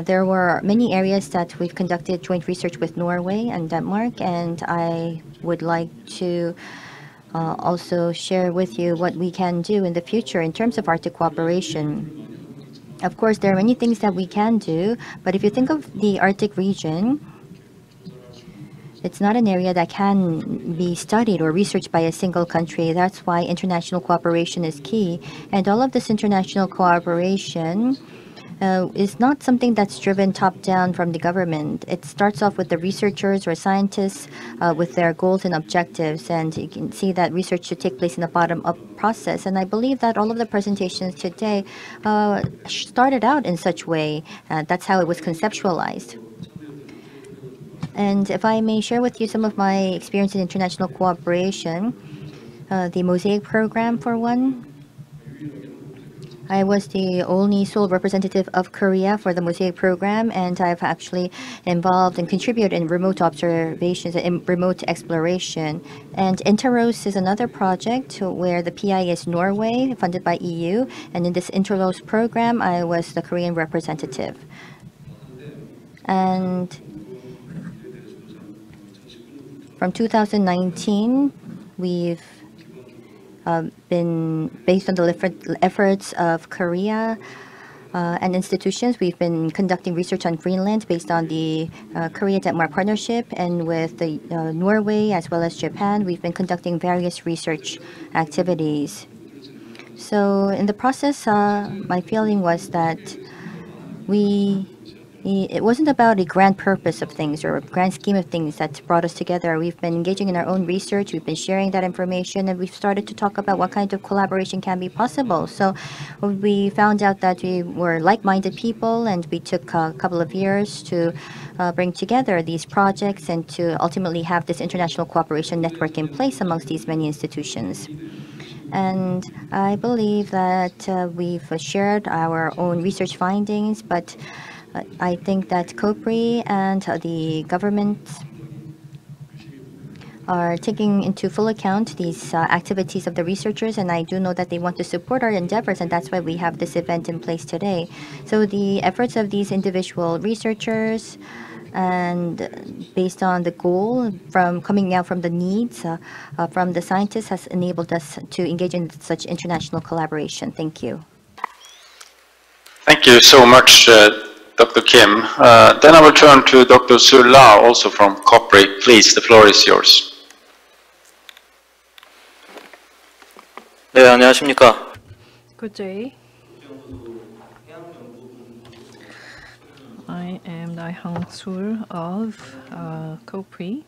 there were many areas that we've conducted joint research with Norway and Denmark, and I would like to also share with you what we can do in the future in terms of Arctic cooperation. Of course, there are many things that we can do, but if you think of the Arctic region, it's not an area that can be studied or researched by a single country. That's why international cooperation is key. And all of this international cooperation is not something that's driven top-down from the government. It starts off with the researchers or scientists with their goals and objectives, and you can see that research should take place in a bottom-up process. And I believe that all of the presentations today started out in such a way. That's how it was conceptualized. And if I may share with you some of my experience in international cooperation, the Mosaic program for one. I was the only sole representative of Korea for the Mosaic program, and I've actually involved and contributed in remote observations and remote exploration. And Interos is another project where the PI is Norway, funded by EU, and in this Interos program, I was the Korean representative. And from 2019, we've been based on the efforts of Korea and institutions. We've been conducting research on Greenland based on the Korea-Denmark partnership, and with the Norway as well as Japan, we've been conducting various research activities. So in the process, my feeling was that we It wasn't about a grand purpose of things or a grand scheme of things that brought us together. We've been engaging in our own research, we've been sharing that information, and we've started to talk about what kind of collaboration can be possible. So we found out that we were like-minded people, and we took a couple of years to bring together these projects and to ultimately have this international cooperation network in place amongst these many institutions. And I believe that we've shared our own research findings, but I think that COPRI and the government are taking into full account these activities of the researchers, and I do know that they want to support our endeavors, and that's why we have this event in place today. So the efforts of these individual researchers and based on the goal from coming out from the needs from the scientists has enabled us to engage in such international collaboration. Thank you. Thank you so much, Dr. Kim. Then I will turn to Dr. Sulla, also from COPRI. Please, the floor is yours. 네, 안녕하십니까. Good day. I am Nae Hang-sul of COPRI.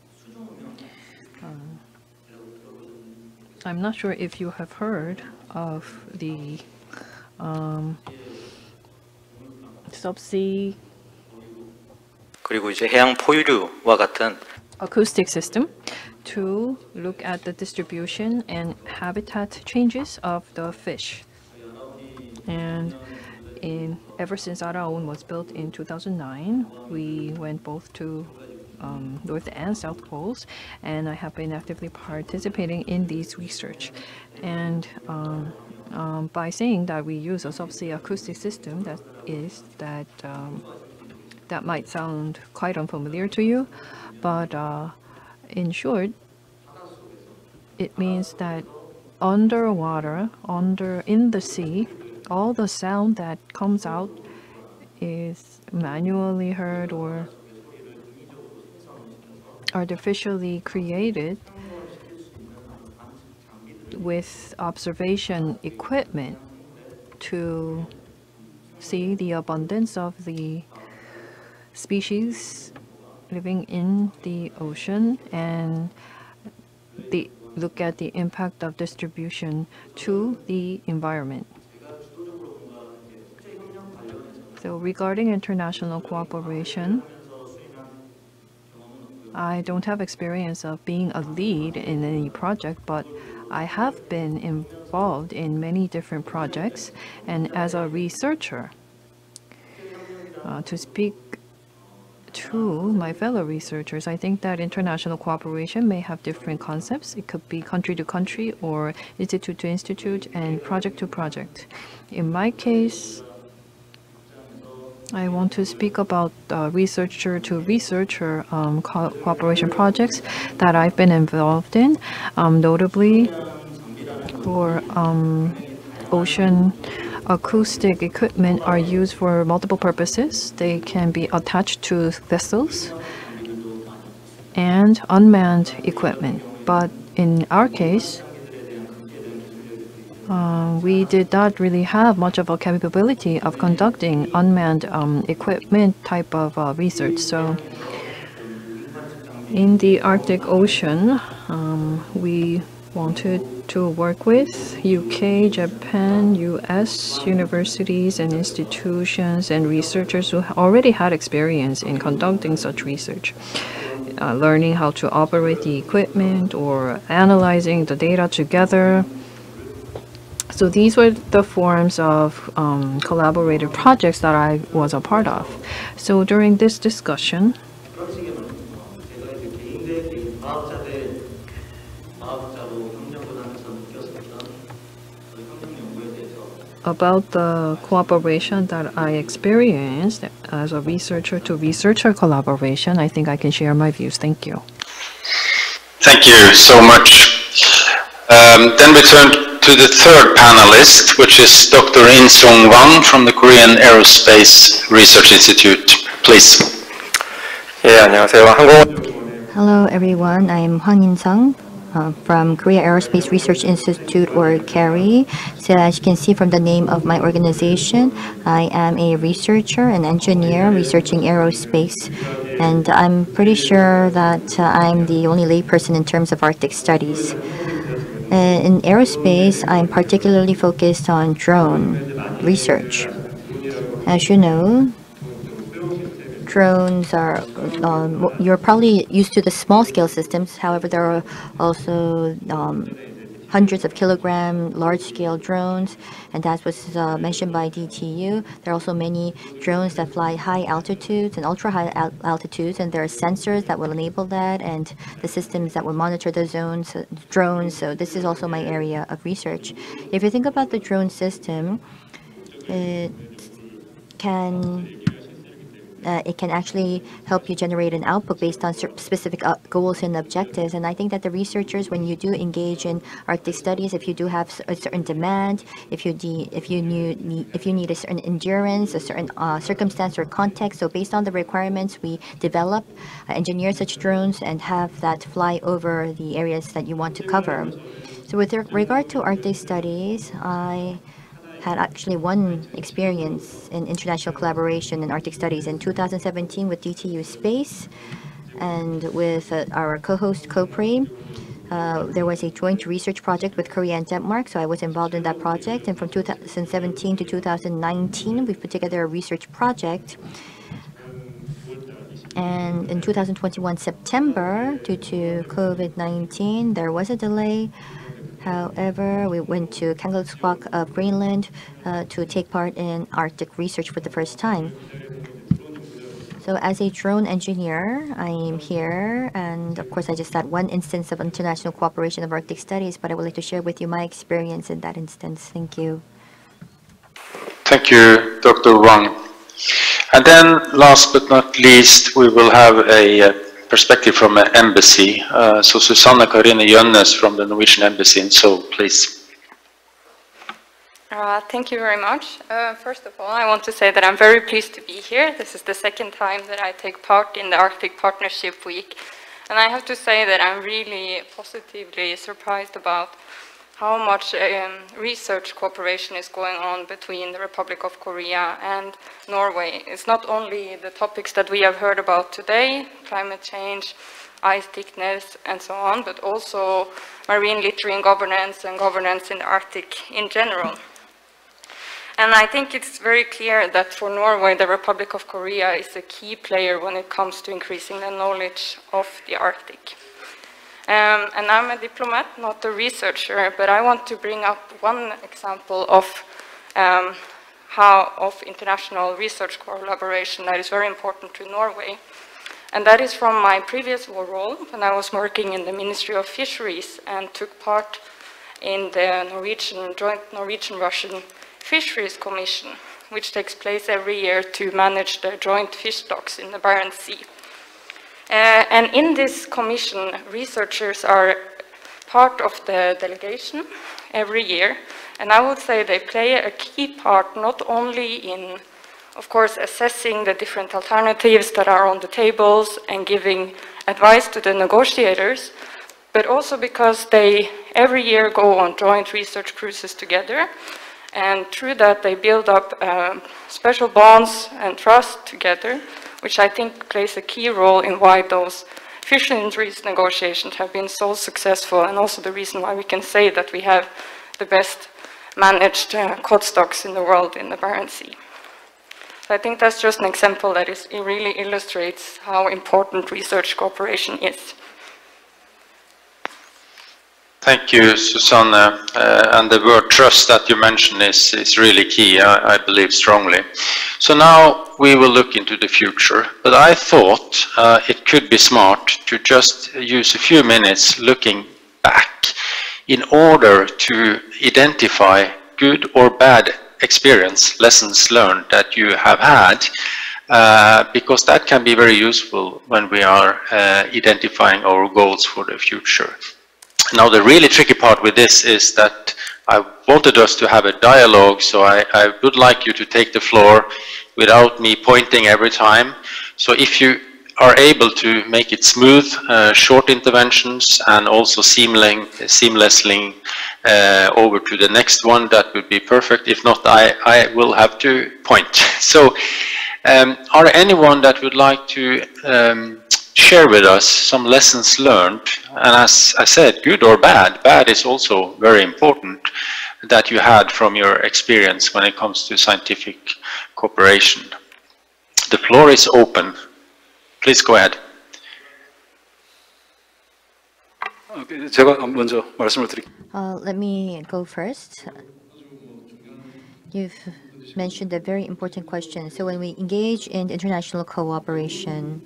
I'm not sure if you have heard of the subsea 그리고 이제 해양 포유류와 같은 acoustic system to look at the distribution and habitat changes of the fish. And ever since Araon was built in 2009, we went both to North and South Poles, and I have been actively participating in these research. And by saying that we use a subsea acoustic system, that might sound quite unfamiliar to you, but in short, it means that underwater, in the sea, all the sound that comes out is manually heard or artificially created with observation equipment to see the abundance of the species living in the ocean and look at the impact of distribution to the environment. So regarding international cooperation, I don't have experience of being a lead in any project, but I have been involved in many different projects, and as a researcher, to speak to my fellow researchers, I think that international cooperation may have different concepts. It could be country to country or institute to institute and project to project. In my case, I want to speak about researcher to researcher cooperation projects that I've been involved in, notably for ocean acoustic equipment are used for multiple purposes. They can be attached to vessels and unmanned equipment. But in our case, we did not really have much of a capability of conducting unmanned equipment type of research. So in the Arctic Ocean, we wanted to work with UK, Japan, US universities and institutions and researchers who already had experience in conducting such research, learning how to operate the equipment or analyzing the data together. So these were the forms of collaborative projects that I was a part of. So during this discussion, about the cooperation that I experienced as a researcher to researcher collaboration, I think I can share my views. Thank you. Thank you so much. Then we turn to the third panelist, which is Dr. In-Sung Wang from the Korean Aerospace Research Institute. Please. 예, 안녕하세요. Hello everyone, I am Hwang In-sung from Korea Aerospace Research Institute, or KARI. So as you can see from the name of my organization, I am a researcher, an engineer researching aerospace. And I'm pretty sure that I'm the only layperson in terms of Arctic studies. In aerospace, I'm particularly focused on drone research. As you know, drones are, you're probably used to the small scale systems. However, there are also hundreds of kilogram large scale drones, and that was mentioned by DTU. There are also many drones that fly high altitudes and ultra high altitudes, and there are sensors that will enable that, and the systems that will monitor the drones. So this is also my area of research. If you think about the drone system, it can actually help you generate an output based on specific goals and objectives. And I think that the researchers, when you do engage in Arctic studies, if you do have a certain demand, if you need a certain endurance, a certain circumstance or context, so based on the requirements, we develop, engineer such drones and have that fly over the areas that you want to cover. So with regard to Arctic studies, I had actually one experience in international collaboration in Arctic studies in 2017 with DTU Space and with our co-host COPRI. There was a joint research project with Korea and Denmark, so I was involved in that project. And from 2017 to 2019, we put together a research project. And in 2021 September, due to COVID-19, there was a delay. However, we went to Kangerlussuaq of Greenland to take part in Arctic research for the first time. So as a drone engineer, I am here, and of course I just had one instance of international cooperation of Arctic studies, but I would like to share with you my experience in that instance. Thank you. Thank you, Dr. Wang. And then, last but not least, we will have a perspective from an embassy. So Susanne Karine Jønnes from the Norwegian Embassy in Seoul, please. Thank you very much. First of all, I want to say that I'm very pleased to be here. This is the second time that I take part in the Arctic Partnership Week. And I have to say that I'm really positively surprised about how much research cooperation is going on between the Republic of Korea and Norway. It's not only the topics that we have heard about today, climate change, ice thickness, and so on, but also marine littering governance and governance in the Arctic in general. And I think it's very clear that for Norway, the Republic of Korea is a key player when it comes to increasing the knowledge of the Arctic. And I'm a diplomat, not a researcher, but I want to bring up one example of international research collaboration that is very important to Norway. And that is from my previous role when I was working in the Ministry of Fisheries and took part in the joint Norwegian-Russian Fisheries Commission, which takes place every year to manage the joint fish stocks in the Barents Sea. And in this commission, researchers are part of the delegation every year. And I would say they play a key part not only in, of course, assessing the different alternatives that are on the tables and giving advice to the negotiators, but also because they every year go on joint research cruises together. And through that, they build up special bonds and trust together, which I think plays a key role in why those fisheries negotiations have been so successful, and also the reason why we can say that we have the best managed cod stocks in the world in the Barents Sea. So I think that's just an example that it really illustrates how important research cooperation is. Thank you, Susanne. And the word trust that you mentioned is really key, I believe strongly. So now we will look into the future, but I thought it could be smart to just use a few minutes looking back in order to identify good or bad experience, lessons learned that you have had, because that can be very useful when we are identifying our goals for the future. Now, the really tricky part with this is that I wanted us to have a dialogue, so I would like you to take the floor without me pointing every time. So if you are able to make it smooth, short interventions, and also seamlessly over to the next one, that would be perfect. If not, I will have to point. So, are anyone that would like to share with us some lessons learned? And as I said, good or bad. Bad is also very important, that you had from your experience when it comes to scientific cooperation. The floor is open. Please go ahead. 제가 먼저 말씀을 드릴게요. Let me go first. You've mentioned a very important question. So when we engage in international cooperation,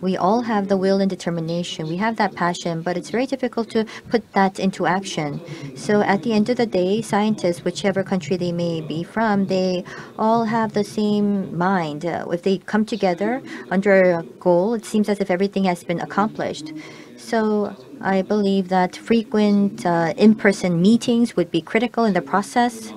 we all have the will and determination. We have that passion, but it's very difficult to put that into action. So at the end of the day, scientists, whichever country they may be from, they all have the same mind. If they come together under a goal, it seems as if everything has been accomplished. So I believe that frequent in-person meetings would be critical in the process.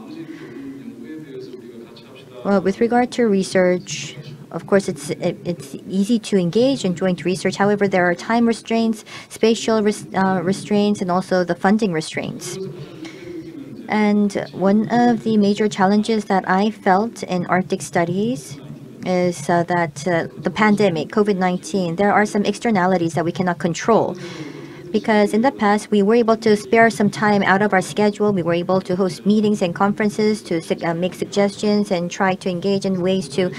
Well, with regard to research, of course, it's easy to engage in joint research. However, there are time restraints, spatial restraints, and also the funding restraints. And one of the major challenges that I felt in Arctic studies is that the pandemic, COVID-19, there are some externalities that we cannot control. Because in the past, we were able to spare some time out of our schedule. We were able to host meetings and conferences to make suggestions and try to engage in ways to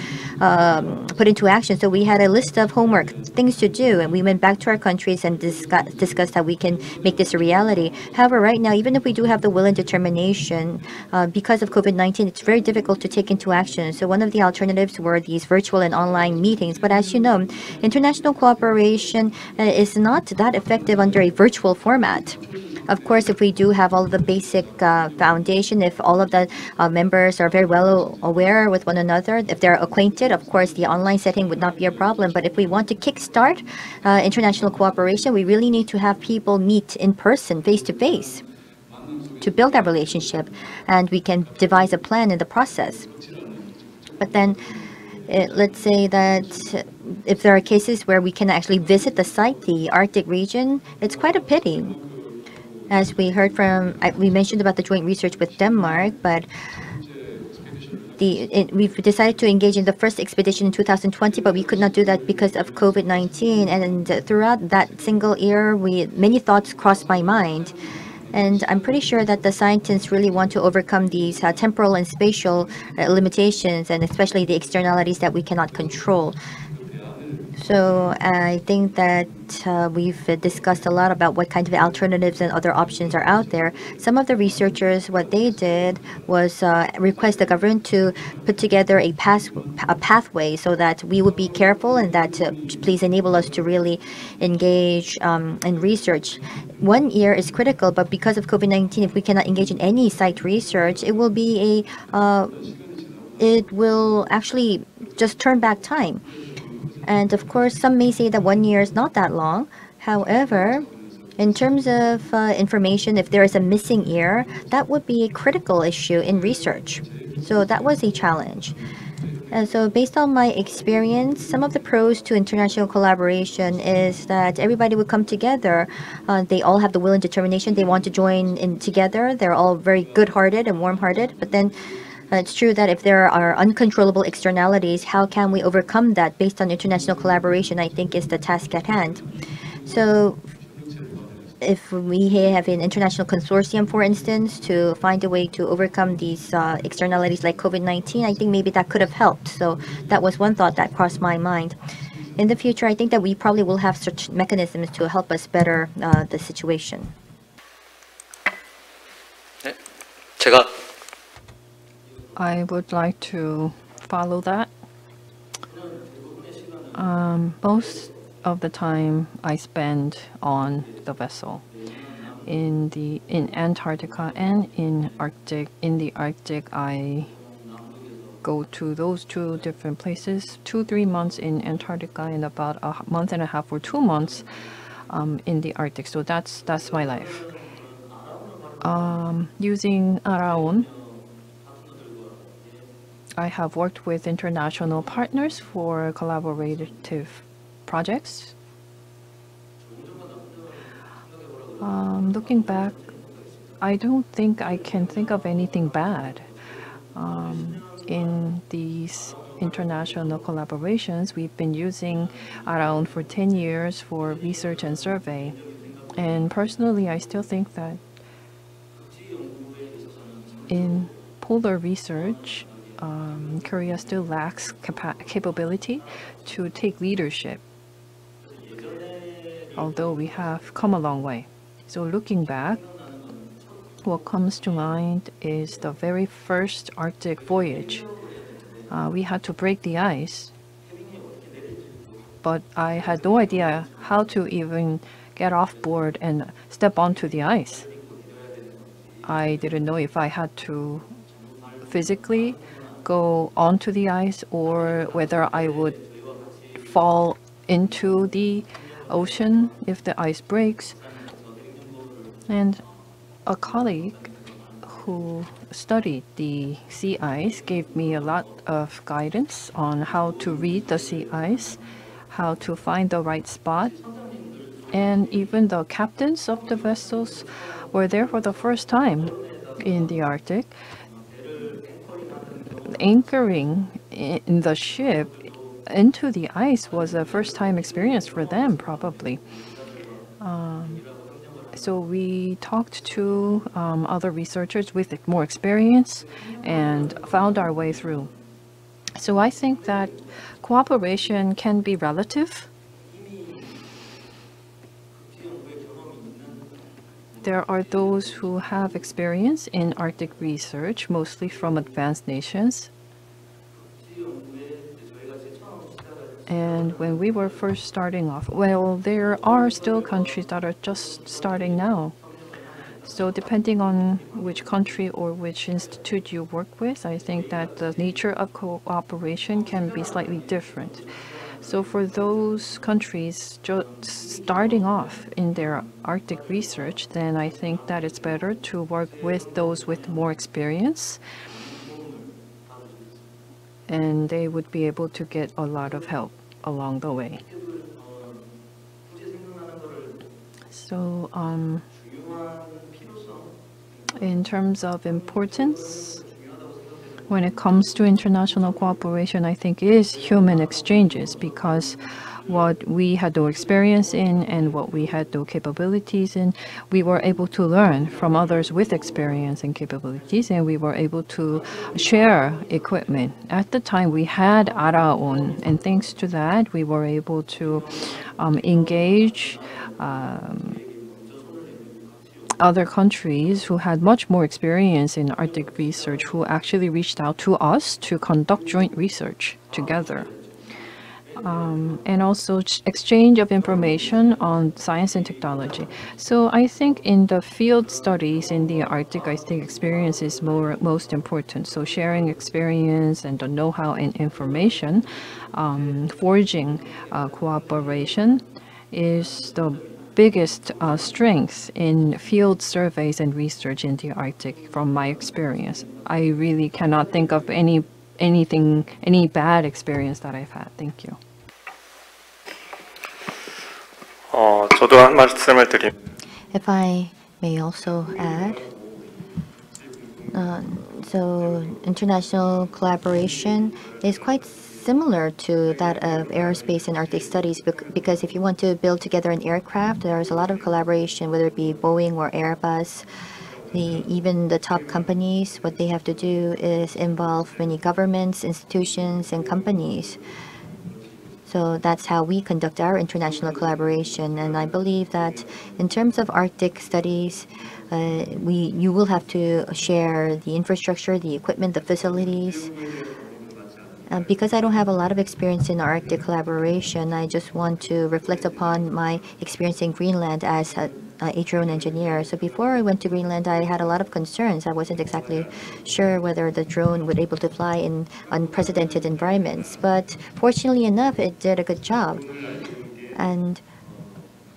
put into action. So we had a list of homework, things to do, and we went back to our countries and discussed how we can make this a reality. However, right now, even if we do have the will and determination, because of COVID-19, it's very difficult to take into action. So one of the alternatives were these virtual and online meetings. But as you know, international cooperation is not that effective under a virtual format. Of course, if we do have all of the basic foundation, if all of the members are very well aware with one another, if they're acquainted, of course, the online setting would not be a problem. But if we want to kickstart international cooperation, we really need to have people meet in person, face to face, to build that relationship, and we can devise a plan in the process. But then, let's say that if there are cases where we can actually visit the site, the Arctic region, it's quite a pity. As we heard from, we mentioned about the joint research with Denmark, but we've decided to engage in the first expedition in 2020, but we could not do that because of COVID-19. And throughout that single year, many thoughts crossed my mind. And I'm pretty sure that the scientists really want to overcome these temporal and spatial limitations, and especially the externalities that we cannot control. So I think that we've discussed a lot about what kind of alternatives and other options are out there. Some of the researchers, what they did was request the government to put together a pathway so that we would be careful, and that please enable us to really engage in research. 1 year is critical, but because of COVID-19, if we cannot engage in any site research, it will be it will actually just turn back time. And of course, some may say that 1 year is not that long. However, in terms of information, if there is a missing year, that would be a critical issue in research. So that was a challenge. And so based on my experience, some of the pros to international collaboration is that everybody would come together. They all have the will and determination. They want to join in together. They're all very good-hearted and warm-hearted. But then it's true that if there are uncontrollable externalities, how can we overcome that based on international collaboration, I think is the task at hand. So if we have an international consortium, for instance, to find a way to overcome these externalities like COVID-19, I think maybe that could have helped. So that was one thought that crossed my mind. In the future, I think that we probably will have such mechanisms to help us better the situation. I would like to follow that. Most of the time I spend on the vessel in Antarctica and in Arctic. In the Arctic, I go to those two different places, 2-3 months in Antarctica and about a month and a half or 2 months in the Arctic. So that's my life. Using Araon, I have worked with international partners for collaborative projects. Looking back, I don't think I can think of anything bad. In these international collaborations, we've been using around for 10 years for research and survey. And personally, I still think that in polar research, Korea still lacks capability to take leadership, although we have come a long way. So looking back, what comes to mind is the very first Arctic voyage. We had to break the ice, but I had no idea how to even get off board and step onto the ice. I didn't know if I had to physically go onto the ice or whether I would fall into the ocean if the ice breaks. And a colleague who studied the sea ice gave me a lot of guidance on how to read the sea ice, how to find the right spot. And even the captains of the vessels were there for the first time in the Arctic. Anchoring in the ship into the ice was a first-time experience for them, probably. So we talked to other researchers with more experience and found our way through. So I think that cooperation can be relative. There are those who have experience in Arctic research, mostly from advanced nations. And when we were first starting off, well, there are still countries that are just starting now. So depending on which country or which institute you work with, I think that the nature of cooperation can be slightly different. So for those countries just starting off in their Arctic research, then I think that it's better to work with those with more experience, and they would be able to get a lot of help along the way. So in terms of importance, when it comes to international cooperation, I think it is human exchanges, because what we had no experience in and what we had no capabilities in, we were able to learn from others with experience and capabilities, and we were able to share equipment. At the time, we had Araon, and thanks to that, we were able to engage other countries who had much more experience in Arctic research, who actually reached out to us to conduct joint research together. And also exchange of information on science and technology. So I think in the field studies in the Arctic, I think experience is most important. So sharing experience and the know-how and information, forging cooperation is the biggest strength in field surveys and research in the Arctic from my experience. I really cannot think of any bad experience that I've had. Thank you. 저도 한 말씀을 드립니다. If I may also add, so international collaboration is quite similar to that of aerospace and Arctic studies, because if you want to build together an aircraft, there's a lot of collaboration, whether it be Boeing or Airbus. Even the top companies, what they have to do is involve many governments, institutions, and companies. So that's how we conduct our international collaboration. And I believe that in terms of Arctic studies, you will have to share the infrastructure, the equipment, the facilities. Because I don't have a lot of experience in Arctic collaboration, I just want to reflect upon my experience in Greenland as a drone engineer. So before I went to Greenland, I had a lot of concerns. I wasn't exactly sure whether the drone would able to fly in unprecedented environments. But fortunately enough, it did a good job. And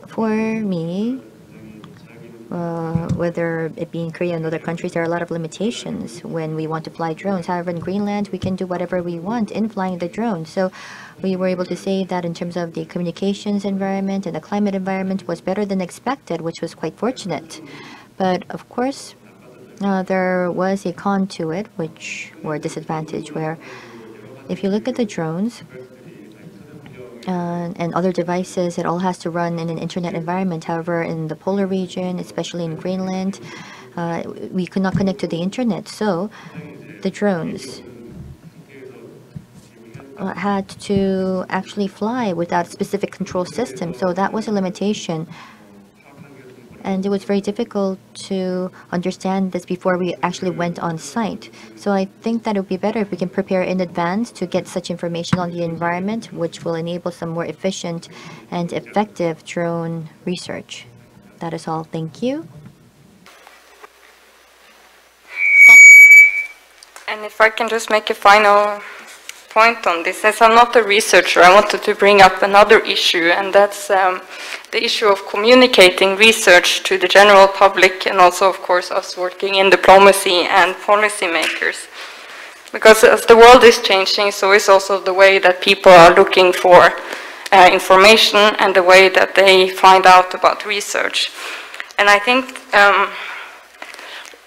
for me, whether it be in Korea and other countries, there are a lot of limitations when we want to fly drones. However, in Greenland, we can do whatever we want in flying the drone. So we were able to say that in terms of the communications environment and the climate environment was better than expected, which was quite fortunate. But of course, there was a con to it, which were a disadvantage, where if you look at the drones, and other devices, it all has to run in an internet environment. However, in the polar region, especially in Greenland, we could not connect to the internet. So the drones had to actually fly without a specific control system. So that was a limitation. And it was very difficult to understand this before we actually went on site. So I think that it would be better if we can prepare in advance to get such information on the environment, which will enable some more efficient and effective drone research. That is all. Thank you. And if I can just make a final point on this, since I'm not a researcher, I wanted to bring up another issue, and that's the issue of communicating research to the general public, and also, of course, us working in diplomacy and policymakers. Because as the world is changing, so is also the way that people are looking for information and the way that they find out about research. And I think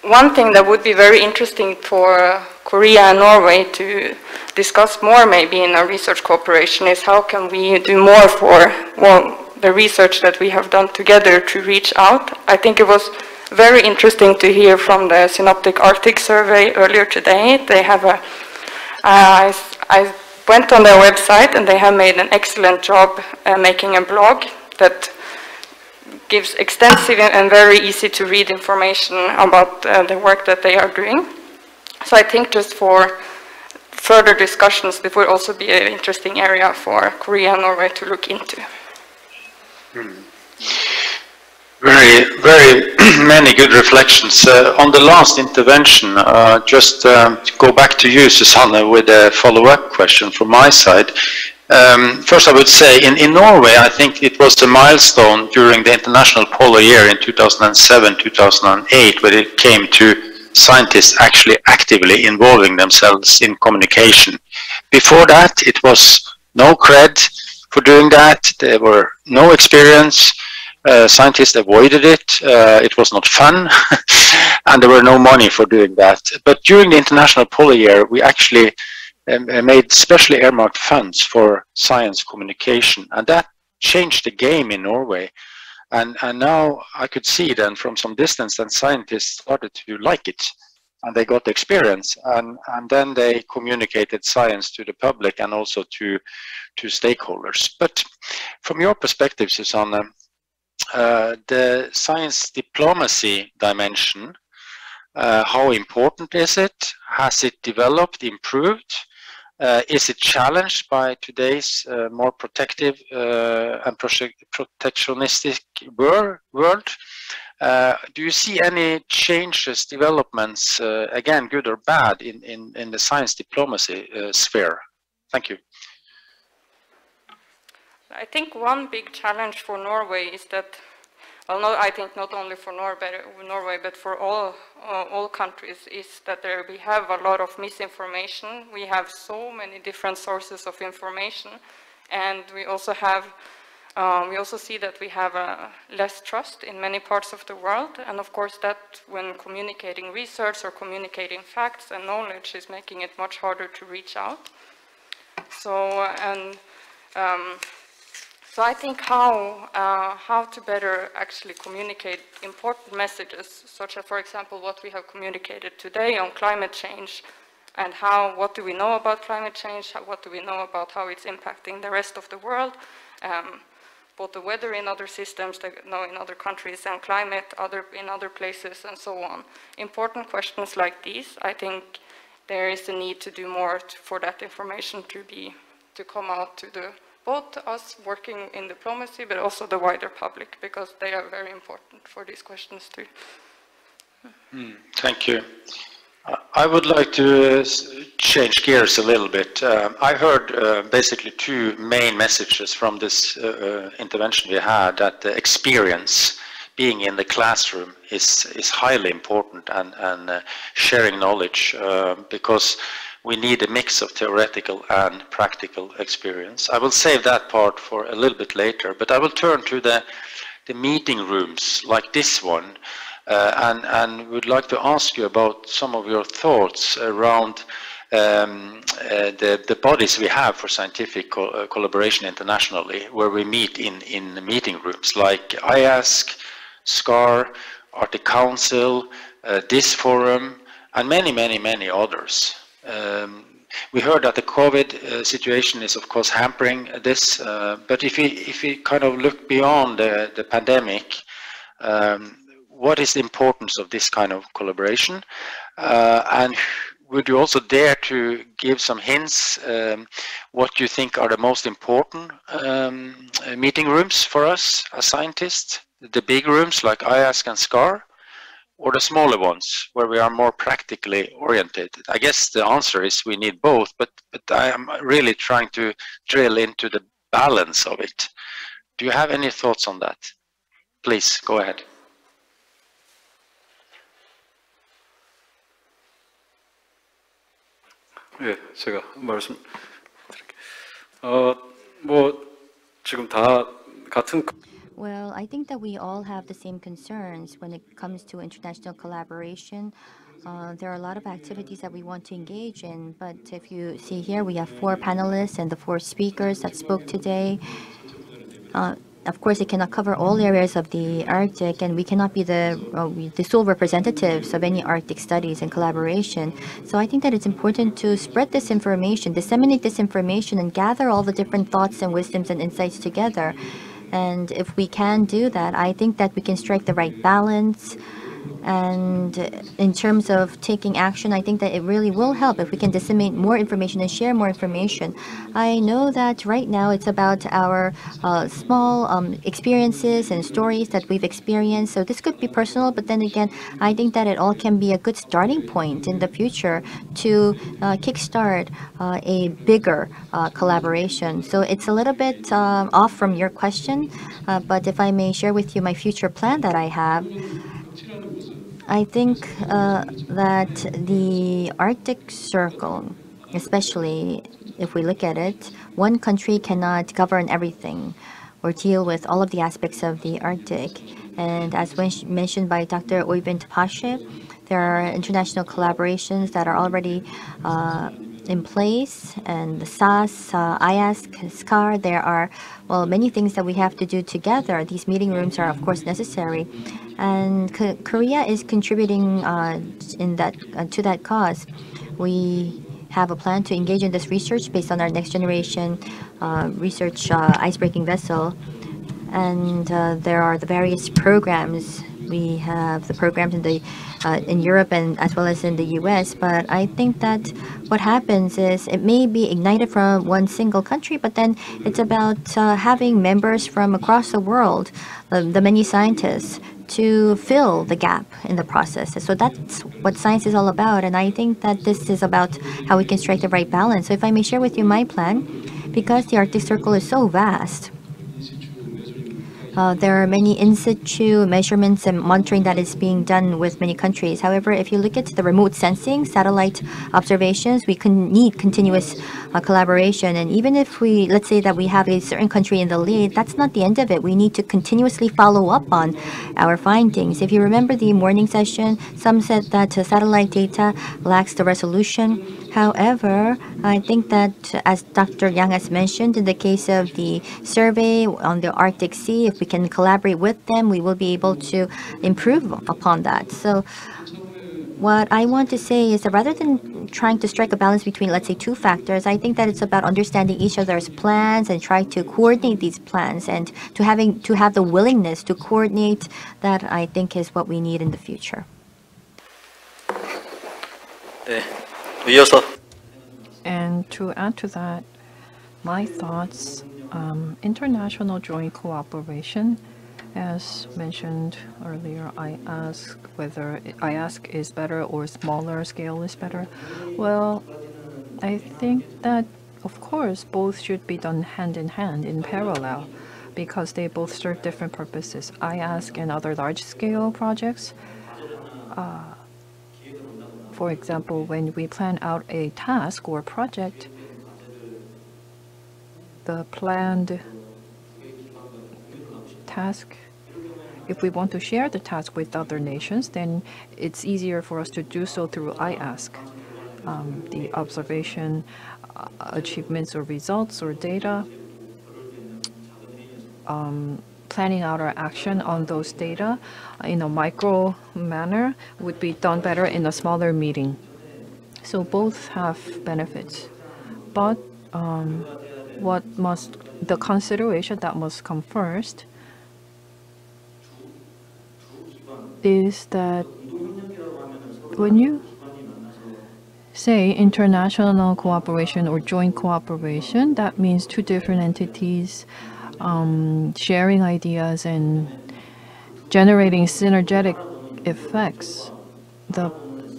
one thing that would be very interesting for Korea and Norway to discuss more maybe in our research cooperation is how can we do more for the research that we have done together to reach out. I think it was very interesting to hear from the Synoptic Arctic survey earlier today. They have I went on their website and they have made an excellent job making a blog that gives extensive and very easy to read information about the work that they are doing. So I think just for further discussions, this would also be an interesting area for Korea and Norway to look into. Very, very many good reflections. On the last intervention, just to go back to you, Susanne, with a follow-up question from my side. First, I would say in Norway, I think it was a milestone during the International Polar Year in 2007-2008 when it came to scientists actually actively involving themselves in communication. Before that, it was no cred for doing that. There were no experience. Scientists avoided it. It was not fun, and there were no money for doing that. But during the International Polar Year, we actually made specially earmarked funds for science communication, and that changed the game in Norway. And now I could see then from some distance that scientists started to like it, and they got experience, and then they communicated science to the public and also to stakeholders. But from your perspective, Susanne, the science diplomacy dimension, how important is it? Has it developed, improved? Is it challenged by today's more protective and protectionistic world? Do you see any changes, developments, again, good or bad, in the science diplomacy sphere? Thank you. I think one big challenge for Norway is that, well, no, I think not only for Norway, but for all countries, is that we have a lot of misinformation. We have so many different sources of information, and we also have, we also see that we have less trust in many parts of the world, and of course that, when communicating research or communicating facts and knowledge, is making it much harder to reach out. So, so I think how to better actually communicate important messages, such as, for example, what we have communicated today on climate change, and what do we know about climate change, what do we know about how it's impacting the rest of the world, both the weather in other systems, in other countries, and climate in other places, and so on. Important questions like these, I think there is a need to do more for that information to come out to both us working in diplomacy, but also the wider public, because they are very important for these questions too. Thank you. I would like to change gears a little bit. I heard basically two main messages from this intervention we had, that the experience being in the classroom is highly important, and sharing knowledge, because we need a mix of theoretical and practical experience. I will save that part for a little bit later, but I will turn to the meeting rooms like this one, and would like to ask you about some of your thoughts around the bodies we have for scientific collaboration internationally, where we meet in the meeting rooms like IASC, SCAR, Arctic Council, this forum, and many others. We heard that the COVID situation is of course hampering this, but if we kind of look beyond the pandemic, what is the importance of this kind of collaboration? And would you also dare to give some hints what you think are the most important meeting rooms for us as scientists? The big rooms like IASC and SCAR, or the smaller ones where we are more practically oriented? I guess the answer is we need both, but I am really trying to drill into the balance of it. Do you have any thoughts on that? Please, go ahead. 예, 제가 말씀드릴게요. 뭐 지금 다 같은. Well, I think that we all have the same concerns when it comes to international collaboration. There are a lot of activities that we want to engage in, but if you see here, we have 4 panelists and the 4 speakers that spoke today. Of course, it cannot cover all areas of the Arctic, and we cannot be the sole representatives of any Arctic studies and collaboration. So I think that it's important to spread this information, disseminate this information, and gather all the different thoughts and wisdoms and insights together. And if we can do that, I think that we can strike the right balance. And in terms of taking action, I think that it really will help if we can disseminate more information and share more information. I know that right now it's about our small experiences and stories that we've experienced. So this could be personal, but then again, I think that it all can be a good starting point in the future to kickstart a bigger collaboration. So it's a little bit off from your question, but if I may share with you my future plan that I have, I think that the Arctic Circle, especially if we look at it, one country cannot govern everything or deal with all of the aspects of the Arctic. And as mentioned by Dr. Oyvind Pasche, there are international collaborations that are already in place, and the SAS, IASC, SCAR, there are, well, many things that we have to do together. These meeting rooms are, of course, necessary. And Korea is contributing to that cause. We have a plan to engage in this research based on our next generation research icebreaking vessel. And there are the various programs. We have the programs in Europe and as well as in the US. But I think that what happens is it may be ignited from one single country, but then it's about having members from across the world, the many scientists, to fill the gap in the process. So that's what science is all about. And I think that this is about how we can strike the right balance. So if I may share with you my plan, because the Arctic Circle is so vast, there are many in situ measurements and monitoring that is being done with many countries. However, if you look at the remote sensing, satellite observations, we need continuous collaboration. And even if we, let's say that we have a certain country in the lead, that's not the end of it. We need to continuously follow up on our findings. If you remember the morning session, some said that satellite data lacks the resolution. However, I think that, as Dr. Yang has mentioned, in the case of the survey on the Arctic Sea, if we can collaborate with them, we will be able to improve upon that. So what I want to say is that rather than trying to strike a balance between, let's say, 2 factors, I think that it's about understanding each other's plans and try to coordinate these plans, and to have the willingness to coordinate. That, I think, is what we need in the future. And to add to that, my thoughts, international joint cooperation, as mentioned earlier, I ask whether IASC is better or smaller scale is better. Well, I think that, of course, both should be done hand in hand, in parallel. because they both serve different purposes. IASC and other large-scale projects, for example, when we plan out a task or project, the planned task, if we want to share the task with other nations, then it's easier for us to do so through IASC. The observation, achievements or results or data, planning out our action on those data in a micro manner would be done better in a smaller meeting. So both have benefits. But the consideration that must come first is that when you say international cooperation or joint cooperation, that means two different entities sharing ideas and generating synergetic effects. The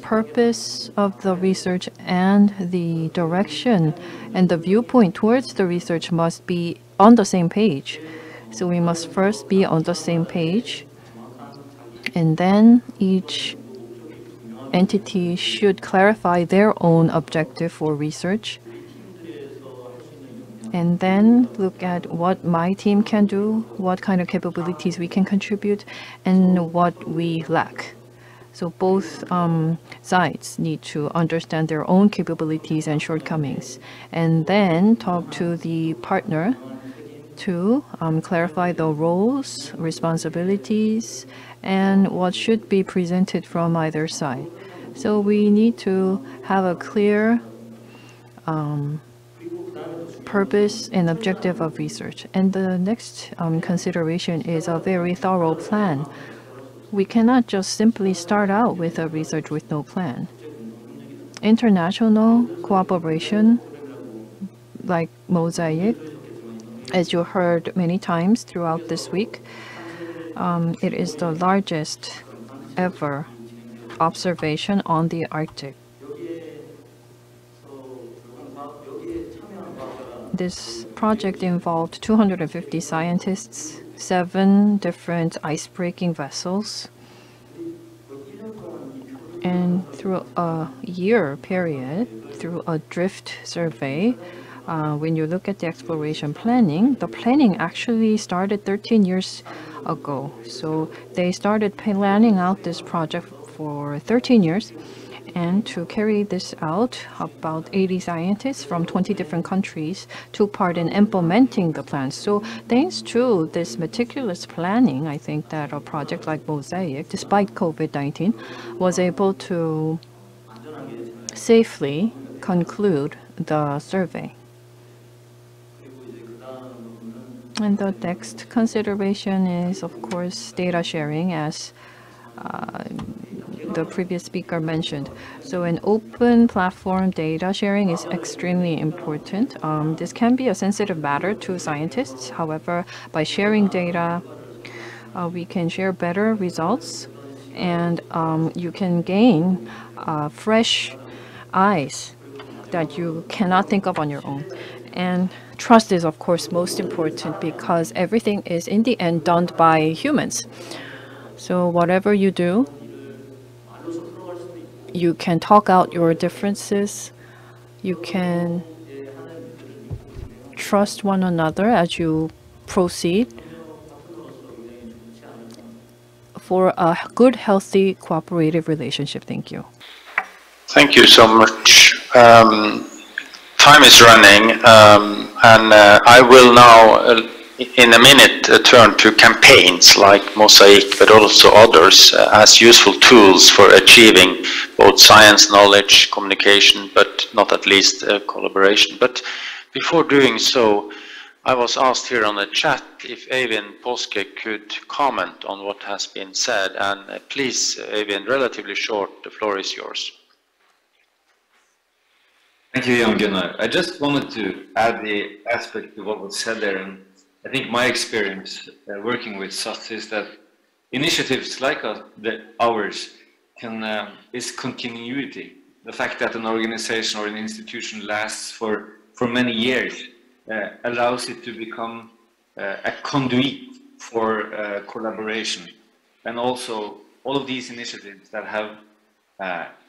purpose of the research and the direction and the viewpoint towards the research must be on the same page. So we must first be on the same page, and then each entity should clarify their own objective for research, and then look at what my team can do, what kind of capabilities we can contribute, and what we lack. So both sides need to understand their own capabilities and shortcomings, and then talk to the partner to clarify the roles, responsibilities, and what should be presented from either side. So we need to have a clear purpose and objective of research. And the next consideration is a very thorough plan. We cannot just simply start out with a research with no plan. International cooperation, like Mosaic, as you heard many times throughout this week, it is the largest ever observation on the Arctic. This project involved 250 scientists, 7 different ice-breaking vessels, and through a year period, through a drift survey, when you look at the exploration planning, the planning actually started 13 years ago. So they started planning out this project for 13 years. And to carry this out, about 80 scientists from 20 different countries took part in implementing the plans. So thanks to this meticulous planning, I think that a project like Mosaic, despite COVID-19, was able to safely conclude the survey. And the next consideration is, of course, data sharing, as the previous speaker mentioned. So an open platform data sharing is extremely important. This can be a sensitive matter to scientists. However, by sharing data, we can share better results, and you can gain fresh eyes that you cannot think of on your own. And trust is, of course, most important, because everything is, in the end, done by humans. So whatever you do, you can talk out your differences. You can trust one another as you proceed for a good, healthy, cooperative relationship. Thank you. Thank you so much. Time is running, and I will now, in a minute, turn to campaigns like Mosaic, but also others, as useful tools for achieving both science, knowledge, communication, but not at least collaboration. But before doing so, I was asked here on the chat if Eivind Påske could comment on what has been said. And please, Eivind, relatively short, the floor is yours. Thank you, Jan Gunnar. I just wanted to add the aspect to what was said there. And I think my experience working with SATS is that initiatives like ours is continuity. The fact that an organization or an institution lasts for many years allows it to become a conduit for collaboration. And also, all of these initiatives that have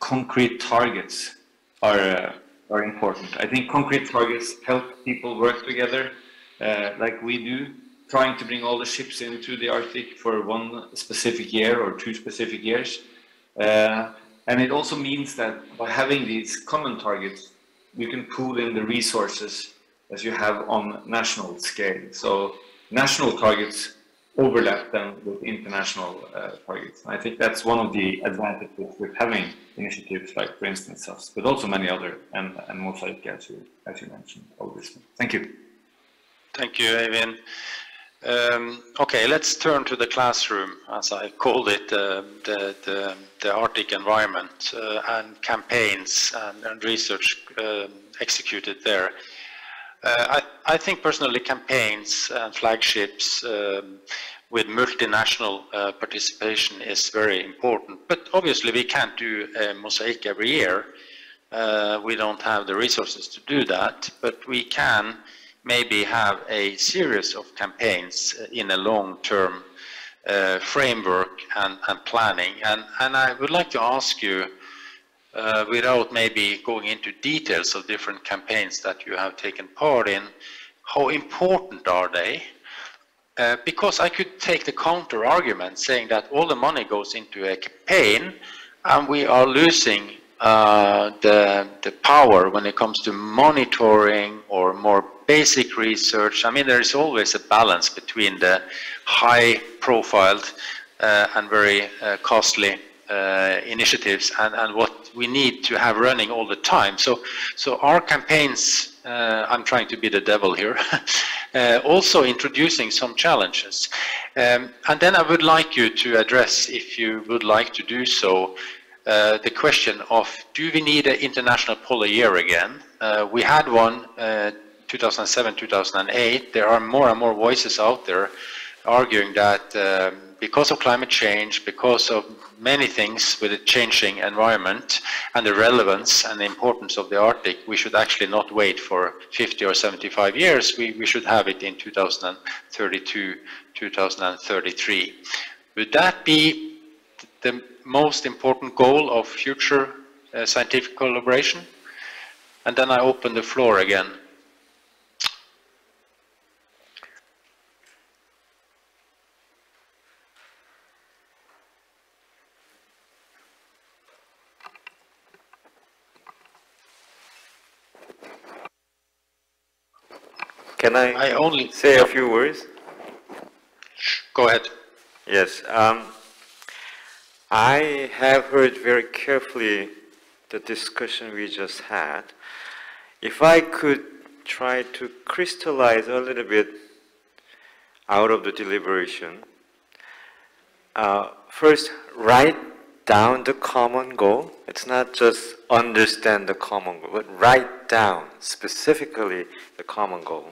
concrete targets are important. I think concrete targets help people work together like we do, trying to bring all the ships into the Arctic for one specific year or 2 specific years. And it also means that by having these common targets, you can pool in the resources as you have on national scale. So national targets overlap them with international targets. I think that's one of the advantages with having initiatives like, for instance, us, but also many other, and Mosaic, as you mentioned, obviously. Thank you. Thank you, Eivind. Okay, let's turn to the classroom, as I called it, the Arctic environment and campaigns and research executed there. I think personally campaigns and flagships with multinational participation is very important, but obviously we can't do a mosaic every year. We don't have the resources to do that, but we can maybe have a series of campaigns in a long-term framework and planning. And I would like to ask you, without maybe going into details of different campaigns that you have taken part in, how important are they? Because I could take the counter argument saying that all the money goes into a campaign and we are losing the power when it comes to monitoring or more basic research. I mean, there is always a balance between the high-profiled and very costly initiatives and what we need to have running all the time. So our campaigns, I'm trying to be the devil here, also introducing some challenges. And then I would like you to address, if you would like to do so, the question of, do we need an international poll a year again? We had one 2007, 2008. There are more and more voices out there arguing that because of climate change, because of many things with a changing environment and the relevance and the importance of the Arctic, we should actually not wait for 50 or 75 years. We should have it in 2032, 2033. Would that be the most important goal of future scientific collaboration? And then I open the floor again. Can I only say a few words? Go ahead. Yes. I have heard very carefully the discussion we just had. If I could try to crystallize a little bit out of the deliberation, first, write down the common goal. It's not just understand the common goal, but write down specifically the common goal.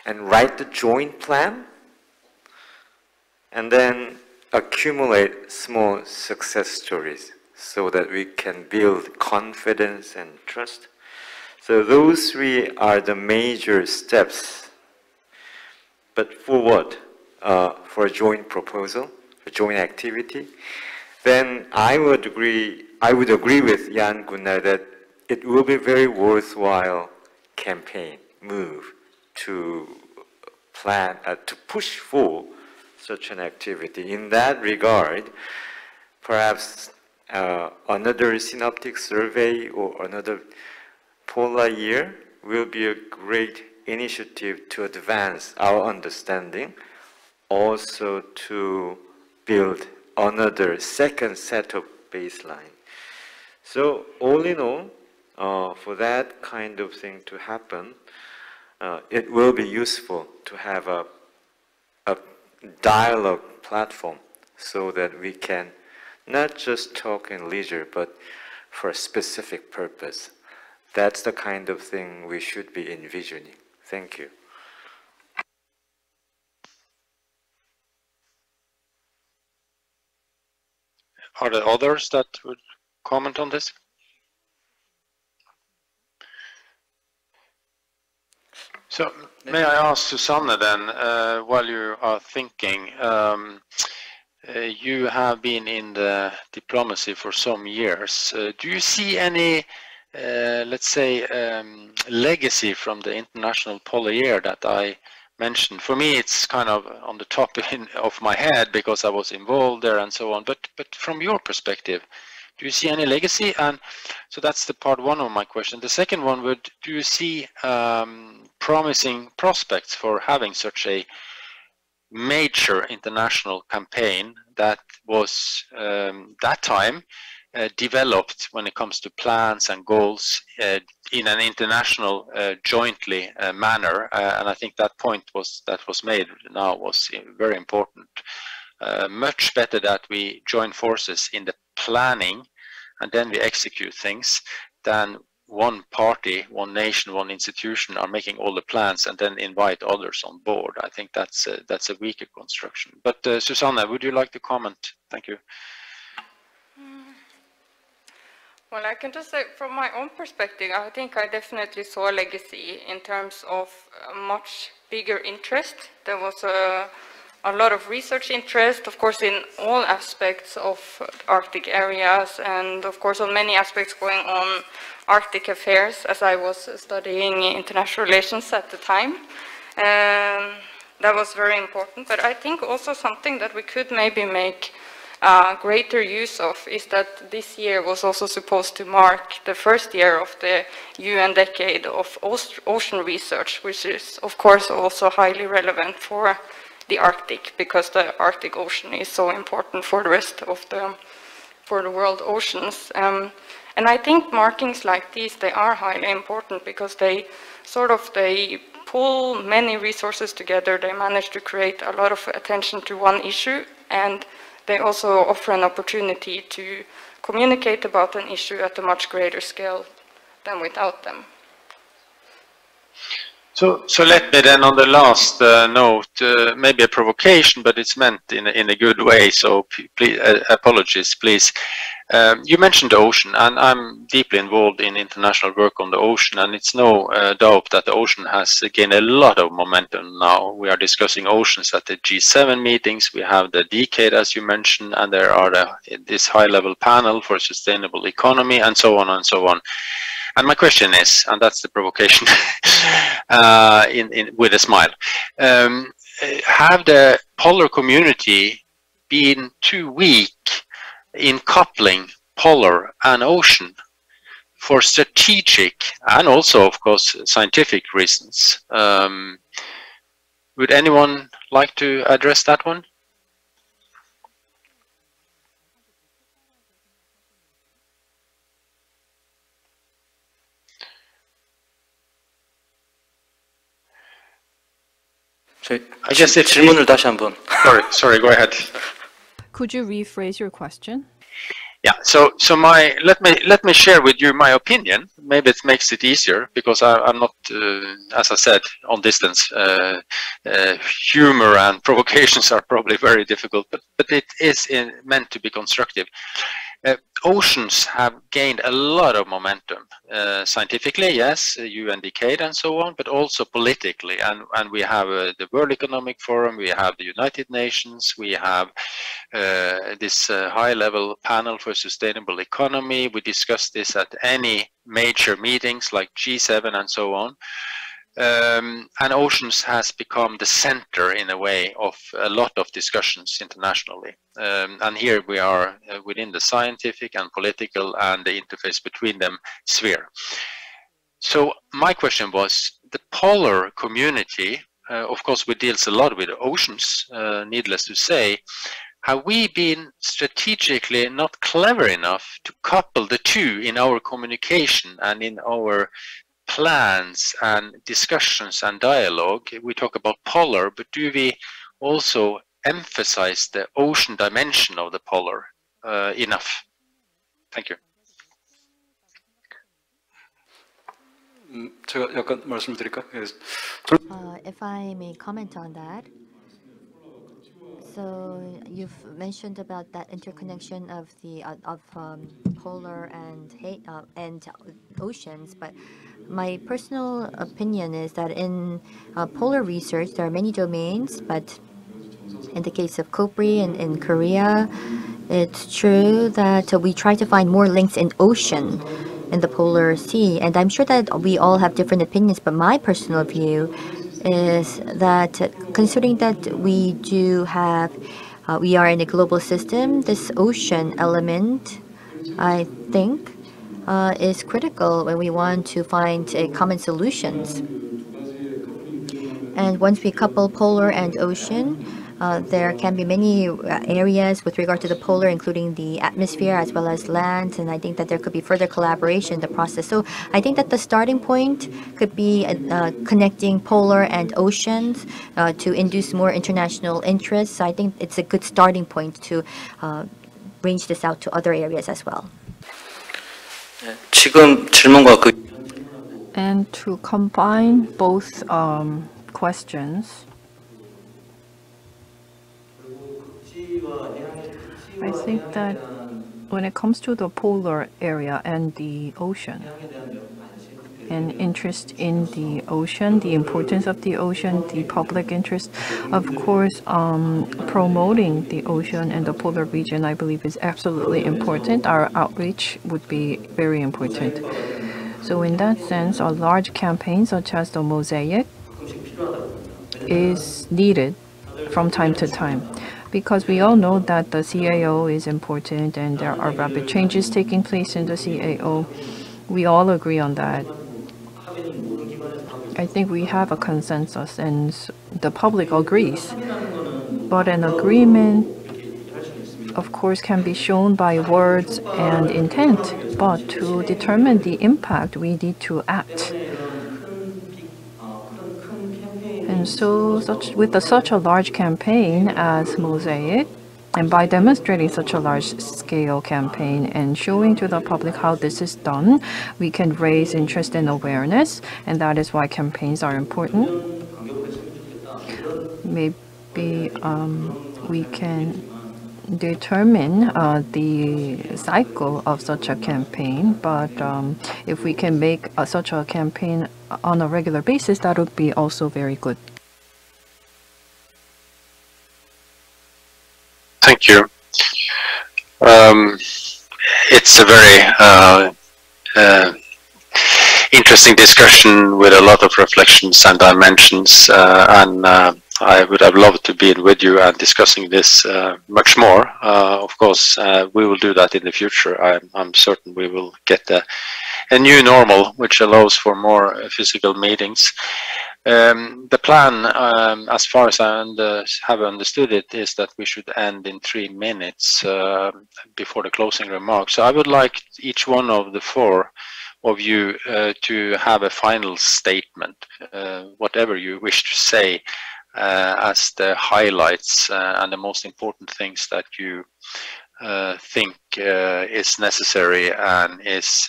And write the joint plan, and then accumulate small success stories so that we can build confidence and trust. So those 3 are the major steps. But for what? For a joint proposal, for joint activity. Then I would agree with Jan Gunnar that it will be very worthwhile campaign move to plan, to push for such an activity. In that regard, perhaps another synoptic survey or another polar year will be a great initiative to advance our understanding, also to build another second set of baseline. So all in all, for that kind of thing to happen, it will be useful to have a dialogue platform so that we can not just talk in leisure, but for a specific purpose. That's the kind of thing we should be envisioning. Thank you. Are there others that would comment on this? So may I ask Susanne then, while you are thinking, you have been in the diplomacy for some years. Do you see any, let's say, legacy from the international polo year that I mentioned? For me, it's kind of on the top of my head because I was involved there and so on. But from your perspective, do you see any legacy? And so that's the part one of my question. The second one would, do you see promising prospects for having such a major international campaign that was that time developed when it comes to plans and goals in an international jointly manner, and I think that point that was made now was very important. Much better that we join forces in the planning and then we execute things than one party, one nation, one institution are making all the plans and then invite others on board. I think that's a weaker construction. But Susanne, would you like to comment? Thank you. Well, I can just say from my own perspective, I think I definitely saw a legacy in terms of a much bigger interest. There was a lot of research interest, of course, in all aspects of Arctic areas and, of course, on many aspects going on Arctic affairs, as I was studying international relations at the time. That was very important. But I think also something that we could maybe make greater use of is that this year was also supposed to mark the first year of the UN decade of ocean research, which is, of course, also highly relevant for the Arctic, because the Arctic Ocean is so important for the rest of the world oceans. And I think markings like these, they are highly important because they pull many resources together. They manage to create a lot of attention to one issue, and they also offer an opportunity to communicate about an issue at a much greater scale than without them. So let me then on the last note, maybe a provocation, but it's meant in a good way, so please, apologies, please. You mentioned the ocean, and I'm deeply involved in international work on the ocean, and it's no doubt that the ocean has gained a lot of momentum now. We are discussing oceans at the G7 meetings, we have the decade, as you mentioned, and there are this high-level panel for sustainable economy, and so on and so on. And my question is, and that's the provocation with a smile, have the polar community been too weak in coupling polar and ocean for strategic and also, of course, scientific reasons? Would anyone like to address that one? I guess it's 질문을 다시 한번. Sorry, go ahead. Could you rephrase your question? Yeah, so let me share with you my opinion. Maybe it makes it easier because I'm not, as I said, on distance. Humor and provocations are probably very difficult, but it is meant to be constructive. Oceans have gained a lot of momentum, scientifically, yes, UN decade and so on, but also politically. And we have the World Economic Forum, we have the United Nations, we have this high-level panel for sustainable economy. We discuss this at any major meetings like G7 and so on. And oceans has become the center, in a way, of a lot of discussions internationally. And here we are within the scientific and political and the interface between them sphere. So my question was, the polar community, of course, we deals a lot with oceans, needless to say. Have we been strategically not clever enough to couple the two in our communication and in our plans and discussions and dialogue? We talk about polar, but do we also emphasize the ocean dimension of the polar enough? Thank you. 제가 약간 말씀드릴까? If I may comment on that. So you've mentioned about that interconnection of polar and oceans, but my personal opinion is that in polar research, there are many domains, but in the case of COPRI and in Korea, it's true that we try to find more links in ocean, in the polar sea. And I'm sure that we all have different opinions, but my personal view is that considering that we do have, we are in a global system, this ocean element, I think, is critical when we want to find common solutions. And once we couple polar and ocean, there can be many areas with regard to the polar, including the atmosphere as well as land, and I think that there could be further collaboration in the process. So I think that the starting point could be connecting polar and oceans to induce more international interest. So I think it's a good starting point to range this out to other areas as well. 지금 질문과 그 And to combine both questions, I think that when it comes to the polar area and the ocean, and interest in the ocean, the importance of the ocean, the public interest, of course, promoting the ocean and the polar region, I believe, is absolutely important. Our outreach would be very important. So in that sense, a large campaign such as the Mosaic is needed from time to time, because we all know that the CAO is important and there are rapid changes taking place in the CAO. We all agree on that. I think we have a consensus and the public agrees. But an agreement, of course, can be shown by words and intent. But to determine the impact, we need to act. And so with such a large campaign as Mosaic, and by demonstrating such a large-scale campaign and showing to the public how this is done, we can raise interest and awareness, and that is why campaigns are important. Maybe we can determine the cycle of such a campaign, but if we can make such a campaign on a regular basis, that would be also very good. Thank you. It's a very interesting discussion with a lot of reflections and dimensions, and I would have loved to be with you and discussing this much more. Of course, we will do that in the future. I'm certain we will get a new normal, which allows for more physical meetings. The plan, as far as I have understood it, is that we should end in 3 minutes before the closing remarks. So I would like each one of the 4 of you to have a final statement, whatever you wish to say, as the highlights and the most important things that you think is necessary and is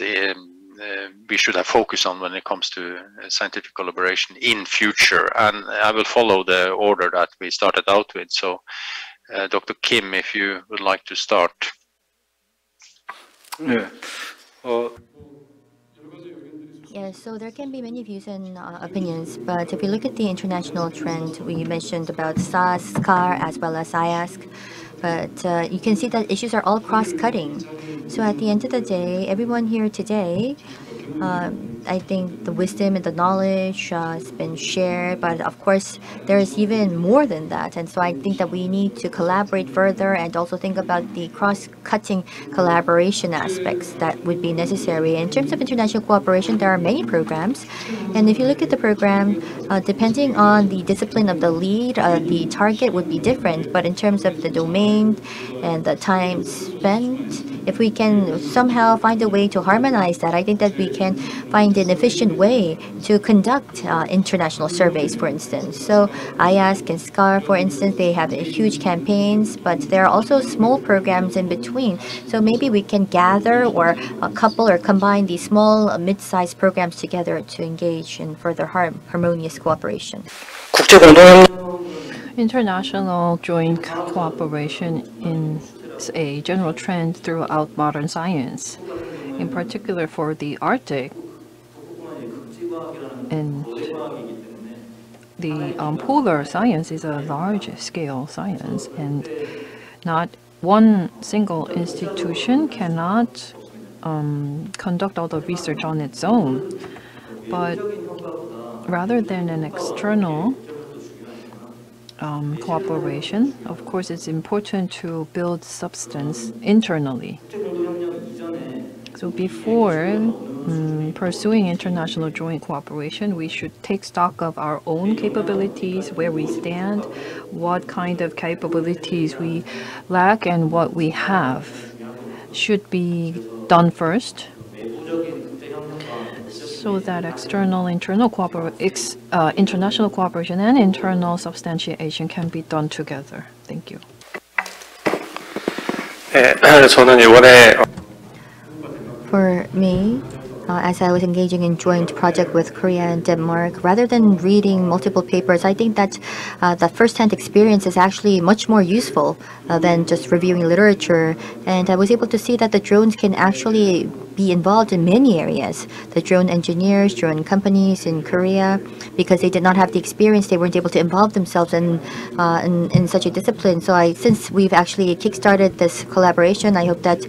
we should have focus on when it comes to scientific collaboration in future. And I will follow the order that we started out with. So Dr. Kim, if you would like to start. 네. Yeah, so there can be many views and opinions, but if you look at the international trend, we mentioned about SAS, SCAR, as well as IASC, but you can see that issues are all cross-cutting. So at the end of the day, everyone here today, I think the wisdom and the knowledge has been shared, but of course there is even more than that. And so I think that we need to collaborate further and also think about the cross-cutting collaboration aspects that would be necessary. In terms of international cooperation, there are many programs. And if you look at the program, depending on the discipline of the lead, the target would be different. But in terms of the domain and the time spent, if we can somehow find a way to harmonize that, I think that we can find an efficient way to conduct international surveys, for instance. So IASC and SCAR, for instance, they have huge campaigns, but there are also small programs in between. So maybe we can gather or couple or combine these small, mid-sized programs together to engage in further harmonious cooperation. International joint cooperation in a general trend throughout modern science. In particular for the Arctic, and the polar science is a large-scale science, and not one single institution cannot conduct all the research on its own. But rather than an external cooperation, of course, it's important to build substance internally. So before pursuing international joint cooperation, we should take stock of our own capabilities, where we stand, what kind of capabilities we lack, and what we have should be done first, so that international cooperation and internal substantiation can be done together. Thank you. 저는 이번에 For me, as I was engaging in joint project with Korea and Denmark, rather than reading multiple papers, I think that the first-hand experience is actually much more useful than just reviewing literature. And I was able to see that the drones can actually be involved in many areas. The drone engineers, drone companies in Korea, because they did not have the experience, they weren't able to involve themselves in such a discipline. So since we've actually kickstarted this collaboration, I hope that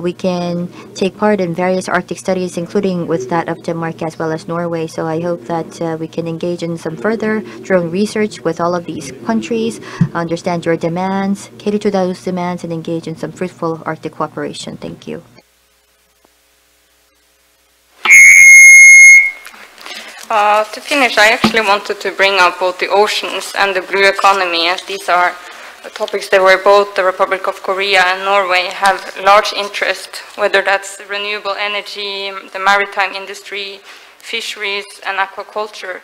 we can take part in various Arctic studies, including with that of Denmark as well as Norway. So I hope that we can engage in some further drone research with all of these countries, understand your demands, cater to those demands, and engage in some fruitful Arctic cooperation. Thank you. To finish, I actually wanted to bring up both the oceans and the blue economy, as these are topics that where both the Republic of Korea and Norway have large interest, whether that's renewable energy, the maritime industry, fisheries, and aquaculture.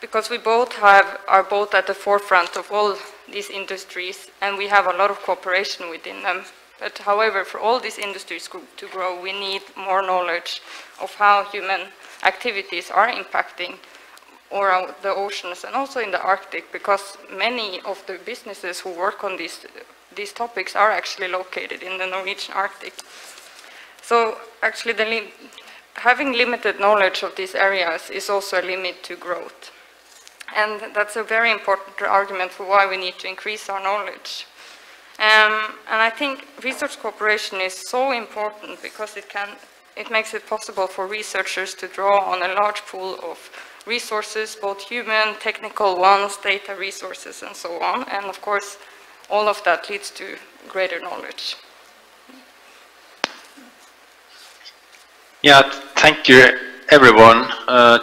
Because we both are both at the forefront of all these industries, and we have a lot of cooperation within them. But however, for all these industries to grow, we need more knowledge of how human activities are impacting the oceans and also in the Arctic, because many of the businesses who work on these topics are actually located in the Norwegian Arctic. So actually having limited knowledge of these areas is also a limit to growth. And that's a very important argument for why we need to increase our knowledge. And I think research cooperation is so important because it makes it possible for researchers to draw on a large pool of resources, both human, technical ones, data resources, and so on. And of course, all of that leads to greater knowledge. Yeah, thank you everyone,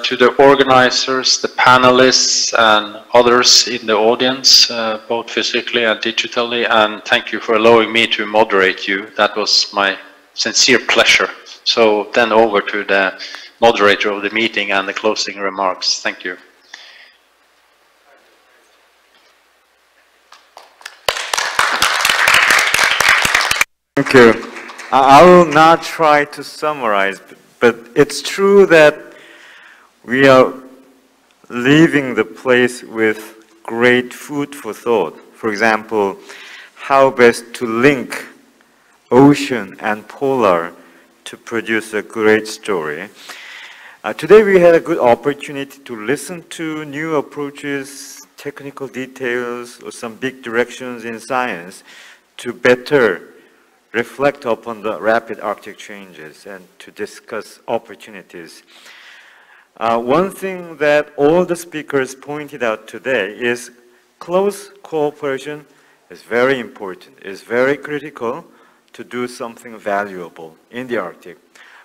to the organizers, the panelists, and others in the audience, both physically and digitally, and thank you for allowing me to moderate you. That was my sincere pleasure. So then over to the moderator of the meeting and the closing remarks. Thank you. Thank you. I will not try to summarize, but it's true that we are leaving the place with great food for thought. For example, how best to link ocean and polar to produce a great story. Today we had a good opportunity to listen to new approaches, technical details, or some big directions in science to better reflect upon the rapid Arctic changes and to discuss opportunities. One thing that all the speakers pointed out today is close cooperation is very important, is very critical to do something valuable in the Arctic.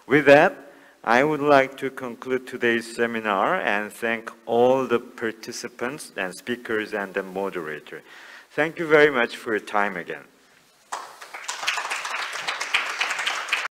With that, I would like to conclude today's seminar and thank all the participants and speakers and the moderator. Thank you very much for your time again.